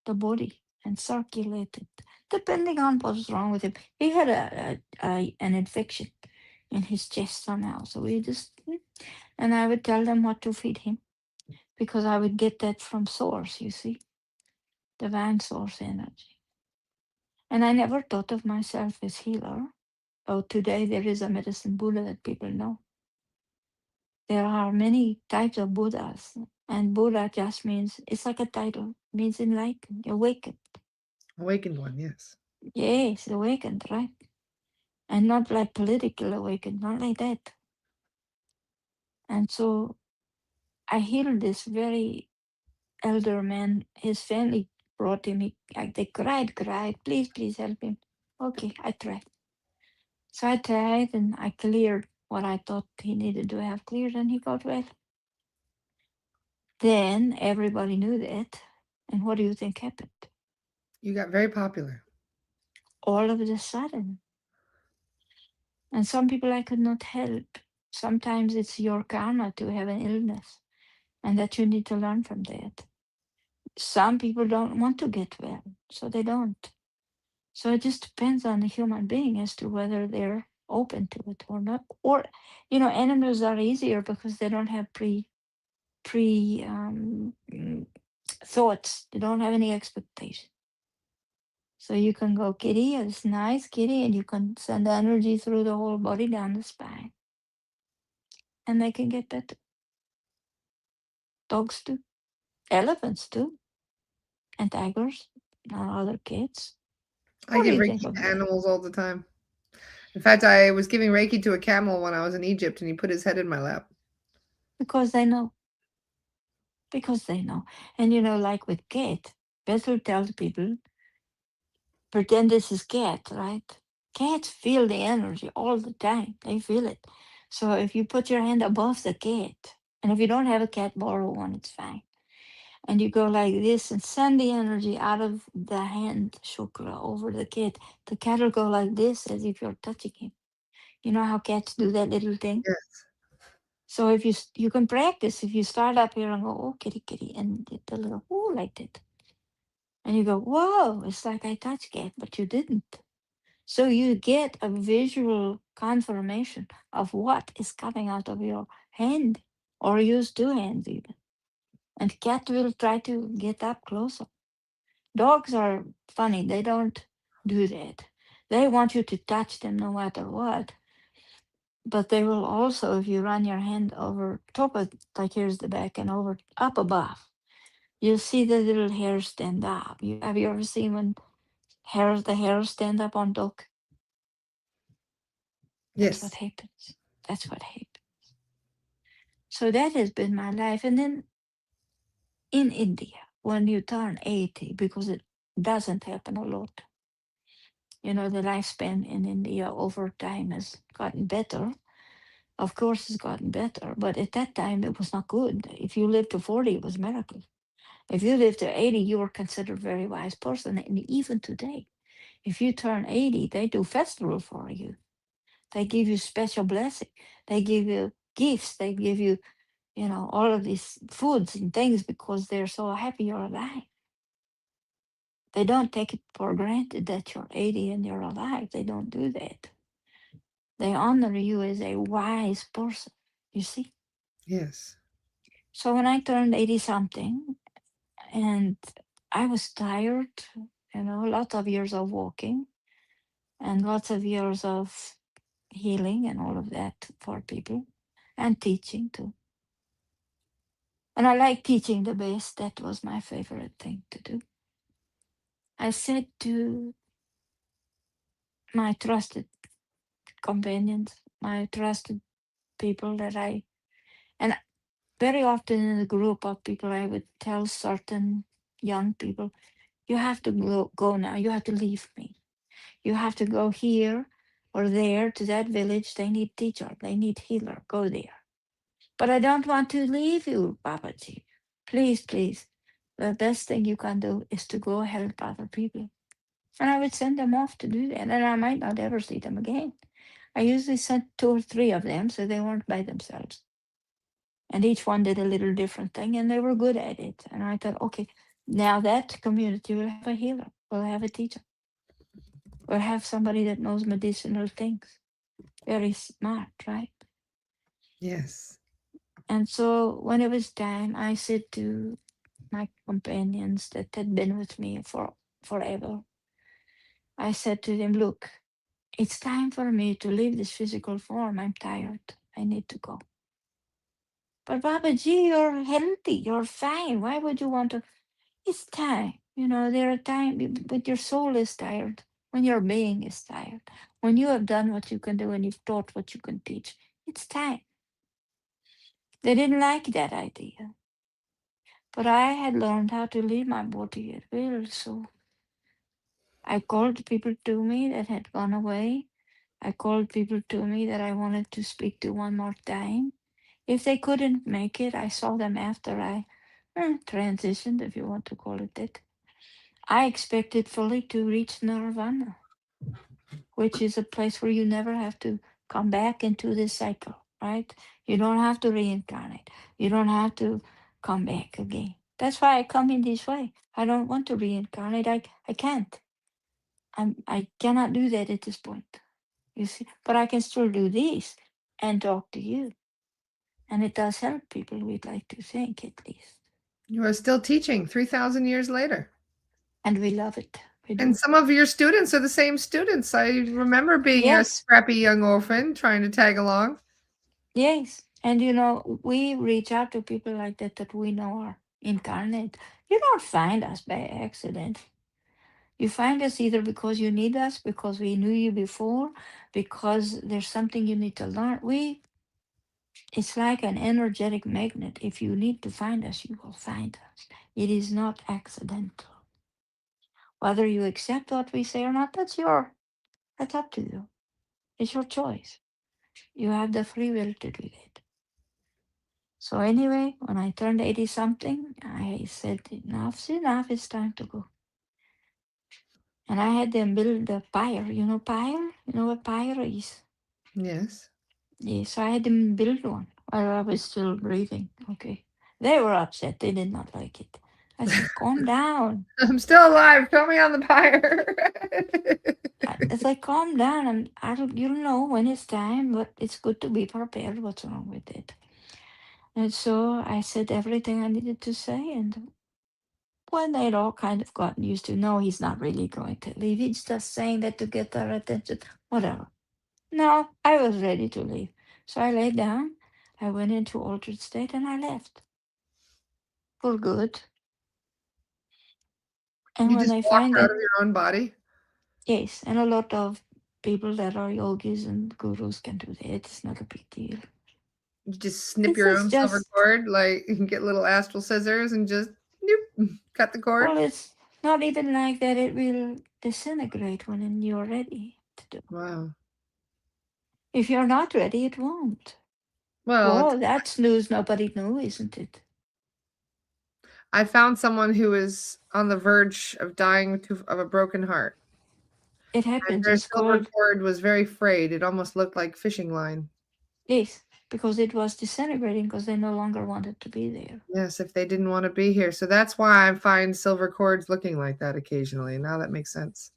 the body and circulate it, depending on what's wrong with him. He had an infection in his chest somehow, so we just and I would tell them what to feed him, because I would get that from source, you see, divine source energy. And I never thought of myself as healer. Oh, today there is a medicine Buddha that people know. There are many types of Buddhas, and Buddha just means, it's like a title, means enlightened, awakened. Awakened one, yes. Yes, awakened, right? And not like political awakened, not like that. And so I healed this very elder man. His family brought him. They cried, please, please help him. Okay, I tried. So I tried and I cleared what I thought he needed to have cleared, and he got well. Then everybody knew that. And what do you think happened? You got very popular. All of a sudden. And some people I could not help. Sometimes it's your karma to have an illness, and that you need to learn from that. Some people don't want to get well, so they don't. So it just depends on the human being as to whether they're open to it or not. Or, animals are easier because they don't have pre thoughts. They don't have any expectation. So you can go, kitty, it's nice, kitty, and you can send energy through the whole body down the spine, and they can get better. Dogs do, elephants do, and tigers, and other cats. I What do give you Reiki think of to that? animals all the time. In fact, I was giving Reiki to a camel when I was in Egypt, and he put his head in my lap. Because they know. Because they know. And like with cat, Bethel tells people, pretend this is cat, right? Cats feel the energy all the time. They feel it. So if you put your hand above the cat, and if you don't have a cat, borrow one, it's fine. And you go like this and send the energy out of the hand chakra over the cat will go like this as if you're touching him. You know how cats do that little thing? Yes. So if you can practice, if you start up here and go, oh, kitty, kitty, and the little, oh, like that. And you go, whoa, it's like I touched cat, but you didn't. So you get a visual confirmation of what is coming out of your hand, or use two hands even. And cat will try to get up closer. Dogs are funny. They don't do that. They want you to touch them no matter what. But they will also, if you run your hand over top of, like here's the back and over up above, you'll see the little hairs stand up. Have you ever seen when the hairs stand up on dog? That's what Yes. happens. That's what happens. So that has been my life. And then in India, when you turn 80, because it doesn't happen a lot, the lifespan in India over time has gotten better. Of course, it's gotten better, but at that time it was not good. If you lived to 40, it was a miracle. If you lived to 80, you were considered a very wise person. And even today, if you turn 80, they do festival for you. They give you special blessing. They give you gifts. They give you, all of these foods and things because they're so happy you're alive. They don't take it for granted that you're 80 and you're alive. They don't do that. They honor you as a wise person, you see? Yes. So when I turned 80 something and I was tired, lots of years of walking and lots of years of healing and all of that for people and teaching too. And I like teaching the best. That was my favorite thing to do. I said to my trusted companions, my trusted people and very often in a group of people, I would tell certain young people, you have to go now, you have to leave me. You have to go here or there to that village. They need teacher, they need healer, go there. But I don't want to leave you, Babaji. Please, please. The best thing you can do is to go help other people. And I would send them off to do that, and I might not ever see them again. I usually sent 2 or 3 of them, so they weren't by themselves. And each one did a little different thing, and they were good at it. And I thought, okay, now that community will have a healer, will have a teacher, will have somebody that knows medicinal things. Very smart, right? Yes. And so when it was time, I said to my companions that had been with me for forever, I said to them, look, it's time for me to leave this physical form. I'm tired. I need to go. But Babaji, you're healthy. You're fine. Why would you want to? It's time. You know, there are times when your soul is tired, when your being is tired, when you have done what you can do and you've taught what you can teach. It's time. They didn't like that idea. But I had learned how to leave my body at will. So I called people to me that had gone away. I called people to me that I wanted to speak to one more time. If they couldn't make it, I saw them after I transitioned, if you want to call it that. I expected fully to reach nirvana, which is a place where you never have to come back into this cycle, right? You don't have to reincarnate. You don't have to come back again. That's why I come in this way. I don't want to reincarnate. I can't. I cannot do that at this point. You see, but I can still do this and talk to you. And it does help people, we'd like to think at least. You are still teaching 3,000 years later. And we love it. We And do. some of your students are the same students. I remember being a Yes, scrappy young orphan trying to tag along. yes. And you know, we reach out to people like that that we know are incarnate. You don't find us by accident. You find us either because you need us, because we knew you before, because there's something you need to learn. It's like an energetic magnet. If you need to find us, you will find us. It is not accidental. Whether you accept what we say or not, that's up to you. It's your choice. You have the free will to do that. So anyway, when I turned 80 something, I said, enough's enough, it's time to go. And I had them build a pyre. You know pyre? You know what pyre is? Yes. Yeah, so I had them build one while I was still breathing. Okay. They were upset. They did not like it. I said, calm down. I'm still alive. Throw me on the pyre. It's like, calm down. I don't, you don't know when it's time, but it's good to be prepared. What's wrong with it? And so I said everything I needed to say. And when they'd all kind of gotten used to, no, he's not really going to leave. He's just saying that to get their attention. Whatever. No, I was ready to leave. So I lay down. I went into altered state and I left for good. And You when just I walked find out that, of your own body. yes, and a lot of people that are yogis and gurus can do that. It's not a big deal. You just snip It's your just, own silver just cord, like you can get little astral scissors and just cut the cord. well, it's not even like that. It will disintegrate when you're ready to do. Wow. If you're not ready, it won't. Well, Oh, that's news nobody knew, isn't it? I found someone who was on the verge of dying of a broken heart. It And happens. their It's silver called cord was very frayed. It almost looked like fishing line. this because it was disintegrating because they no longer wanted to be there. Yes, if they didn't want to be here. So that's why I find silver cords looking like that occasionally. Now that makes sense.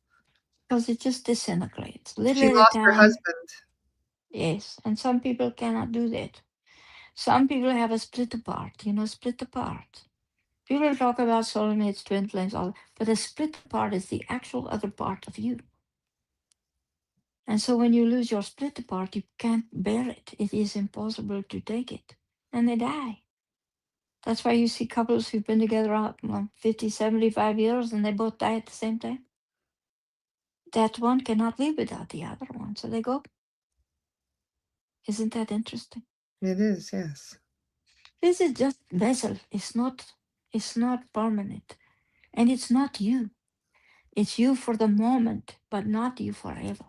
Because it just disintegrates She little at a lost her time. husband. Yes, and some people cannot do that. Some people have a split apart, split apart. People talk about soulmates, twin flames, all, but a split apart is the actual other part of you. And so when you lose your split apart, you can't bear it. It is impossible to take it. And they die. That's why you see couples who've been together 50, 75 years and they both die at the same time. That one cannot live without the other one, so they go. Isn't that interesting? It is, yes. This is just vessel. It's not permanent. And it's not you. It's you for the moment, but not you forever.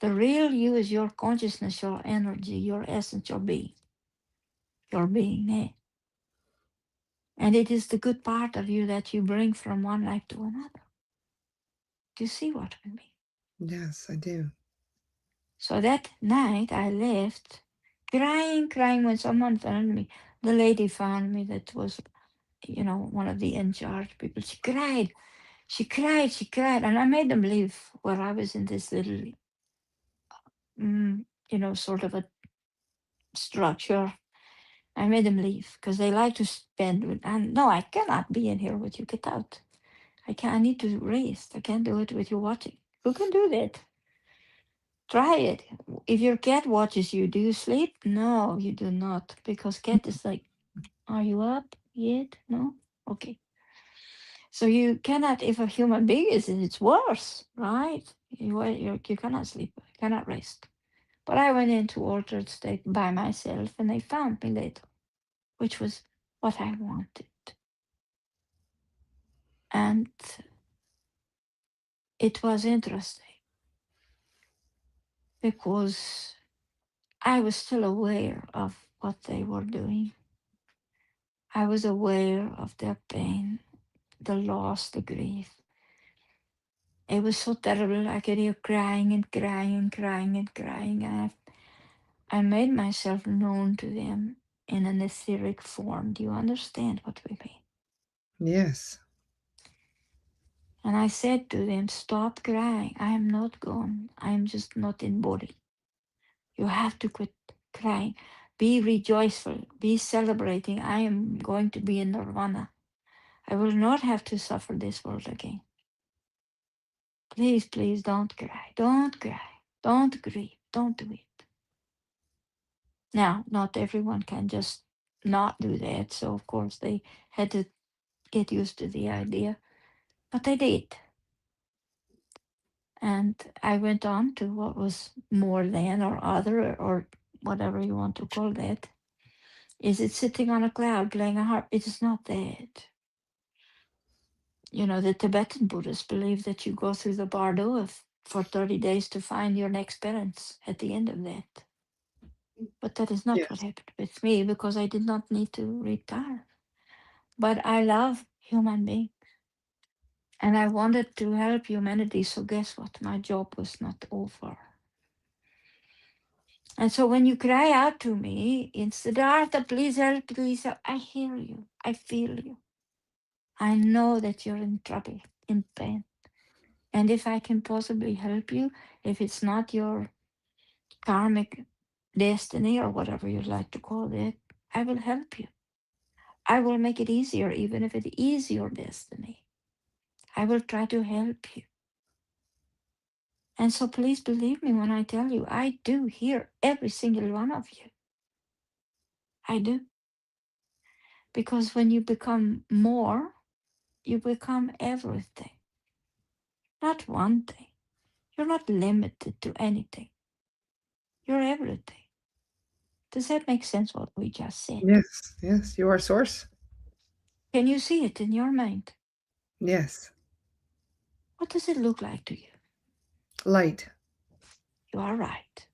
The real you is your consciousness, your energy, your essence, your being. And it is the good part of you that you bring from one life to another. Do you see what I mean? Yes, I do. So that night I left crying when someone found me. The lady found me that was, one of the in charge people. She cried, and I made them leave where I was in this little, sort of a structure. I made them leave because they like to spend with, and no, I cannot be in here with you. Get out. I can't. I need to rest. I can't do it with you watching. Who can do that? Try it. If your cat watches you, do you sleep? No, you do not, because cat is like, are you up yet? No. Okay. So you cannot. If a human being is, it's worse, right? You cannot sleep. Cannot rest. But I went into altered state by myself, and they found me later, which was what I wanted. And it was interesting because I was still aware of what they were doing. I was aware of their pain, the loss, the grief. It was so terrible. I could hear crying and crying and crying and crying. And I made myself known to them in an etheric form. Do you understand what we mean? Yes. And I said to them, stop crying. I am not gone. I am just not in body. You have to quit crying. Be rejoiceful. Be celebrating. I am going to be in nirvana. I will not have to suffer this world again. Please, please don't cry. Don't cry. Don't grieve. Don't do it. Now, not everyone can just not do that. So, of course, they had to get used to the idea. But they did. And I went on to what was more than or other or whatever you want to call that. Is it sitting on a cloud playing a harp? It is not that. The Tibetan Buddhists believe that you go through the bardo for 30 days to find your next parents at the end of that. But that is not what Yes. happened with me because I did not need to retire. But I love human beings and I wanted to help humanity. So guess what? My job was not over. And so when you cry out to me in Siddhartha, please help, please help, I hear you. I feel you. I know that you're in trouble, in pain. And if I can possibly help you, if it's not your karmic destiny or whatever you'd like to call it, I will help you. I will make it easier, even if it is your destiny. I will try to help you. And so please believe me when I tell you, I do hear every single one of you. I do. Because when you become more, you become everything, not one thing. You're not limited to anything. You're everything. Does that make sense what we just said? Yes. Yes. You are source. Can you see it in your mind? Yes. What does it look like to you? Light. You are right.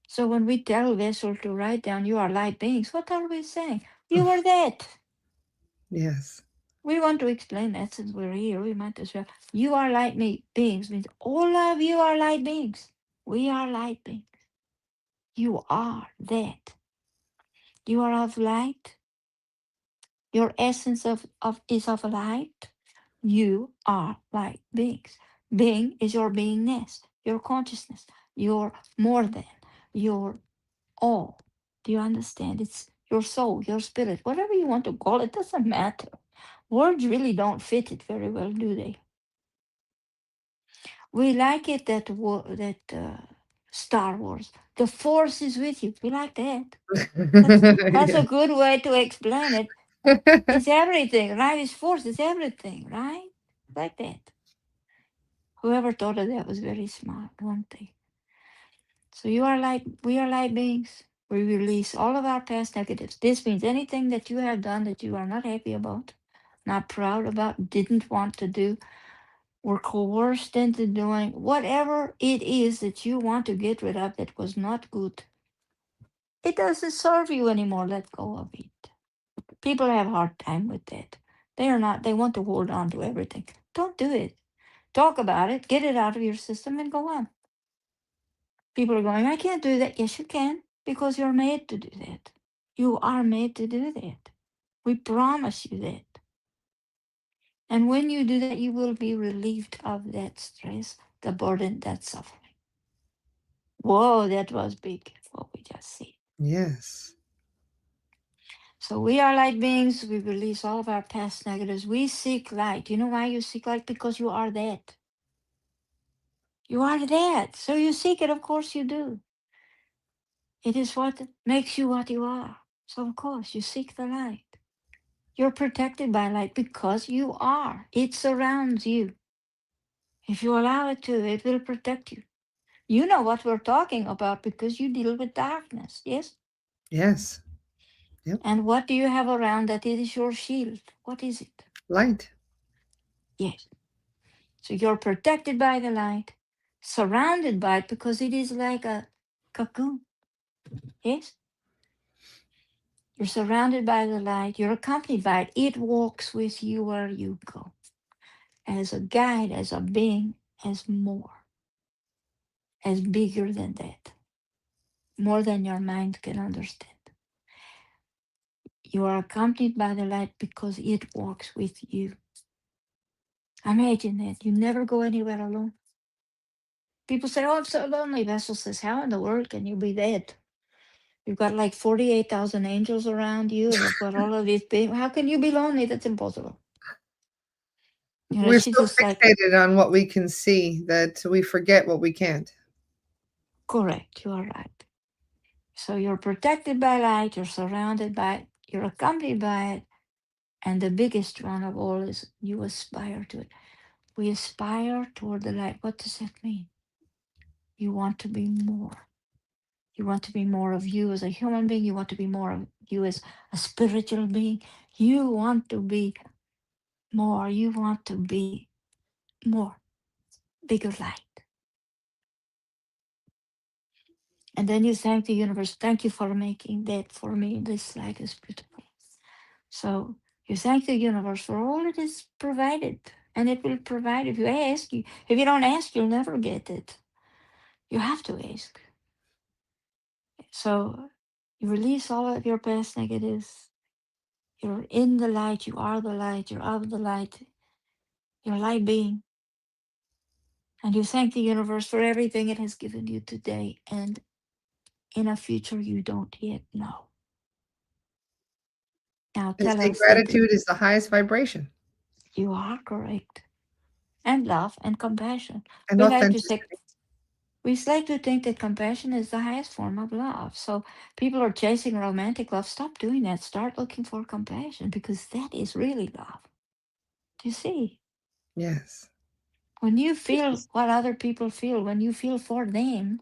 So when we tell Vessel to write down you are light beings, what are we saying? You are that. Yes. We want to explain that since we're here. We might as well. You are light beings means all of you are light beings. We are light beings. You are that. You are of light. Your essence is of light. You are light beings. Being is your beingness, your consciousness, your more than, your all. Do you understand? It's your soul, your spirit, whatever you want to call it, doesn't matter. Words really don't fit it very well, do they? We like it that Star Wars. The Force is with you. We like that. That's a good way to explain it. It's everything. Life is force. It's everything, right? Like that. Whoever thought of that was very smart, weren't they? So we are light beings. We release all of our past negatives. This means anything that you have done that you are not happy about, not proud about, didn't want to do, were coerced into doing, whatever it is that you want to get rid of that was not good. It doesn't serve you anymore. Let go of it. People have a hard time with that. They want to hold on to everything. Don't do it. Talk about it, get it out of your system, and go on. People are going, I can't do that. Yes, you can, because you're made to do that. You are made to do that. We promise you that. And when you do that, you will be relieved of that stress, the burden, that suffering. Whoa, that was big, what we just said. Yes. So we are light beings. We release all of our past negatives. We seek light. You know why you seek light? Because you are that. You are that. So you seek it, of course you do. It is what makes you what you are. So of course you seek the light. You're protected by light because you are. It surrounds you. If you allow it to, it will protect you. You know what we're talking about because you deal with darkness, yes? Yes. Yep. And what do you have around that it is your shield? What is it? Light. Yes. So you're protected by the light, surrounded by it because it is like a cocoon. Yes? You're surrounded by the light, you're accompanied by it. It walks with you where you go as a guide, as a being, as more, as bigger than that, more than your mind can understand. You are accompanied by the light because it walks with you. Imagine that. You never go anywhere alone. People say, oh, I'm so lonely. Vessel says, how in the world can you be that? You've got like 48,000 angels around you, and you've got all of these beings. How can you be lonely? That's impossible. You know, We're she's so just like, fixated on what we can see that we forget what we can't. correct, you are right. So you're protected by light, you're surrounded by it, you're accompanied by it, and the biggest one of all is you aspire to it. We aspire toward the light. What does that mean? You want to be more. You want to be more of you as a human being. You want to be more of you as a spiritual being. You want to be more. You want to be more, bigger light. And then you thank the universe. Thank you for making that for me. This light is beautiful. So you thank the universe for all it is provided. And it will provide if you ask. If you don't ask, you'll never get it. You have to ask. So you release all of your past negatives. You're in the light. You are the light. You're of the light. You're light being. And you thank the universe for everything it has given you today and in a future you don't yet know. Now They tell say us that gratitude is the highest vibration you are correct. And love and compassion. and We like to say, authenticity. we like to think that compassion is the highest form of love. So people are chasing romantic love. Stop doing that. Start looking for compassion because that is really love. Do you see? Yes. When you feel what other people feel, when you feel for them,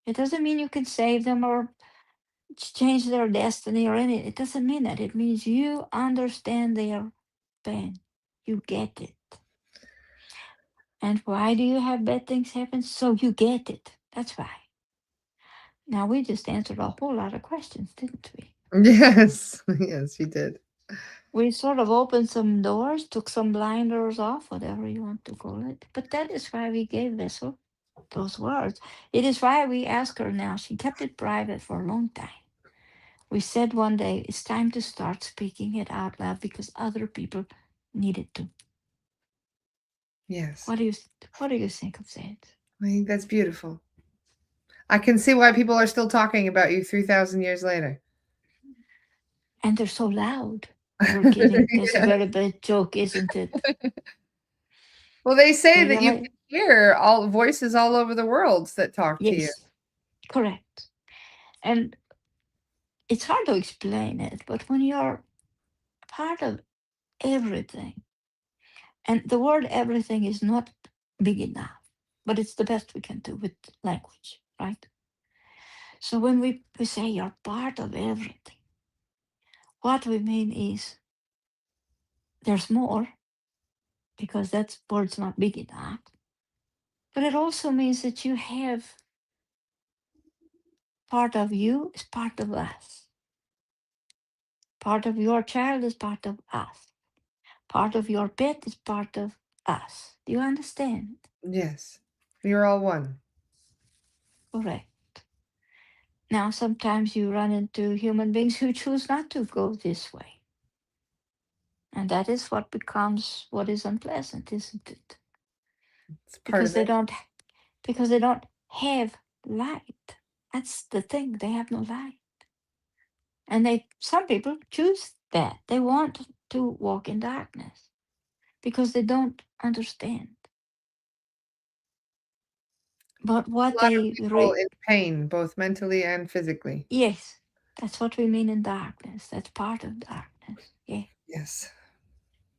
it doesn't mean you can save them or change their destiny or anything. It doesn't mean that. It means you understand their pain. You get it. And why do you have bad things happen? So you get it. That's why. Now we just answered a whole lot of questions, didn't we? Yes. Yes, you did. We sort of opened some doors, took some blinders off, whatever you want to call it. But that is why we gave Vessel those words. It is why we ask her now. She kept it private for a long time. We said one day it's time to start speaking it out loud because other people need it to. Yes. What do you think of that? I think that's beautiful. I can see why people are still talking about you 3,000 years later. And they're so loud. We're kidding. That's a Yeah. very bad joke, isn't it? Well, they say You that you realize? can hear all voices all over the world that talk to you. Yes, correct. And it's hard to explain it, but when you're part of everything, and the word everything is not big enough. but it's the best we can do with language, right? So when we say you're part of everything, what we mean is there's more, because that word's not big enough. But it also means that you have part of you is part of us. Part of your child is part of us. Part of your pet is part of us. Do you understand? Yes. You're all one. Correct. Now, sometimes you run into human beings who choose not to go this way. And that is what becomes what is unpleasant, isn't it? It's part Because of it. they don't have light. That's the thing. They have no light. And some people choose that. They want to walk in darkness because they don't understand. But A what lot of they people in pain, both mentally and physically. yes, that's what we mean in darkness. That's part of darkness. Yeah. Yes.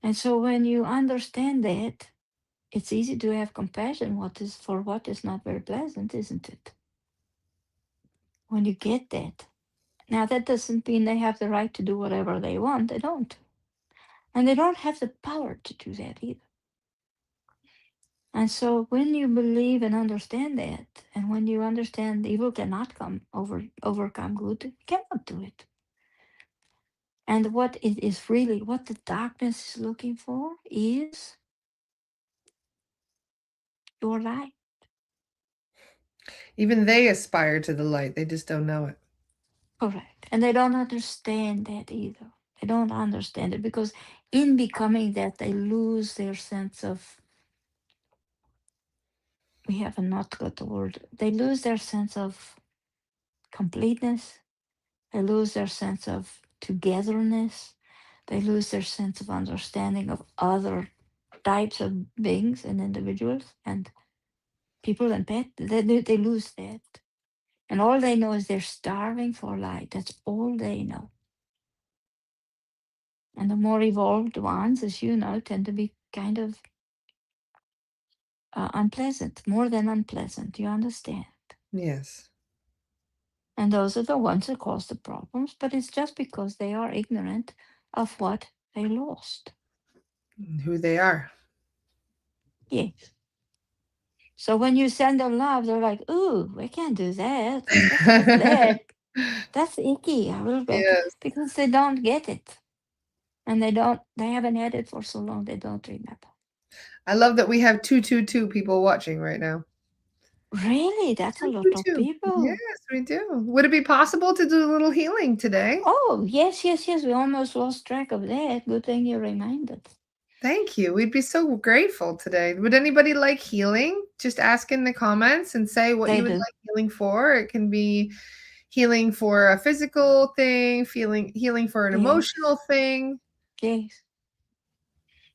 And so when you understand that, it's easy to have compassion what is not very pleasant, isn't it? When you get that. Now that doesn't mean they have the right to do whatever they want. They don't. And they don't have the power to do that either. And so when you believe and understand that, and when you understand evil cannot overcome good, it cannot do it. And what it is really, what the darkness is looking for is your light. Even they aspire to the light. They just don't know it. Correct. And they don't understand that either. They don't understand it because in becoming that, they lose their sense of, we have not got the word, they lose their sense of completeness. They lose their sense of togetherness. They lose their sense of understanding of other types of beings and individuals and people and pets. They lose that. And all they know is they're starving for light. That's all they know. And the more evolved ones, as you know, tend to be kind of unpleasant, more than unpleasant. You understand? Yes. And those are the ones that cause the problems, but it's just because they are ignorant of what they lost. Who they are. Yes. So when you send them love, they're like, "Ooh, we can't do that. What's that? That's icky." I will go Yes. because they don't get it, and they haven't had it for so long they don't remember. I love that we have 222 people watching right now. Really, that's a lot of 222. Yes, people. we do. Would it be possible to do a little healing today? Oh, yes, yes, yes. We almost lost track of that. Good thing you reminded. Thank you. We'd be so grateful today. Would anybody like healing? Just ask in the comments and say what They you would do. like healing for. It can be healing for a physical thing, healing for an Yes, emotional thing. yes.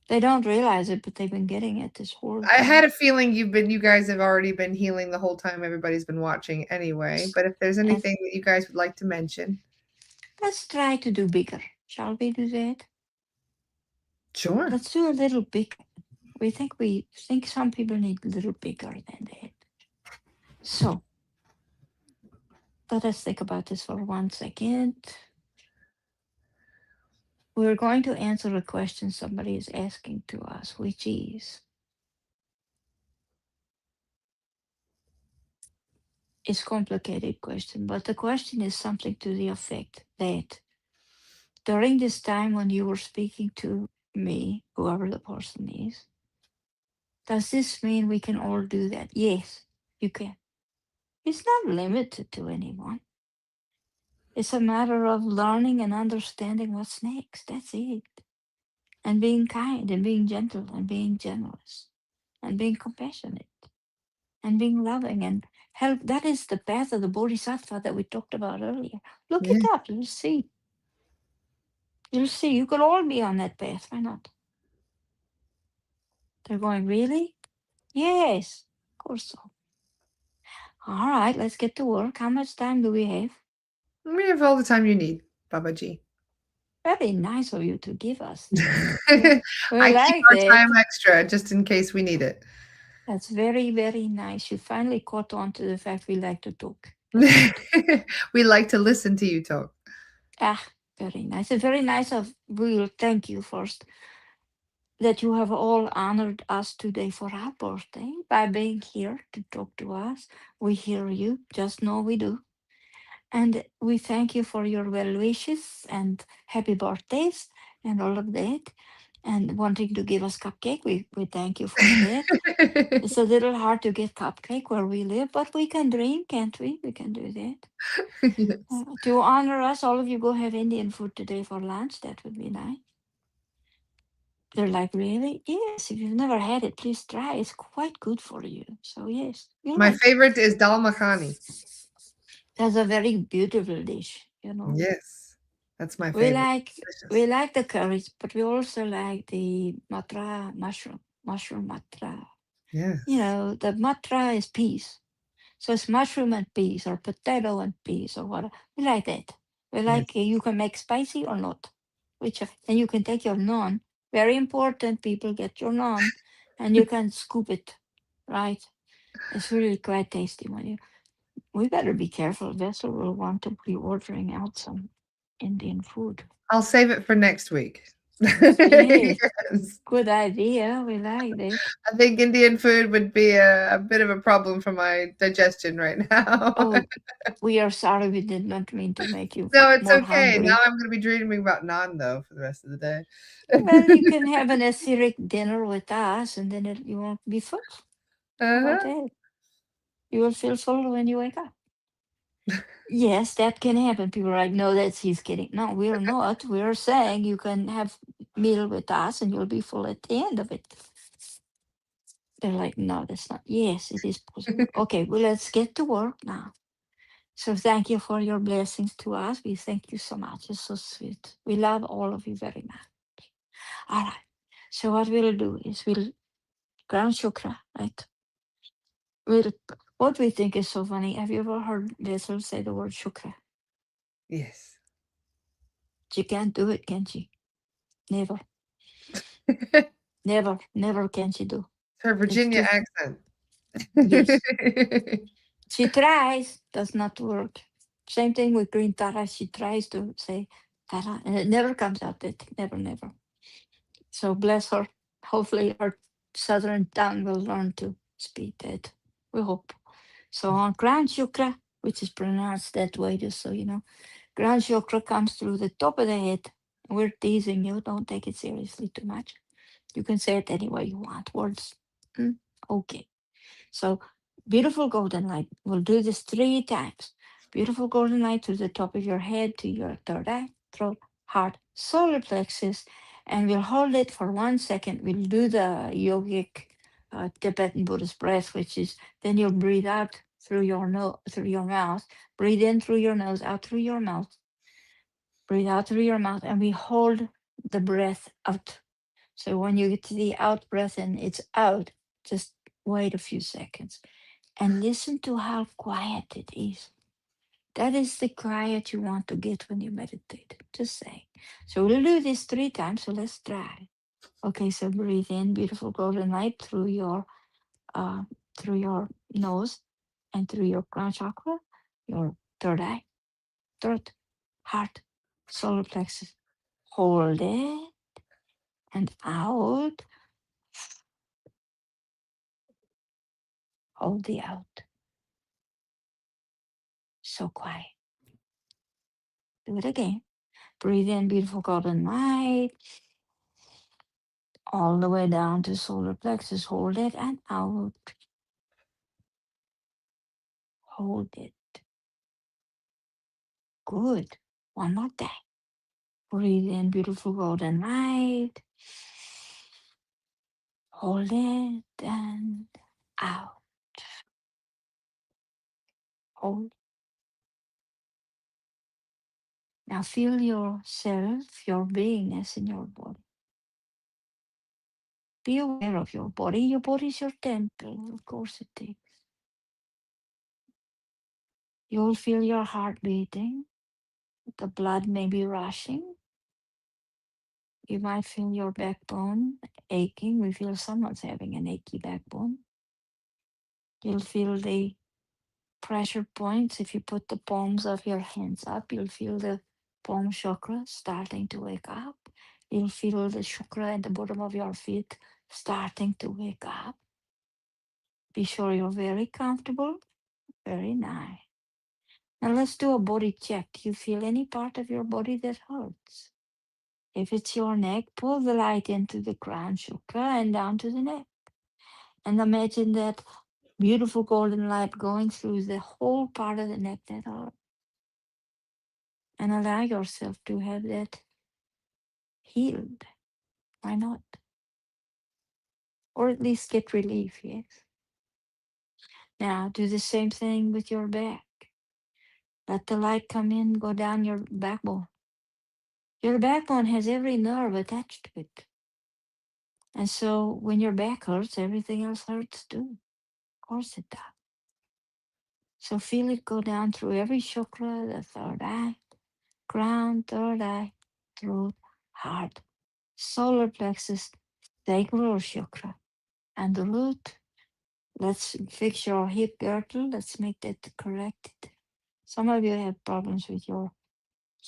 They don't realize it, but they've been getting it this whole I had time. a feeling you guys have already been healing the whole time everybody's been watching anyway. But if there's And anything that you guys would like to mention, let's try to do bigger. Shall we do that? sure. Let's do a little bigger. We think some people need a little bigger than that. So let us think about this for 1 second. We're going to answer a question somebody is asking to us, which is it's complicated question, but the question is something to the effect that during this time when you were speaking to me, whoever the person is, does this mean we can all do that? Yes, you can. It's not limited to anyone. It's a matter of learning and understanding what's next. That's it. And being kind and being gentle and being generous and being compassionate and being loving and help. That is the path of the Bodhisattva that we talked about earlier. Look Yeah. it up. You'll see. You'll see. You could all be on that path. Why not? They're going, really? Yes, of course so. All right, let's get to work. How much time do we have? We have all the time you need, Baba Ji. Very nice of you to give us that. We I keep like our time that. extra just in case we need it. That's very, very nice. You finally caught on to the fact we like to talk. That's good. We like to listen to you talk. Ah, very nice. And very nice of will thank you first that you have all honored us today for our birthday by being here to talk to us. We hear you, just know we do. And we thank you for your well wishes and happy birthdays and all of that. And wanting to give us cupcake, we thank you for that. It's a little hard to get cupcake where we live, but we can dream, can't we? We can do that. Yes. To honor us, all of you go have Indian food today for lunch. That would be nice. They're like, really? Yes, if you've never had it, please try. It's quite good for you. So, yes, you My like favorite is dal makhani. that's a very beautiful dish, you know. Yes, that's my We favorite. like we Delicious. like the curries, but we also like the matra mushroom matra. You Yes, know, the matra is peas. So it's mushroom and peas or potato and peas or whatever. We like that. We like yes. you can make spicy or not. Which and you can take your naan. Very important, people get your naan, and you can scoop it, right? It's really quite tasty when you. We better be careful. Vessel will want to be ordering out some Indian food. I'll save it for next week. Yes, Yes. good idea. We like that. I think Indian food would be a bit of a problem for my digestion right now. Oh, we are sorry we did not mean to make you No, it's more okay. Now hungry. I'm gonna be dreaming about naan though for the rest of the day. Well, you can have an acidic dinner with us, and then you won't be full. How about Uh-huh. that? You will feel full when you wake up. Yes, that can happen. People are like, no, that's he's kidding. No, we're not. We're saying you can have meal with us, and you'll be full at the end of it. They're like, no, that's not. Yes, it is possible. Okay, well, let's get to work now. So thank you for your blessings to us. We thank you so much. It's so sweet. We love all of you very much. All right. So what we'll do is we'll ground shukra, right? We'll, what we think is so funny. Have you ever heard Basil say the word shukra? Yes. She can't do it, can she? Never, never, never can she do. Her It's Virginia too, accent. yes. She tries, does not work. Same thing with green Tara. She tries to say Tara, and it never comes out. That never, never. So bless her. Hopefully, her southern tongue will learn to speak that. We hope. So on Grand Shukra, which is pronounced that way, just so you know, Grand Shukra comes through the top of the head. We're teasing you. Don't take it seriously too much. You can say it any way you want. Words. Okay. So, beautiful golden light. We'll do this 3 times. Beautiful golden light to the top of your head, to your third eye, throat, heart, solar plexus, and we'll hold it for 1 second. We'll do the yogic Tibetan Buddhist breath, which is then you'll breathe out through your through your mouth, breathe in through your nose, out through your mouth, breathe out through your mouth, and we hold the breath out. So when you get to the out breath and it's out, just wait a few seconds and listen to how quiet it is. That is the quiet you want to get when you meditate. Just say. So we'll do this 3 times. So let's try. Okay, so breathe in beautiful golden light uh through your nose and through your crown chakra, your third eye, throat, heart, solar plexus. Hold it and out. Hold the out. So quiet. Do it again. Breathe in beautiful golden light all the way down to solar plexus. Hold it and out. Hold it. Good. One more time. Breathe in beautiful golden light. Hold it and out. Hold. Now feel yourself, your beingness in your body. Be aware of your body. Your body is your temple. Of course it is. You'll feel your heart beating. The blood may be rushing. You might feel your backbone aching. We feel someone's having an achy backbone. You'll feel the pressure points. If you put the palms of your hands up, you'll feel the palm chakra starting to wake up. You'll feel the chakra at the bottom of your feet starting to wake up. Be sure you're very comfortable. Very nice. Now let's do a body check. Do you feel any part of your body that hurts? If it's your neck, pull the light into the crown chakra and down to the neck. And imagine that beautiful golden light going through the whole part of the neck that hurts. And allow yourself to have that healed. Why not? Or at least get relief, yes. Now do the same thing with your back. Let the light come in, go down your backbone. Your backbone has every nerve attached to it. And so when your back hurts, everything else hurts too. Of course it does. So feel it go down through every chakra, the third eye, crown, third eye, throat, heart, solar plexus, sacral chakra, and the root. Let's fix your hip girdle. Let's make that corrected. Some of you have problems with your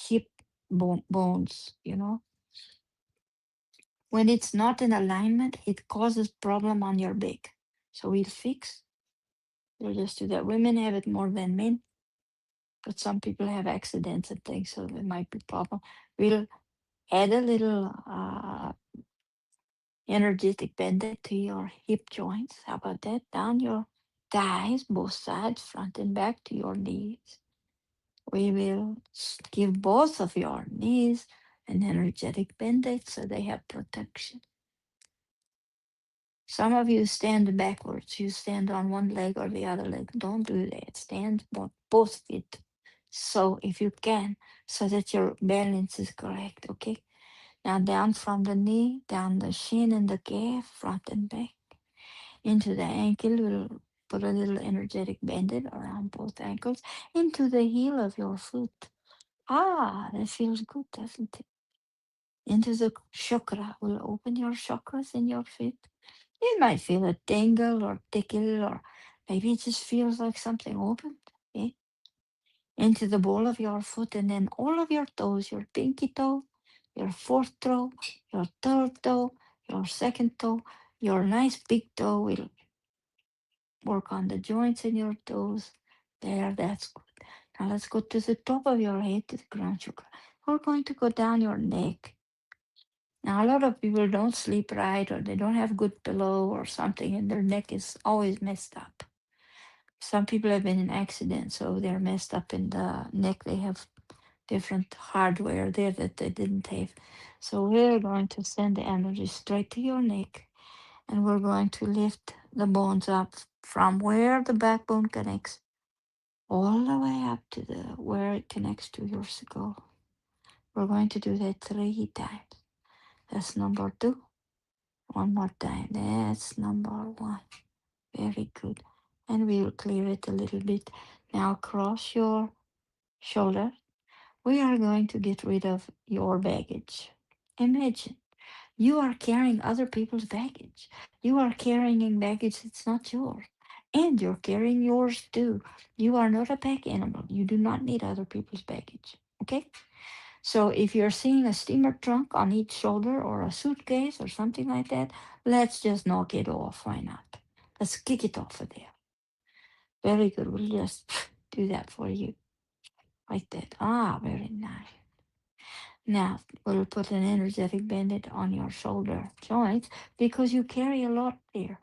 hip bones, you know. When it's not in alignment, it causes problem on your back. So we'll fix. We'll just do that. Women have it more than men, but some people have accidents and things, so there might be problem. We'll add a little energetic band-aid to your hip joints. How about that? Down your thighs, both sides, front and back to your knees. We will give both of your knees an energetic band-aid so they have protection. Some of you stand backwards. You stand on one leg or the other leg. Don't do that. Stand both feet. So if you can, so that your balance is correct. Okay. Now down from the knee, down the shin and the calf, front and back, into the ankle. We'll put a little energetic bandage around both ankles, into the heel of your foot. Ah, that feels good, doesn't it? Into the chakra. We'll open your chakras in your feet. You might feel a tingle or tickle, or maybe it just feels like something opened. Okay? Into the ball of your foot, and then all of your toes, your pinky toe, your fourth toe, your third toe, your second toe, your nice big toe will work on the joints in your toes. There, that's good. Now let's go to the top of your head, to the crown chakra. We're going to go down your neck. Now, a lot of people don't sleep right, or they don't have good pillow or something, and their neck is always messed up. Some people have been in accidents, so they're messed up in the neck. They have different hardware there that they didn't have. So we're going to send the energy straight to your neck, and we're going to lift the bones up from where the backbone connects all the way up to the where it connects to your skull. We're going to do that 3 times. That's number 2. One more time. That's number 1. Very good. And we'll clear it a little bit. Now cross your shoulder. We are going to get rid of your baggage. Imagine you are carrying other people's baggage. You are carrying baggage that's not yours. And you're carrying yours too. You are not a pack animal. You do not need other people's baggage. Okay? So if you're seeing a steamer trunk on each shoulder or a suitcase or something like that, let's just knock it off. Why not? Let's kick it off of there. Very good. We'll just do that for you. Like that. Ah, very nice. Now we'll put an energetic bandage on your shoulder joints because you carry a lot there.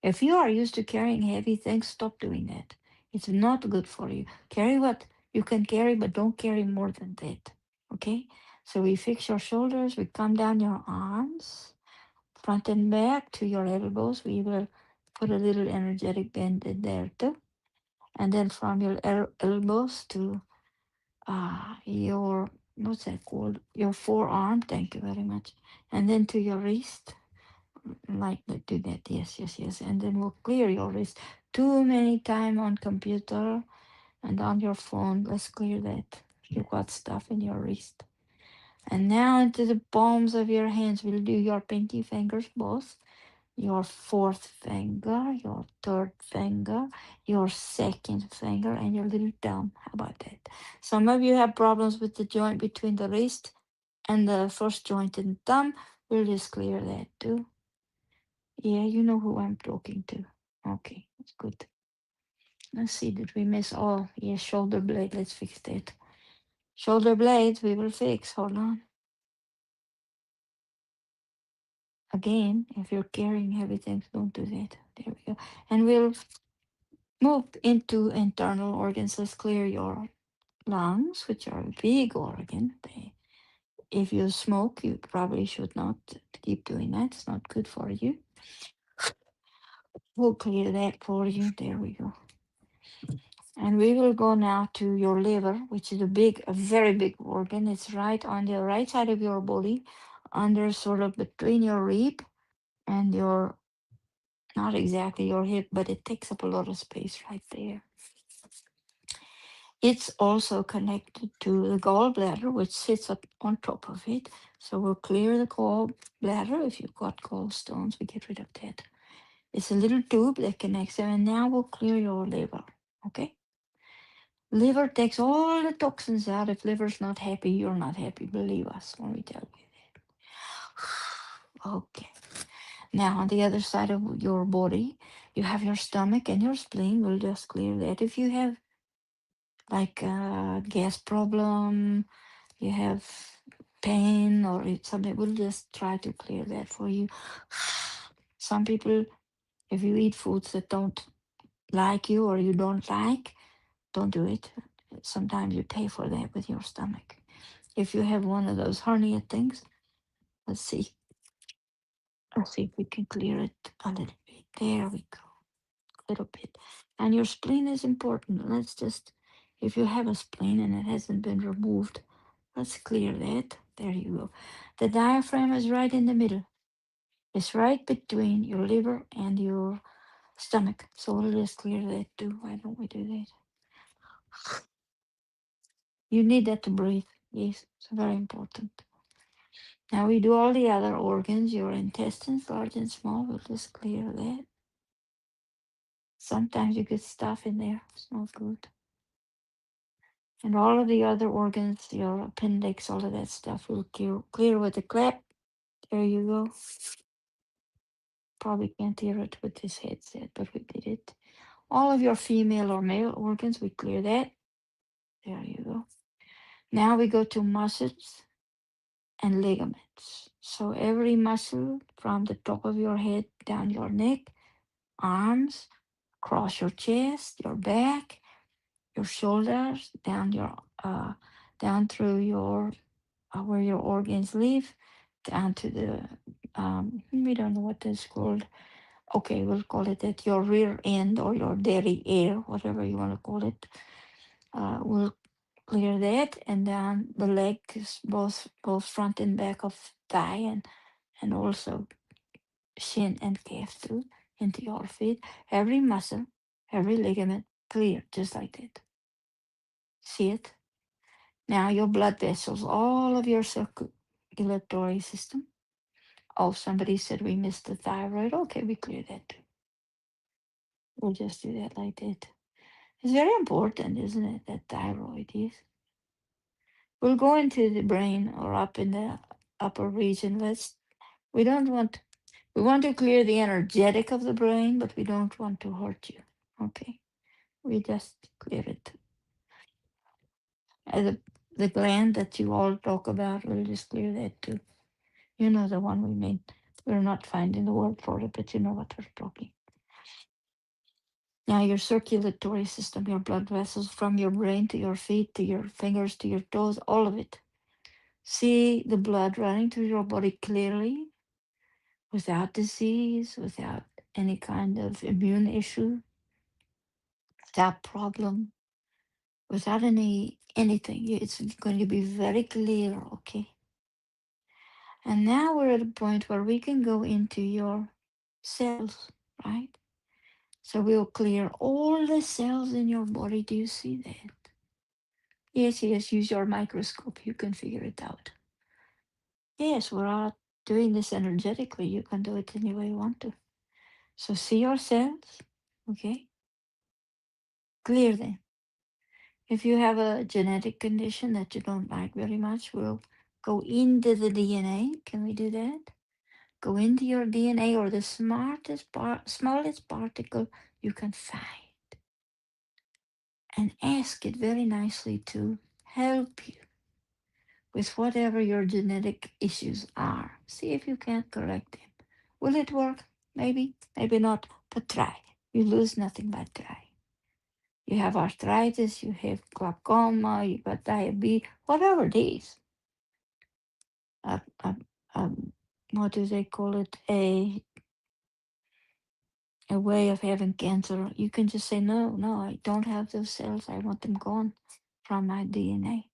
If you are used to carrying heavy things, stop doing that. It's not good for you. Carry what you can carry, but don't carry more than that. Okay? So we fix your shoulders, we come down your arms, front and back to your elbows. We will put a little energetic bend in there too. And then from your elbows to your, what's that called? Your forearm. Thank you very much. And then to your wrist. Like that, do that. Yes, yes, yes. And then we'll clear your wrist. Too many time on computer and on your phone. Let's clear that. You got stuff in your wrist. And now into the palms of your hands. We'll do your pinky fingers both. your fourth finger, your third finger, your second finger, and your little thumb. How about that? Some of you have problems with the joint between the wrist and the first joint in the thumb. We'll just clear that too. Yeah, you know who I'm talking to. Okay, that's good. Let's see, did we miss? Oh, yeah, shoulder blade. Let's fix that. Shoulder blades, we will fix. Hold on. Again, if you're carrying heavy things, don't do that. There we go. And we'll move into internal organs. Let's clear your lungs, which are a big organ. If you smoke, you probably should not keep doing that. It's not good for you. We'll clear that for you. There we go. And we will go now to your liver, which is a very big organ. It's right on the right side of your body, under sort of between your rib and your, not exactly your hip, but it takes up a lot of space right there. It's also connected to the gallbladder, which sits up on top of it. So we'll clear the gallbladder. If you've got gallstones, we get rid of that. It's a little tube that connects them, and now we'll clear your liver. Okay? Liver takes all the toxins out. If liver's not happy, you're not happy. Believe us when we tell you that. Okay. Now, on the other side of your body, you have your stomach and your spleen. We'll just clear that. If you have like a gas problem, you have pain or something, we'll just try to clear that for you. Some people, if you eat foods that don't like you or you don't like, don't do it. Sometimes you pay for that with your stomach. If you have one of those hernia things, let's see. Let's see if we can clear it a little bit. There we go. A little bit. And your spleen is important. Let's just, if you have a spleen and it hasn't been removed, let's clear that. There you go. The diaphragm is right in the middle. It's right between your liver and your stomach. So we'll just clear that too. Why don't we do that? You need that to breathe. Yes, it's very important. Now we do all the other organs, your intestines, large and small. We'll just clear that. Sometimes you get stuff in there. It's not good. And all of the other organs, your appendix, all of that stuff, will clear with a clap. There you go. Probably can't hear it with this headset, but we did it. All of your female or male organs, we clear that. There you go. Now we go to muscles and ligaments. So every muscle from the top of your head down your neck, arms, across your chest, your back, your shoulders, down through your where your organs live, down to the we don't know what that's called. Okay, we'll call it at your rear end or your derriere, whatever you want to call it. We'll clear that, and down the legs, both front and back of thigh, and also shin and calf too, into your feet. Every muscle, every ligament clear, just like that. See it? Now your blood vessels, all of your circulatory system. Oh, somebody said we missed the thyroid. Okay, we clear that too. We'll just do that like that. It's very important, isn't it? That thyroid is. We'll go into the brain or up in the upper region. We don't want, we want to clear the energetic of the brain, but we don't want to hurt you. Okay. We just clear it. The gland that you all talk about, we'll just clear that too. You know the one we made. We're not finding the word for it, but you know what we're talking. Now your circulatory system, your blood vessels from your brain to your feet, to your fingers, to your toes, all of it. See the blood running through your body clearly, without disease, without any kind of immune issue, without problem, without anything. It's going to be very clear, okay? And now we're at a point where we can go into your cells, right? So we'll clear all the cells in your body. Do you see that? Yes, yes, use your microscope. You can figure it out. Yes, we're all doing this energetically. You can do it any way you want to. So see your cells, okay? Clear them. If you have a genetic condition that you don't like very much, we'll go into the DNA. Can we do that? Go into your DNA or the smallest particle you can find and ask it very nicely to help you with whatever your genetic issues are. See if you can't correct them. Will it work? Maybe, maybe not, but try. You lose nothing by trying. You have arthritis, you have glaucoma, you got diabetes, whatever it is. Uh, uh, um, what do they call it? A way of having cancer. You can just say, no, no, I don't have those cells. I want them gone from my DNA.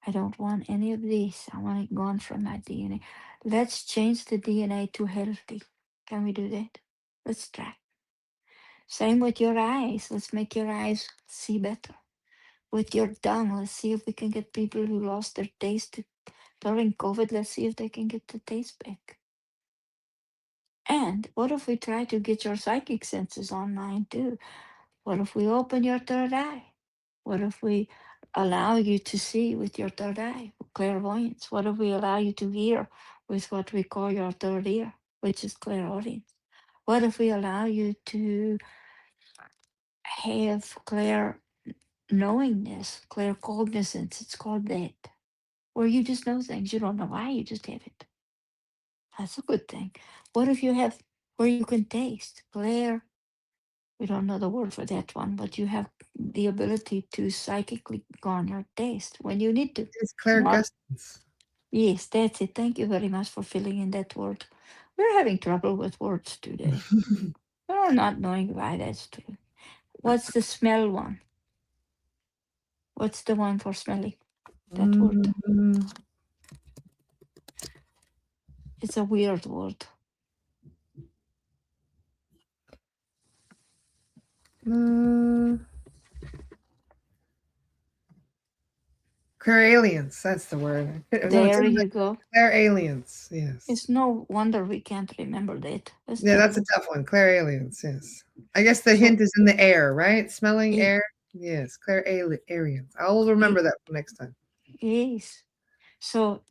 I don't want any of these. I want it gone from my DNA. Let's change the DNA to healthy. Can we do that? Let's try. Same with your eyes. Let's make your eyes see better. With your tongue, let's see if we can get people who lost their taste during COVID. Let's see if they can get the taste back. And what if we try to get your psychic senses online too? What if we open your third eye? What if we allow you to see with your third eye, clairvoyance? What if we allow you to hear with what we call your third ear, which is clairaudience? What if we allow you to have clear knowingness, clear cognizance? It's called that. Where you just know things. You don't know why, you just have it. That's a good thing. What if you have where you can taste, clear? We don't know the word for that one, but you have the ability to psychically garner taste when you need to. It's Not, clairgustance. yes, that's it. Thank you very much for filling in that word. We're having trouble with words today. We're not knowing why that's true. What's the smell one? What's the one for smelling? That word. Mm, It's a weird word. uh, clairalience. That's the word. No, it's There in the you go. clairalience. Yes. It's no wonder we can't remember that. Let's Yeah, try. that's a tough one. Clairalience. Yes. I guess the So, hint is in the air, right? Smelling y- air. Yes. Clairalience. I'll remember y- that for next time. yes. So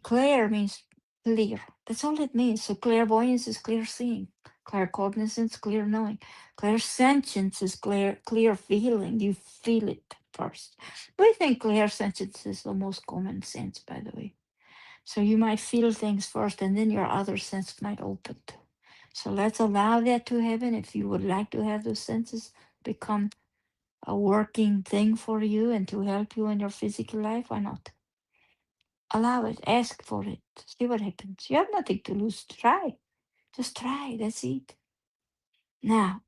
clear means clear. That's all it means. So clairvoyance is clear seeing. Claircognizance, clear knowing. Clairsentience is clear feeling. You feel it first. We think clairsentience is the most common sense, by the way. So you might feel things first and then your other sense might open too. So let's allow that to happen. If you would like to have those senses become a working thing for you and to help you in your physical life, why not? Allow it, ask for it, see what happens. You have nothing to lose. Try. Just try. That's it. Now,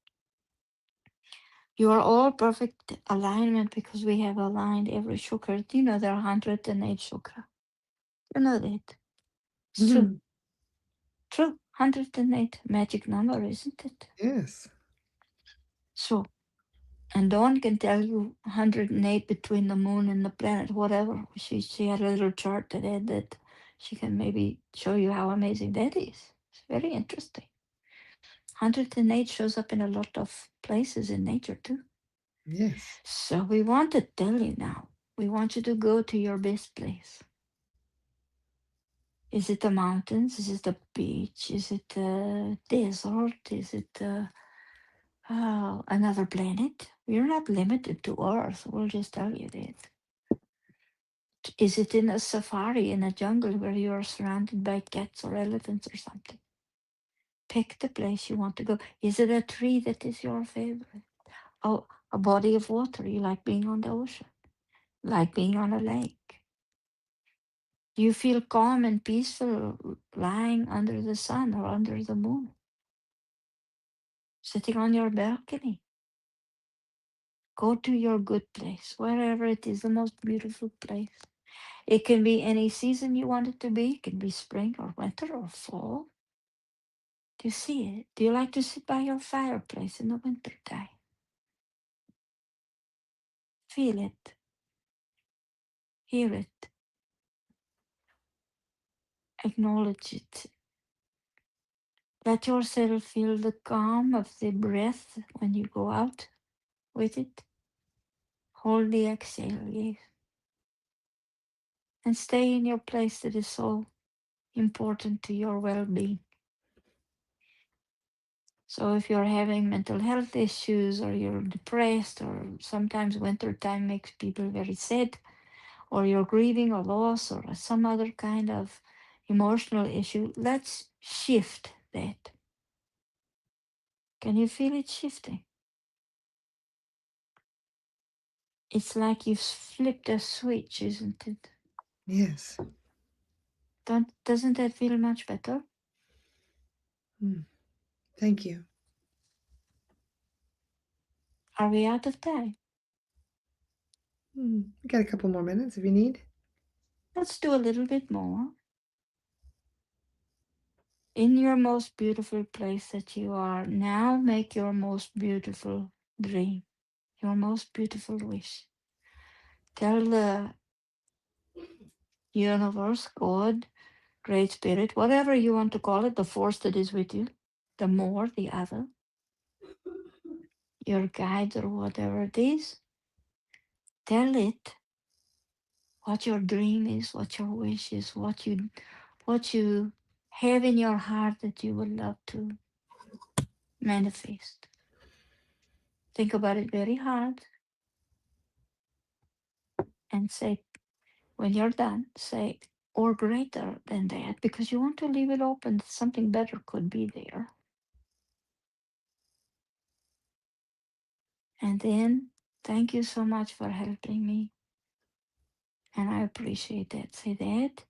you are all perfect alignment because we have aligned every chakra. Do you know there are 108 chakra? You know that. It's true. Mhm. True. 108 magic number, isn't it? Yes. So, and Dawn can tell you 108 between the moon and the planet, whatever. She had a little chart that had that. She can maybe show you how amazing that is. It's very interesting. 108 shows up in a lot of places in nature too. Yes. So we want to tell you now. We want you to go to your best place. Is it the mountains? Is it the beach? Is it the desert? Is it another planet? We're not limited to Earth. We'll just tell you that. Is it in a safari in a jungle where you are surrounded by cats or elephants or something? Pick the place you want to go. Is it a tree that is your favorite? Oh, a body of water. You like being on the ocean, like being on a lake. Do you feel calm and peaceful lying under the sun or under the moon, sitting on your balcony? Go to your good place, wherever it is, the most beautiful place. It can be any season you want it to be. It can be spring or winter or fall. Do you see it? Do you like to sit by your fireplace in the winter time? Feel it, hear it, acknowledge it. Let yourself feel the calm of the breath when you go out with it. Hold the exhale, yes. And stay in your place that is so important to your well being. So if you're having mental health issues or you're depressed or sometimes winter time makes people very sad or you're grieving a loss or some other kind of emotional issue, let's shift that. Can you feel it shifting? It's like you've flipped a switch, isn't it? Yes. Doesn't that feel much better? Mm. Thank you. Are we out of time? We got a couple more minutes if you need. Let's do a little bit more. In your most beautiful place that you are, now make your most beautiful dream, your most beautiful wish. Tell the universe, God, Great Spirit, whatever you want to call it, the force that is with you, the more, the other, your guide or whatever it is, tell it what your dream is, what your wish is, what you have in your heart that you would love to manifest. Think about it very hard and say, when you're done, say, or greater than that, because you want to leave it open. Something better could be there. And then, thank you so much for helping me. And I appreciate that. Say that.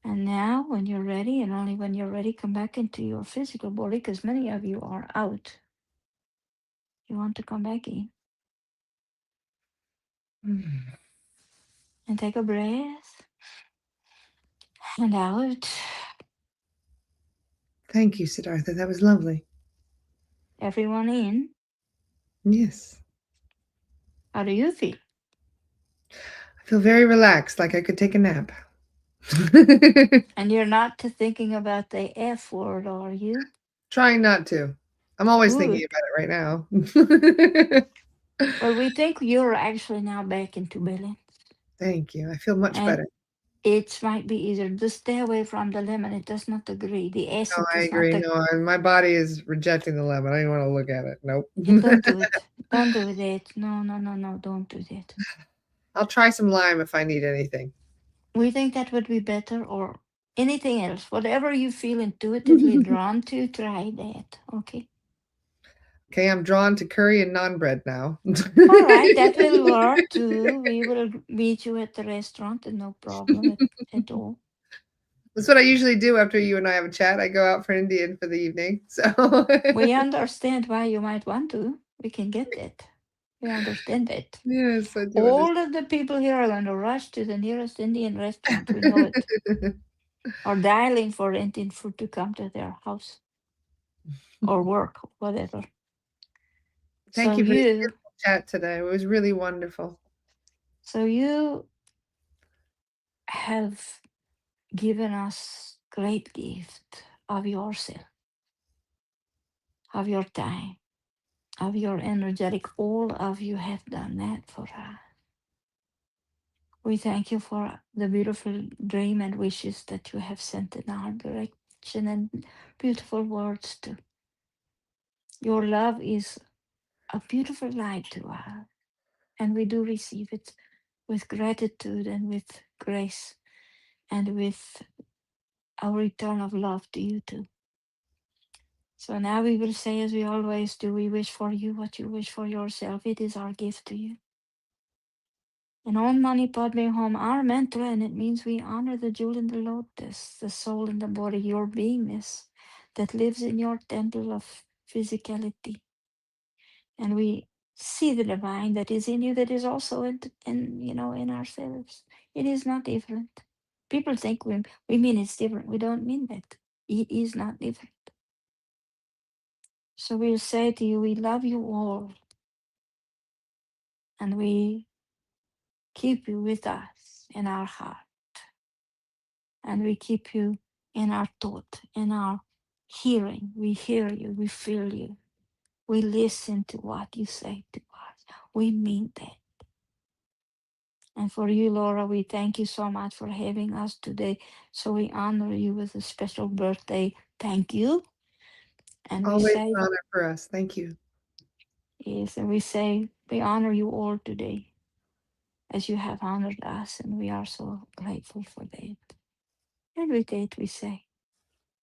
And now, when you're ready, and only when you're ready, come back into your physical body, because many of you are out. You want to come back in Mm. and take a breath and out. Thank you, Siddhartha. That was lovely. Everyone in. Yes. How do you feel? I feel very relaxed, like I could take a nap. And you're not thinking about the F word, are you? Trying not to. I'm always thinking Good. about it right now. Well, we think you're actually now back into balance. Thank you. I feel much And better. it might be easier. Just stay away from the lemon. It does not agree. The No, acid I does not agree. agree. No, my body is rejecting the lemon. I don't want to look at it. Nope. Don't do it. Don't do that. No, no, no, no. Don't do that. I'll try some lime if I need anything. We think that would be better or anything else. Whatever you feel intuitively drawn to, try that. Okay. Okay, I'm drawn to curry and naan bread now. All right. That will work too. We will meet you at the restaurant and no problem at all. That's what I usually do after you and I have a chat. I go out for Indian for the evening. So We understand why you might want to. We can get that. We understand that. yes, I do All of the people here are going to rush to the nearest Indian restaurant. We know it. understand. Or dialing for Indian food to come to their house or work, whatever. Thank So you for this you, beautiful chat today. It was really wonderful. so you have given us great gift of yourself, of your time, of your energetic. All of you have done that for us. We thank you for the beautiful dream and wishes that you have sent in our direction and beautiful words too. Your love is a beautiful light to us, and we do receive it with gratitude and with grace and with our return of love to you too. So now we will say, as we always do, we wish for you what you wish for yourself. It is our gift to you. And Om Mani Padme Hum, our mantra, and it means we honor the jewel in the lotus, the soul in the body, your beingness that lives in your temple of physicality. And we see the divine that is in you, that is also in ourselves. It is not different. People think we mean it's different. We don't mean that. It is not different. So we'll say to you, we love you all, and we keep you with us in our heart, and we keep you in our thought, in our hearing. We hear you. We feel you. We listen to what you say to us. We mean that. And for you, Laura, we thank you so much for having us today. So we honor you with a special birthday. Thank you. And we Always say, an honor for us. Thank you. yes, and we say, we honor you all today as you have honored us. And we are so grateful for that. And with that, we say,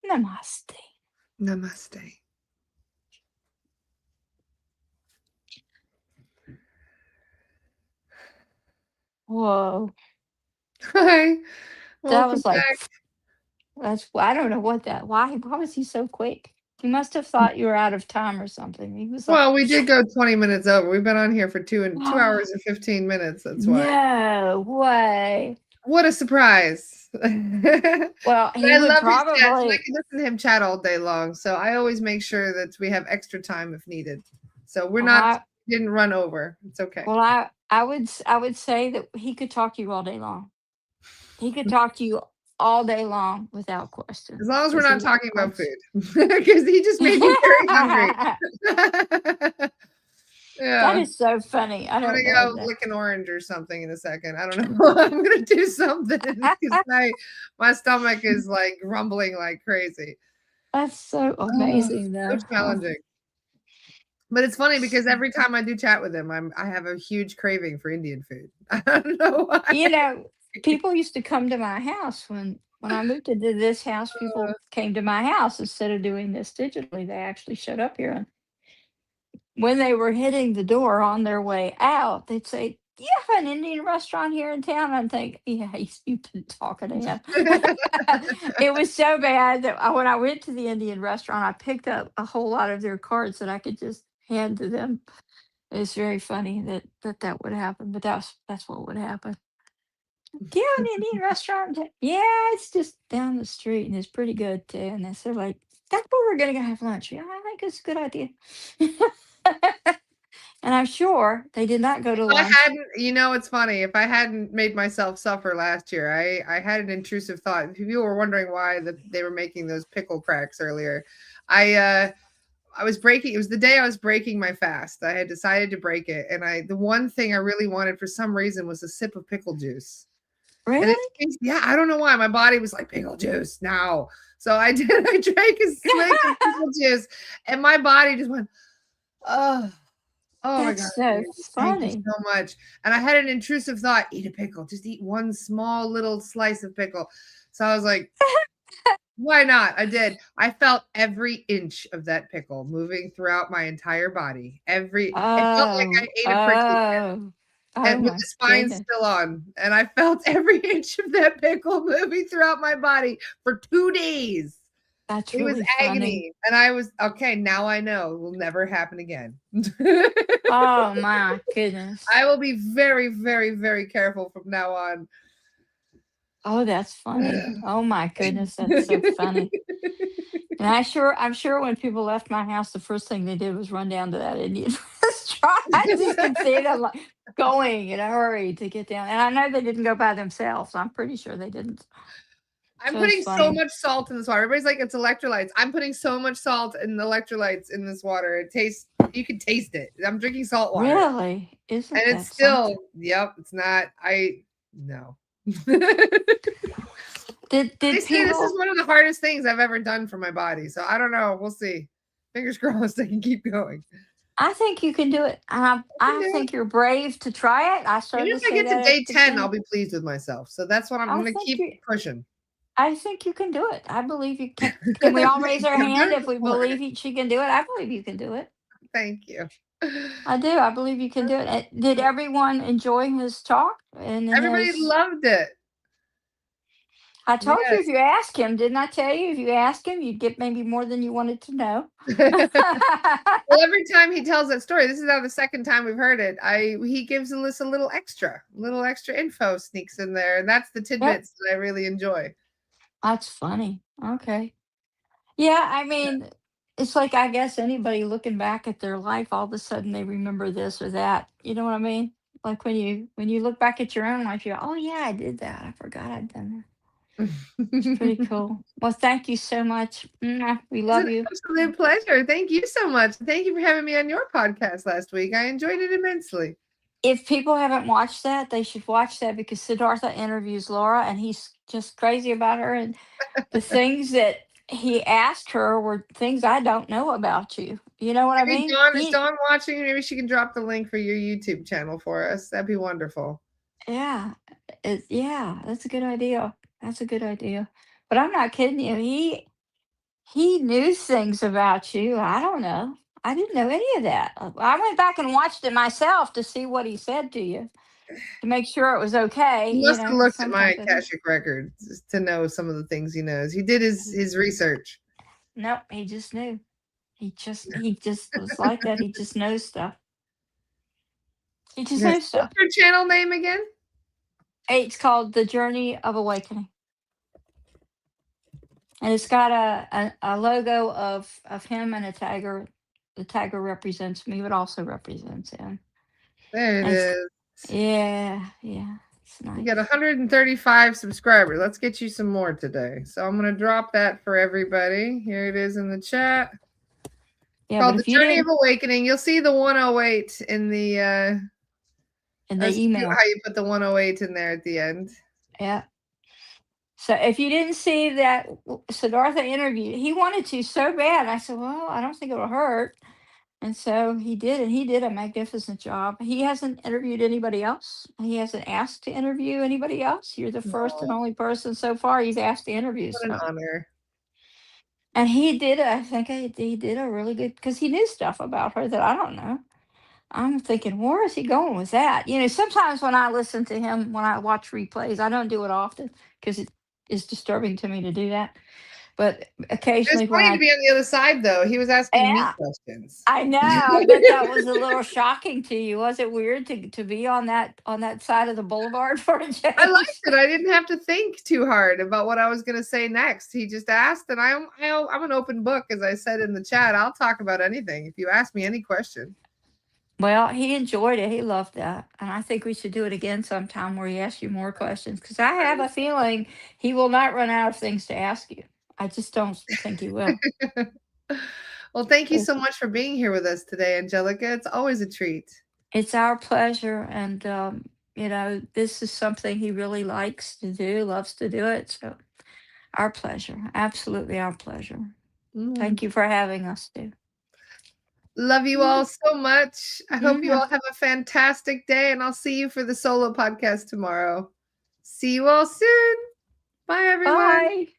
Namaste. Namaste. Whoa. Hi. That Welcome was like, back. I don't know what that, why was he so quick? He must have thought you were out of time or something. He was like, Well, we did go 20 minutes over. We've been on here for 2 hours and 15 minutes. That's why. no way. What a surprise. But Well, he I would love his chats, and I probably, can listen to him chat all day long. So I always make sure that we have extra time if needed. So we're not I, didn't run over. It's okay. well, I would say that he could talk to you all day long. He could talk to you all day long without question. As long as we're Because not he talking about loves. food. Because he just made me very hungry. That Yeah. is so funny. I I'm gonna don't know go that. lick an orange or something in a second. I don't know. I'm gonna do something because my stomach is like rumbling like crazy. That's so Oh, amazing, so though. Oh, challenging. But it's funny because every time I do chat with him, I have a huge craving for Indian food. I don't know why. you know, people used to come to my house when I moved into this house. People came to my house instead of doing this digitally. They actually showed up here, and when they were hitting the door on their way out, they'd say, "Do you have an Indian restaurant here in town?" I'm thinking, "Yeah, you've been talking to him." It was so bad that when I went to the Indian restaurant, I picked up a whole lot of their cards that I could just hand to them. It's very funny that would happen, but that's what would happen. Do you have an Indian restaurant? Yeah, it's just down the street and it's pretty good too. And they said like, that's where we're gonna go have lunch. Yeah, I think it's a good idea. And I'm sure they did not go to I lunch. hadn't, it's funny. If I hadn't made myself suffer last year, I had an intrusive thought. If people were wondering why they were making those pickle cracks earlier, I was breaking. It was the day I was breaking my fast. I had decided to break it, and the one thing I really wanted for some reason was a sip of pickle juice. And Really? yeah, I don't know why my body was like pickle juice now. So I did. I drank a swig of pickle juice, and my body just went, oh. Oh my God, That's so thank you funny. so much. And I had an intrusive thought, eat a pickle, just eat one small little slice of pickle. So I was like, why not? I did. I felt every inch of that pickle moving throughout my entire body. It felt like I Oh, ate a prickly oh, oh and with my the spine goodness. still on. And I felt every inch of that pickle moving throughout my body for 2 days. That's It was really funny. agony. And I was, okay, now I know it will never happen again. Oh my goodness. I will be very, very, very careful from now on. Oh, that's funny. Oh my goodness, that's so funny. And I'm sure when people left my house, the first thing they did was run down to that Indian restaurant. I just could see them like going in a hurry to get down. And I know they didn't go by themselves. I'm pretty sure they didn't. I'm So it's putting so funny. much salt in this water. Everybody's like, it's electrolytes. I'm putting so much salt and electrolytes in this water. You can taste it. I'm drinking salt water. Really? And Isn't it's that still, something? yep, it's not, no. They Did say this is people one of the hardest things I've ever done for my body. So I don't know. We'll see. Fingers crossed I can keep going. I think you can do it. I Yeah. think you're brave to try it. I Even started to if I say get to that at day the 10, I'll beginning. be pleased with myself. So that's what I'm I going to think keep you pushing. I think you can do it. I believe you can. Can we all raise our I've hand done it if we before. believe she can do it? I believe you can do it. Thank you. I do. I believe you can do it. Did everyone enjoy his talk and Everybody his? loved it. I told you if Yes. you ask him, didn't I tell you if you ask him, you'd get maybe more than you wanted to know. Well, every time he tells that story, this is now the second time we've heard it. He gives us a little extra info sneaks in there, and that's the Yep, tidbits that I really enjoy. that's funny. Okay. Yeah, I mean, it's like I guess anybody looking back at their life, all of a sudden they remember this or that. You know what I mean? Like when you look back at your own life, you go, "Oh yeah, I did that. I forgot I'd done that." Pretty cool. Well, thank you so much. Mwah. We It's love an you. absolute pleasure. Thank you so much. Thank you for having me on your podcast last week. I enjoyed it immensely. If people haven't watched that, they should watch that because Siddhartha interviews Laura and he's just crazy about her. And the things that he asked her were things I don't know about you. You know what I Maybe mean? Dawn, is Dawn watching? Maybe she can drop the link for your YouTube channel for us. That'd be wonderful. Yeah, yeah, that's a good idea. That's a good idea. But I'm not kidding you. He knew things about you. I don't know. I didn't know any of that. I went back and watched it myself to see what he said to you to make sure it was okay. He You must know, have 'cause looked at my sometimes I do. Akashic records to know some of the things he knows. He did his research. Nope, he just knew. He just was like that. He just knows stuff. He just Yes. knows What's stuff. your channel name again? It's called The Journey of Awakening. And it's got a logo of him and a tiger. The tiger represents me, but also represents him. There it And it's, is. yeah, it's You nice. got 135 subscribers. Let's get you some more today. So I'm going to drop that for everybody. Here it is in the chat. Yeah, Called but The if you Journey of didn't Awakening. You'll see the 108 in the in the that's cute email, how you put the 108 in there at the end. yeah. So if you didn't see that Siddhartha interview, he wanted to so bad. I said, well, I don't think it'll hurt. And so he did, and he did a magnificent job. He hasn't interviewed anybody else. He hasn't asked to interview anybody else. You're the first and Oh, only person so far he's asked to interview. what an So, honor. and he did. I think he did a really good because he knew stuff about her that I don't know. I'm thinking, where is he going with that? You know, sometimes when I listen to him, when I watch replays, I don't do it often because it is disturbing to me to do that. But It's occasionally when funny to I, be on the other side, though. He was asking me yeah, questions. I know. I bet that was a little shocking to you. Was it weird to be on that side of the boulevard for a I liked change? it. I didn't have to think too hard about what I was going to say next. He just asked, and I'm an open book, as I said in the chat. I'll talk about anything if you ask me any question. Well, he enjoyed it. He loved that. And I think we should do it again sometime where he asks you more questions because I have a feeling he will not run out of things to ask you. I just don't think he will. Well, thank you so much for being here with us today, Angelica. It's always a treat. It's our pleasure. And, you know, this is something he really likes to do, loves to do it. So, our pleasure. Absolutely our pleasure. Thank you for having us, too. Love you all so much. I hope you Mhm. all have a fantastic day, and I'll see you for the solo podcast tomorrow. See you all soon. Bye, everyone. Bye.